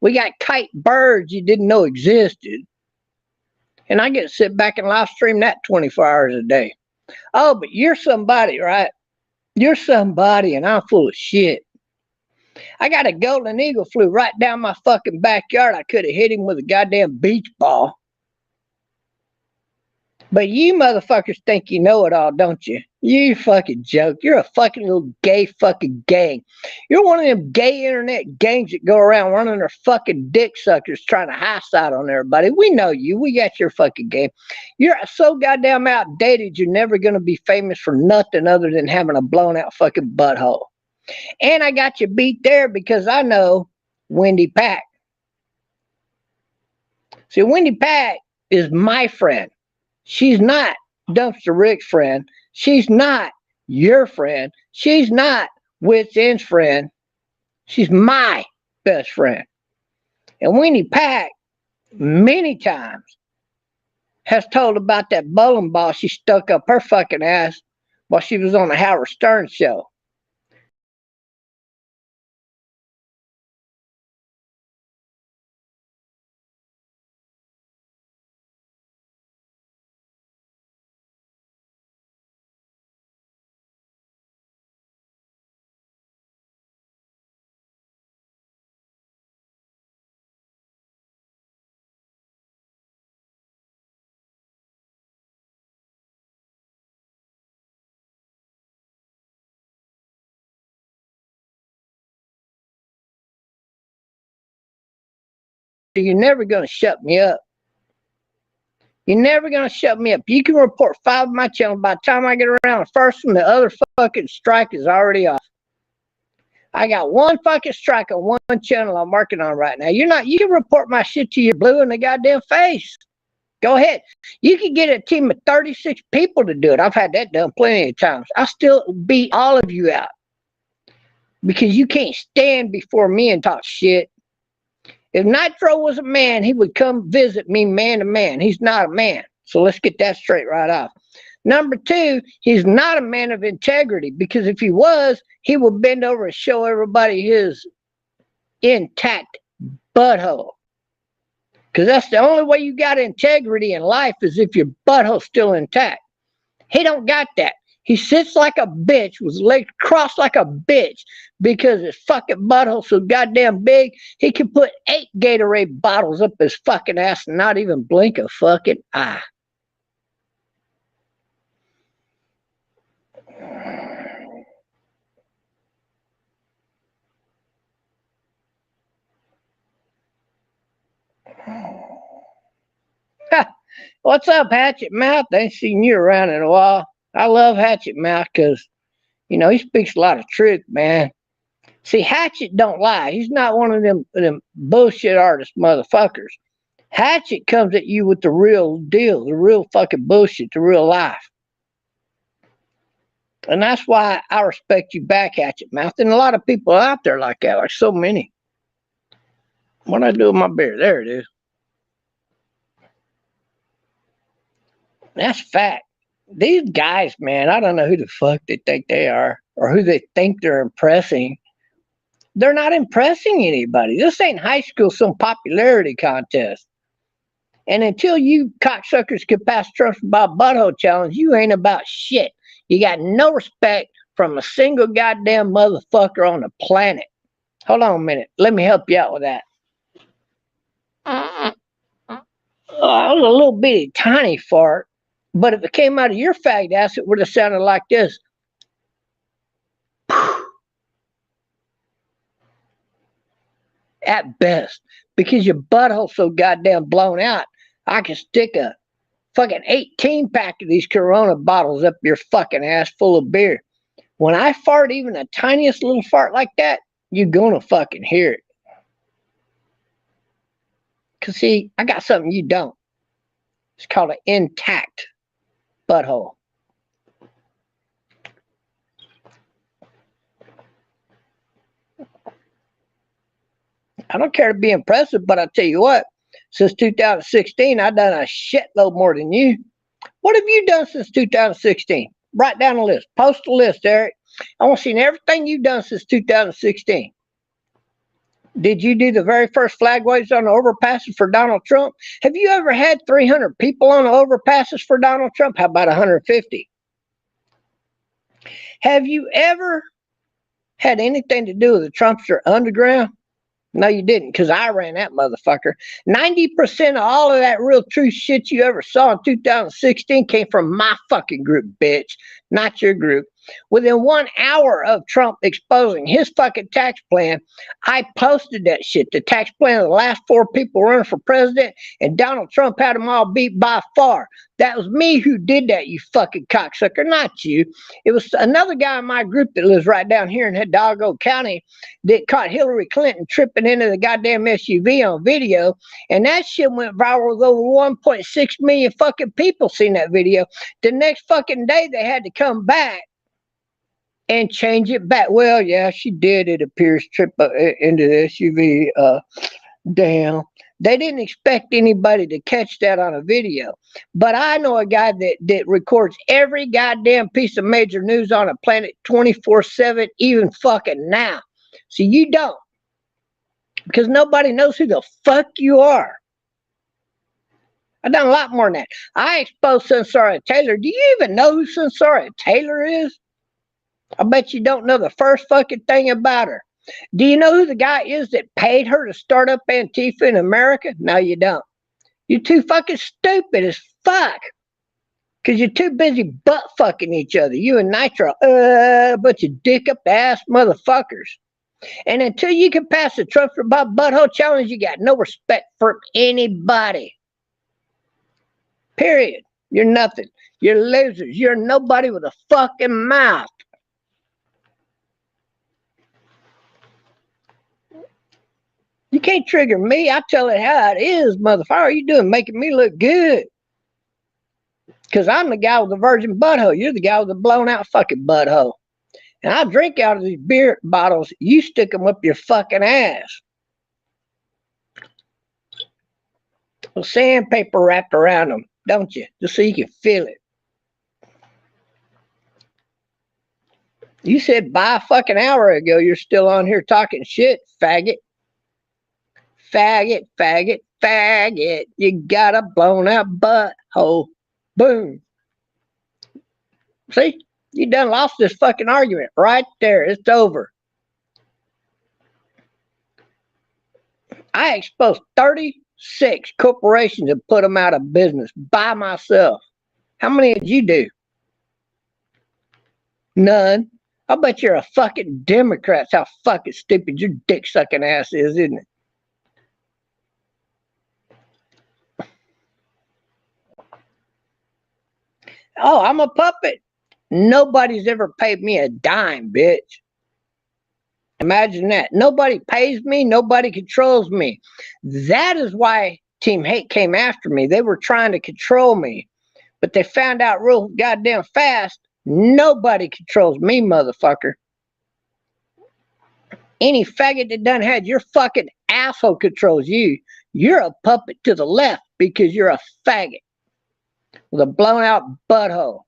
We got kite birds you didn't know existed. And I get to sit back and live stream that 24 hours a day. Oh, but you're somebody, right? You're somebody, and I'm full of shit. I got a golden eagle flew right down my fucking backyard. I could have hit him with a goddamn beach ball. But you motherfuckers think you know it all, don't you? You fucking joke. You're a fucking little gay fucking gang. You're one of them gay internet gangs that go around running their fucking dick suckers trying to high side on everybody. We know you. We got your fucking game. You're so goddamn outdated, you're never going to be famous for nothing other than having a blown out fucking butthole. And I got you beat there because I know Wendy Pack. See, Wendy Pack is my friend. She's not Dumpster Rick's friend. She's not your friend. She's not Witz Inn's friend. She's my best friend. And Winnie Pack, many times, has told about that bowling ball she stuck up her fucking ass while she was on the Howard Stern show. you're never going to shut me up. You're never going to shut me up. You can report 5 of my channels. By the time I get around the first one, the other fucking strike is already off. I got 1 fucking strike on 1 channel I'm working on right now. You can report my shit to your blue in the goddamn face. Go ahead. You can get a team of 36 people to do it. I've had that done plenty of times. I still beat all of you out. Because you can't stand before me and talk shit. If Nitro was a man, he would come visit me man to man. He's not a man. So let's get that straight right off. Number 2, he's not a man of integrity, because if he was, he would bend over and show everybody his intact butthole. Because that's the only way you got integrity in life, is if your butthole's still intact. He don't got that. He sits like a bitch with his legs crossed like a bitch because his fucking butthole's so goddamn big, he can put 8 Gatorade bottles up his fucking ass and not even blink a fucking eye. What's up, Hatchet Mouth? Ain't seen you around in a while. I love Hatchet Mouth because, you know, he speaks a lot of truth, man. See, Hatchet don't lie. He's not one of them bullshit artist motherfuckers. Hatchet comes at you with the real deal, the real fucking bullshit, the real life. And that's why I respect you back, Hatchet Mouth. And a lot of people out there like that, like so many. What I do with my beer? There it is. That's fact. These guys, man, I don't know who the fuck they think they are or who they think they're impressing. They're not impressing anybody. This ain't high school, some popularity contest. And until you cocksuckers can pass Trumpster Bob butthole challenge, you ain't about shit. You got no respect from a single goddamn motherfucker on the planet. Hold on a minute. Let me help you out with that. That was a little bitty tiny fart. But if it came out of your fag ass, it would have sounded like this. At best. Because your butthole's so goddamn blown out, I can stick a fucking 18-pack of these Corona bottles up your fucking ass full of beer. When I fart even the tiniest little fart like that, you're gonna fucking hear it. Because see, I got something you don't. It's called an intact butthole. I don't care to be impressive, but I'll tell you what, since 2016, I've done a shitload more than you. What have you done since 2016? Write down a list. Post a list, Eric. I want to see everything you've done since 2016. Did you do the very first flag waves on the overpasses for Donald Trump? Have you ever had 300 people on the overpasses for Donald Trump? How about 150? Have you ever had anything to do with the Trumpster Underground? No, you didn't, because I ran that motherfucker. 90% of all of that real true shit you ever saw in 2016 came from my fucking group, bitch, not your group. Within 1 hour of Trump exposing his fucking tax plan, I posted that shit. The tax plan of the last 4 people running for president, and Donald Trump had them all beat by far. That was me who did that, you fucking cocksucker, not you. It was another guy in my group that lives right down here in Hidalgo County that caught Hillary Clinton tripping into the goddamn SUV on video, and that shit went viral with over 1.6 million fucking people seen that video. The next fucking day, they had to come back and change it back. Well, yeah, she did, it appears, trip into the SUV. Damn. They didn't expect anybody to catch that on a video. But I know a guy that records every goddamn piece of major news on the planet 24/7, even fucking now. So you don't. Because nobody knows who the fuck you are. I've done a lot more than that. I exposed Sensora Taylor. Do you even know who Sensora Taylor is? I bet you don't know the first fucking thing about her. Do you know who the guy is that paid her to start up Antifa in America? No, you don't. You're too fucking stupid as fuck. Because you're too busy butt fucking each other. You and Nitro, bunch of dick up the ass motherfuckers. And until you can pass the Trumpster Bob butthole challenge, you got no respect for anybody. Period. You're nothing. You're losers. You're nobody with a fucking mouth. You can't trigger me. I tell it how it is, motherfucker. How are you doing? Making me look good. Because I'm the guy with the virgin butthole. You're the guy with the blown out fucking butthole. And I drink out of these beer bottles. You stick them up your fucking ass. With sandpaper wrapped around them, don't you? Just so you can feel it. You said by a fucking hour ago you're still on here talking shit, faggot. Faggot, faggot, faggot. You got a blown out butthole. Boom. See? You done lost this fucking argument right there. It's over. I exposed 36 corporations and put them out of business by myself. How many did you do? None. I bet you're a fucking Democrat. That's how fucking stupid your dick sucking ass is, isn't it? Oh, I'm a puppet. Nobody's ever paid me a dime, bitch. Imagine that. Nobody pays me. Nobody controls me. That is why Team Hate came after me. They were trying to control me. But they found out real goddamn fast, nobody controls me, motherfucker. Any faggot that done had your fucking asshole controls you. You're a puppet to the left because you're a faggot with a blown out butthole.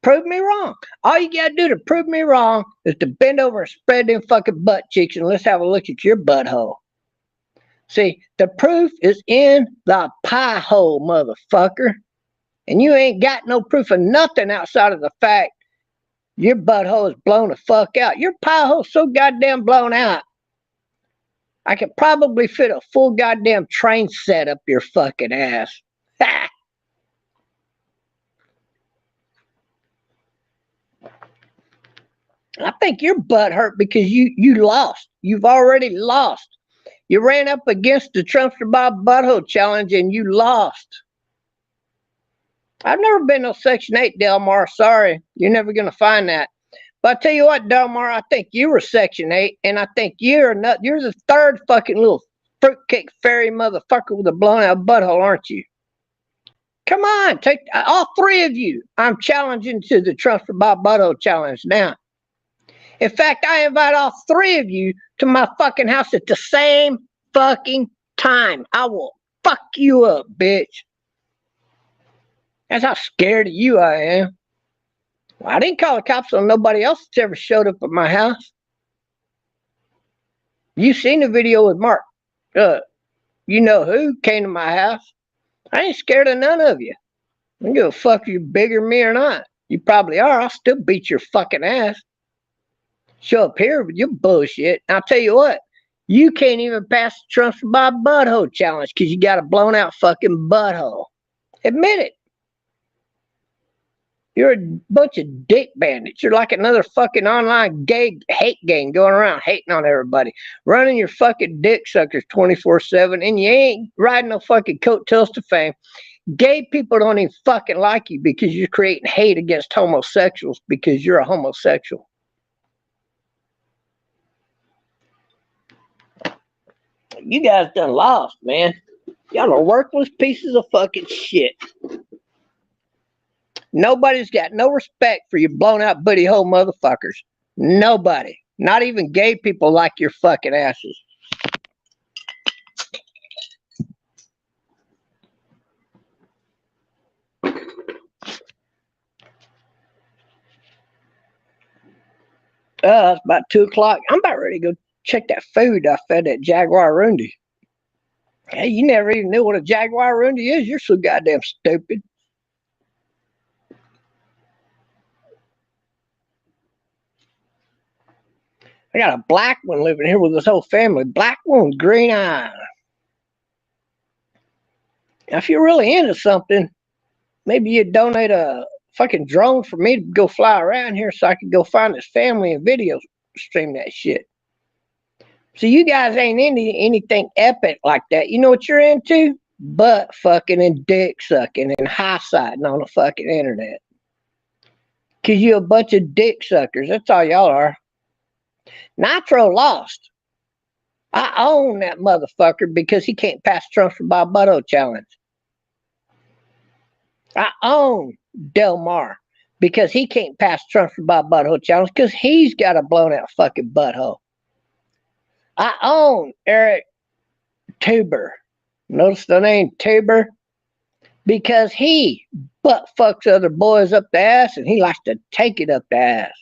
Prove me wrong. All you gotta do to prove me wrong is to bend over and spread them fucking butt cheeks and let's have a look at your butthole. See, the proof is in the pie hole, motherfucker. And you ain't got no proof of nothing outside of the fact your butthole is blown the fuck out. Your pie hole's so goddamn blown out. I could probably fit a full goddamn train set up your fucking ass. Ha! I think your butt hurt because you lost. You've already lost. You ran up against the Trumpster Bob butthole challenge and you lost. I've never been no Section 8, Delmar. Sorry. You're never going to find that. But I tell you what, Delmar, I think you were Section 8, and I think you're the third fucking little fruitcake fairy motherfucker with a blown out butthole, aren't you? Come on, take all three of you. I'm challenging to the Trumpster Bob butthole challenge now. In fact, I invite all three of you to my fucking house at the same fucking time. I will fuck you up, bitch. That's how scared of you I am. Well, I didn't call the cops on nobody else that's ever showed up at my house. You seen the video with Mark. You know who came to my house. I ain't scared of none of you. I don't give a fuck if you're bigger than me or not. You probably are. I'll still beat your fucking ass. Show up here with your bullshit. I'll tell you what. You can't even pass the Trumpster Bob butthole challenge because you got a blown out fucking butthole. Admit it. You're a bunch of dick bandits. You're like another fucking online gay hate gang going around hating on everybody. Running your fucking dick suckers 24/7 and you ain't riding no fucking coattails to fame. Gay people don't even fucking like you because you're creating hate against homosexuals because you're a homosexual. You guys done lost, man. Y'all are worthless pieces of fucking shit. Nobody's got no respect for you blown out booty hole motherfuckers. Nobody. Not even gay people like your fucking asses. It's about 2 o'clock. I'm about ready to go check that food I fed that Jaguar Rundi. Hey, you never even knew what a Jaguar Rundi is. You're so goddamn stupid. I got a black one living here with his whole family. Black one, green eye. Now, if you're really into something, maybe you'd donate a fucking drone for me to go fly around here so I could go find his family and video stream that shit. So you guys ain't into anything epic like that. You know what you're into? Butt fucking and dick sucking and high siding on the fucking internet. Cause you a bunch of dick suckers. That's all y'all are. Nitro lost. I own that motherfucker because he can't pass Trumpster Bob butthole challenge. I own Del Mar because he can't pass Trumpster Bob butthole challenge because he's got a blown out fucking butthole. I own Eric Tuber. Notice the name Tuber? Because he butt fucks other boys up the ass and he likes to take it up the ass.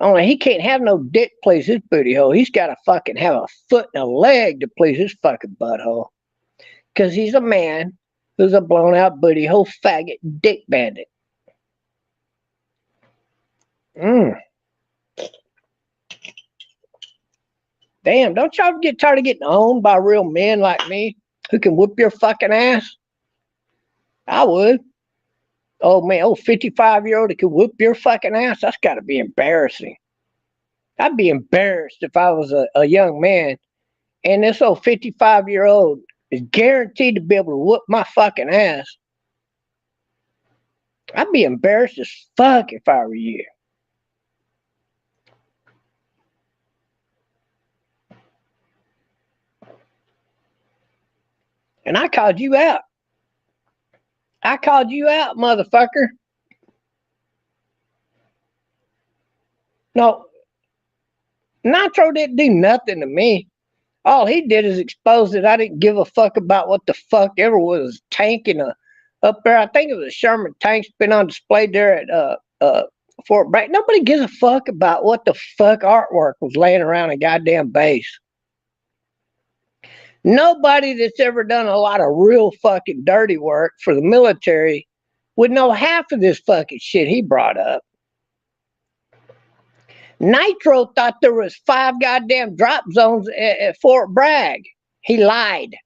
Only he can't have no dick please his booty hole. He's got to fucking have a foot and a leg to please his fucking butthole. Because he's a man who's a blown out booty hole faggot dick bandit. Damn, don't y'all get tired of getting owned by real men like me who can whoop your fucking ass? I would. Oh man, 55-year-old that could whoop your fucking ass? That's got to be embarrassing. I'd be embarrassed if I was a young man and this old 55-year-old is guaranteed to be able to whoop my fucking ass. I'd be embarrassed as fuck if I were you. And I called you out. I called you out, motherfucker. No, Nitro didn't do nothing to me. All he did is expose that I didn't give a fuck about what the fuck ever was tanking up there. I think it was a Sherman tank's been on display there at Fort Bragg. Nobody gives a fuck about what the fuck artwork was laying around a goddamn base. Nobody that's ever done a lot of real fucking dirty work for the military would know half of this fucking shit he brought up. Nitro thought there was 5 goddamn drop zones at Fort Bragg. He lied.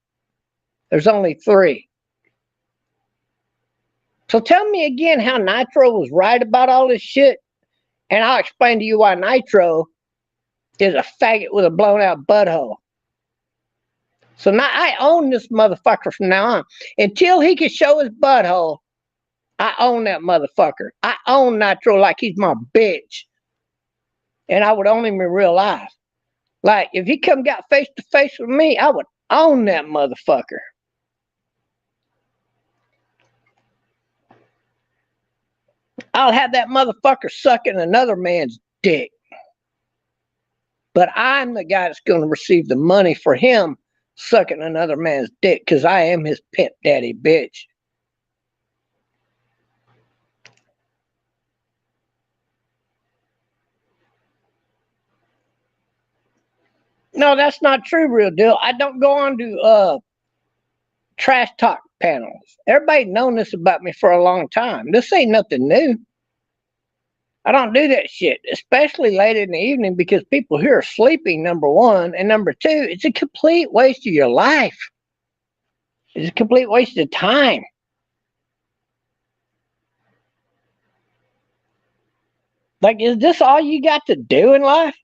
There's only 3. So tell me again how Nitro was right about all this shit, and I'll explain to you why Nitro is a faggot with a blown out butthole. So now I own this motherfucker from now on. Until he can show his butthole, I own that motherfucker. I own Nitro like he's my bitch. And I would own him in real life. Like, if he come got face to face with me, I would own that motherfucker. I'll have that motherfucker sucking another man's dick. But I'm the guy that's going to receive the money for him sucking another man's dick because I am his pimp daddy bitch. No, that's not true, real deal. I don't go on to trash talk panels. Everybody known this about me for a long time. This ain't nothing new. I don't do that shit, especially late in the evening because people here are sleeping, number one. And number two, it's a complete waste of your life. It's a complete waste of time. Like, is this all you got to do in life?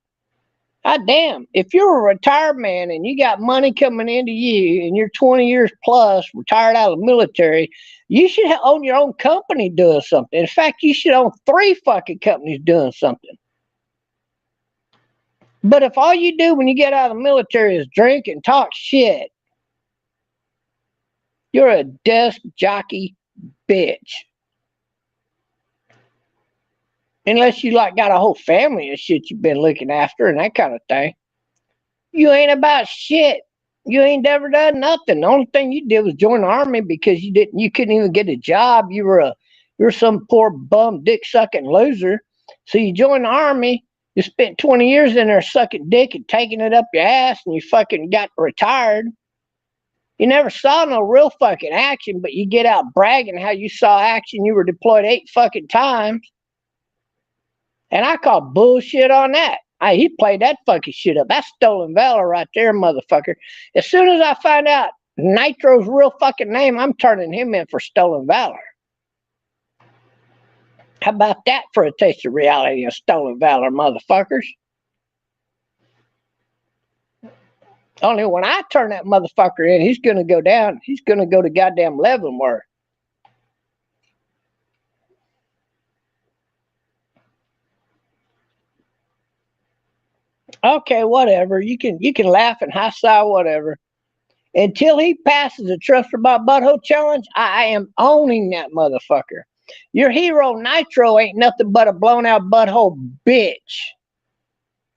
God damn, if you're a retired man and you got money coming into you and you're 20 years plus retired out of the military, you should own your own company doing something. In fact, you should own 3 fucking companies doing something. But if all you do when you get out of the military is drink and talk shit, you're a desk jockey bitch. Unless you like got a whole family of shit you've been looking after and that kind of thing. You ain't about shit. You ain't ever done nothing. The only thing you did was join the army because you couldn't even get a job. You're some poor bum dick sucking loser. So you joined the army, you spent 20 years in there sucking dick and taking it up your ass, and you fucking got retired. You never saw no real fucking action, but you get out bragging how you saw action. You were deployed 8 fucking times. And I call bullshit on that. He played that fucking shit up. That's stolen valor right there, motherfucker. As soon as I find out Nitro's real fucking name, I'm turning him in for stolen valor. How about that for a taste of reality of stolen valor, motherfuckers? Only when I turn that motherfucker in, he's gonna go down. He's gonna go to goddamn Leavenworth. Okay, whatever. You can laugh and high sigh, whatever. Until he passes the Trumpster Bob Butthole Challenge, I am owning that motherfucker. Your hero Nitro ain't nothing but a blown out butthole bitch.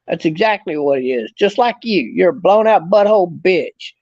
That's exactly what he is. Just like you. You're a blown out butthole bitch.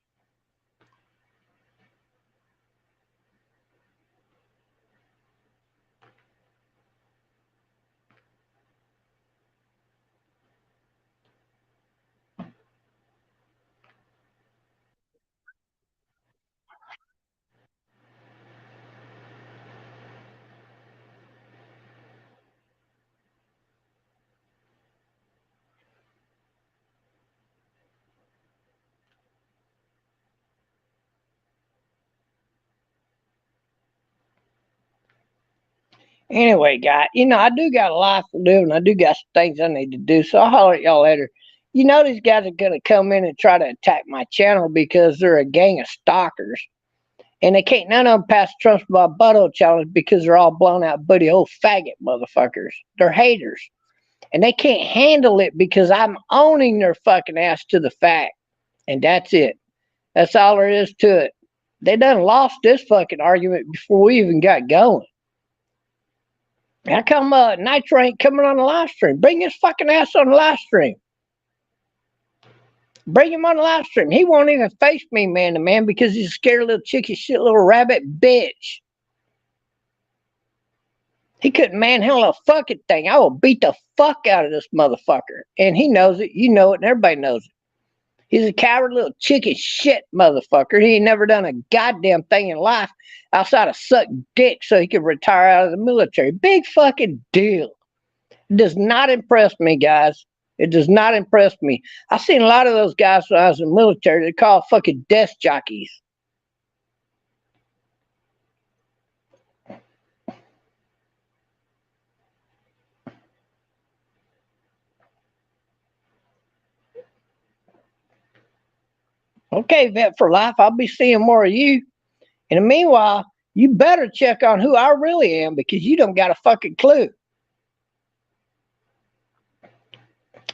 Anyway, guy, I do got a life to live and I do got some things I need to do. So I'll holler at y'all later. These guys are going to come in and try to attack my channel because they're a gang of stalkers. And they can't none of them pass the Trumpster Bob Butthole Challenge because they're all blown out buddy old faggot motherfuckers. They're haters. And they can't handle it because I'm owning their fucking ass to the fact. And that's it. That's all there is to it. They done lost this fucking argument before we even got going. How come Nitro ain't coming on the live stream? Bring his fucking ass on the live stream. Bring him on the live stream. He won't even face me man to man because he's a scared little chicken shit little rabbit bitch. He couldn't manhandle a fucking thing. I will beat the fuck out of this motherfucker. And he knows it. You know it. And everybody knows it. He's a coward little chicken shit motherfucker. He ain't never done a goddamn thing in life outside of suck dick so he could retire out of the military. Big fucking deal. It does not impress me, guys. It does not impress me. I've seen a lot of those guys when I was in the military. They're called fucking desk jockeys. Okay, Vet for Life, I'll be seeing more of you. In the meanwhile, you better check on who I really am because you don't got a fucking clue.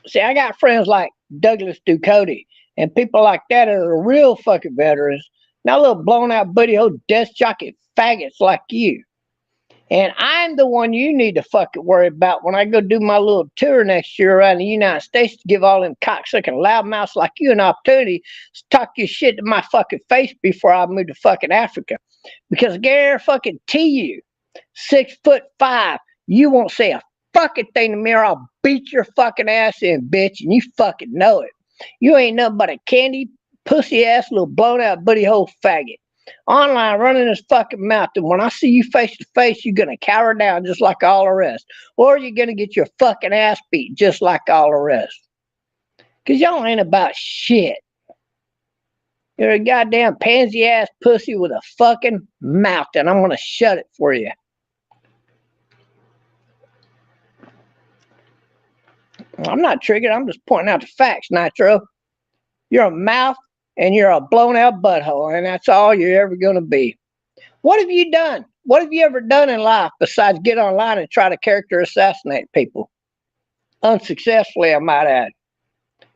See, I got friends like Douglas Ducote and people like that are real fucking veterans, not little blown out buddy old desk jockey faggots like you. And I'm the one you need to fucking worry about when I go do my little tour next year around the United States to give all them cocksucking loudmouths like you an opportunity to talk your shit to my fucking face before I move to fucking Africa. Because guarantee you, 6'5", you won't say a fucking thing to me or I'll beat your fucking ass in, bitch, and you fucking know it. You ain't nothing but a candy, pussy ass little blown out buddy hole faggot. Online running his fucking mouth, and when I see you face to face, you're gonna cower down just like all the rest, or you're gonna get your fucking ass beat just like all the rest. Cause y'all ain't about shit. You're a goddamn pansy ass pussy with a fucking mouth, and I'm gonna shut it for you. I'm not triggered. I'm just pointing out the facts, Nitro. You're a mouth and you're a blown out butthole, and that's all you're ever going to be. What have you done? What have you ever done in life besides get online and try to character assassinate people? Unsuccessfully, I might add.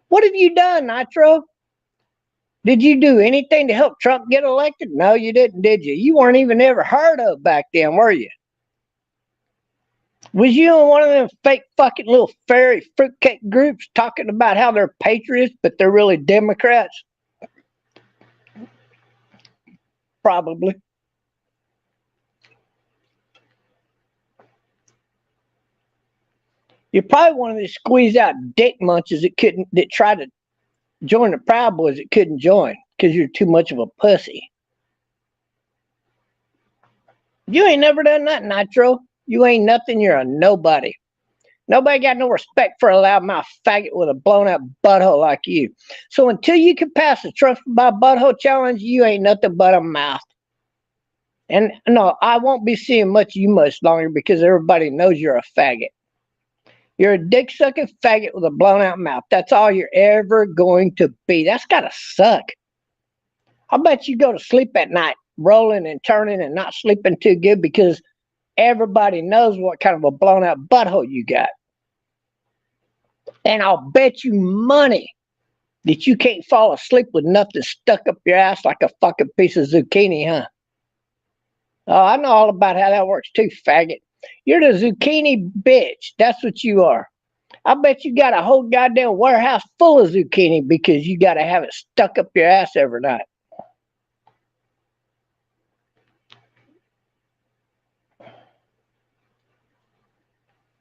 What have you done, Nitro? Did you do anything to help Trump get elected? No, you didn't, did you? You weren't even ever heard of back then, were you? Was you in one of them fake fucking little fairy fruitcake groups talking about how they're patriots, but they're really Democrats? Probably. You're probably one of these squeeze out dick munches that tried to join the Proud Boys that couldn't join because you're too much of a pussy. You ain't never done nothing, Nitro. You ain't nothing. You're a nobody. Nobody got no respect for a loudmouth faggot with a blown out butthole like you. So until you can pass the Trumpster Bob Butthole Challenge, you ain't nothing but a mouth. And no, I won't be seeing much of you much longer because everybody knows you're a faggot. You're a dick-sucking faggot with a blown-out mouth. That's all you're ever going to be. That's gotta suck. I bet you go to sleep at night rolling and turning and not sleeping too good because everybody knows what kind of a blown-out butthole you got. And I'll bet you money that you can't fall asleep with nothing stuck up your ass like a fucking piece of zucchini, huh? Oh, I know all about how that works too, faggot. You're the zucchini bitch. That's what you are. I bet you got a whole goddamn warehouse full of zucchini because you got to have it stuck up your ass every night.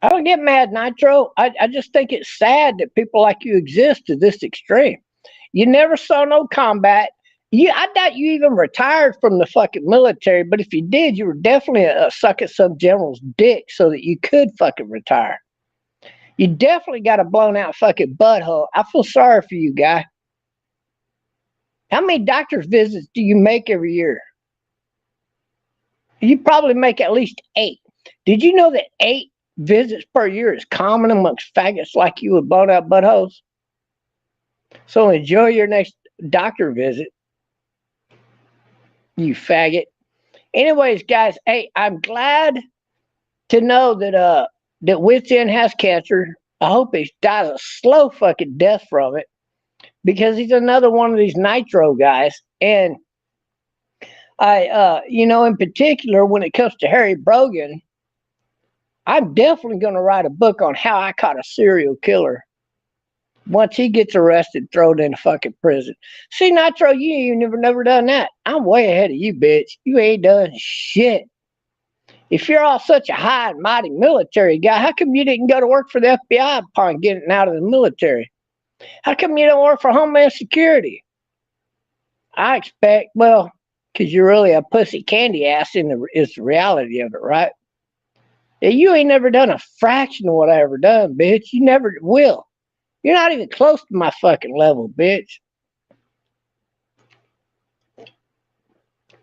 I don't get mad, Nitro. I just think it's sad that people like you exist to this extreme. You never saw no combat. I doubt you even retired from the fucking military, but if you did, you were definitely a sucking some general's dick so that you could fucking retire. You definitely got a blown out fucking butthole. I feel sorry for you, guy. How many doctor's visits do you make every year? You probably make at least 8. Did you know that 8 visits per year is common amongst faggots like you with blown out buttholes? So enjoy your next doctor visit, you faggot. Anyways, guys, hey, I'm glad to know that Witz Inn has cancer. I hope he dies a slow fucking death from it because he's another one of these nitro guys. And in particular, when it comes to Harry Brogan, I'm definitely going to write a book on how I caught a serial killer. Once he gets arrested, thrown in a fucking prison. See, Nitro, you ain't never done that. I'm way ahead of you, bitch. You ain't done shit. If you're all such a high and mighty military guy, how come you didn't go to work for the FBI upon getting out of the military? How come you don't work for Homeland Security? I expect, well, because you're really a pussy candy ass is the reality of it, right? Yeah, you ain't never done a fraction of what I ever done, bitch. You never will. You're not even close to my fucking level, bitch.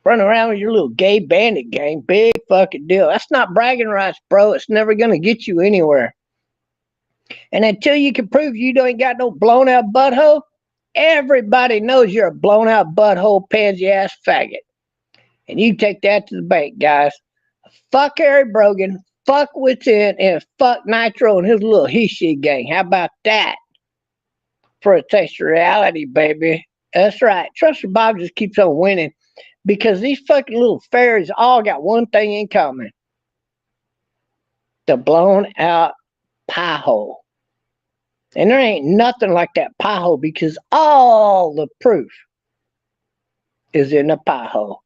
Running around with your little gay bandit gang, big fucking deal. That's not bragging rights, bro. It's never gonna get you anywhere. And until you can prove you ain't got no blown out butthole, everybody knows you're a blown out butthole pansy ass faggot. And you take that to the bank, guys. Fuck Harry Brogan, fuck Witz Inn, and fuck Nitro and his little he-she gang. How about that? For a taste of reality, baby. That's right. Trumpster Bob just keeps on winning because these fucking little fairies all got one thing in common. The blown out pie hole. And there ain't nothing like that pie hole because all the proof is in the pie hole.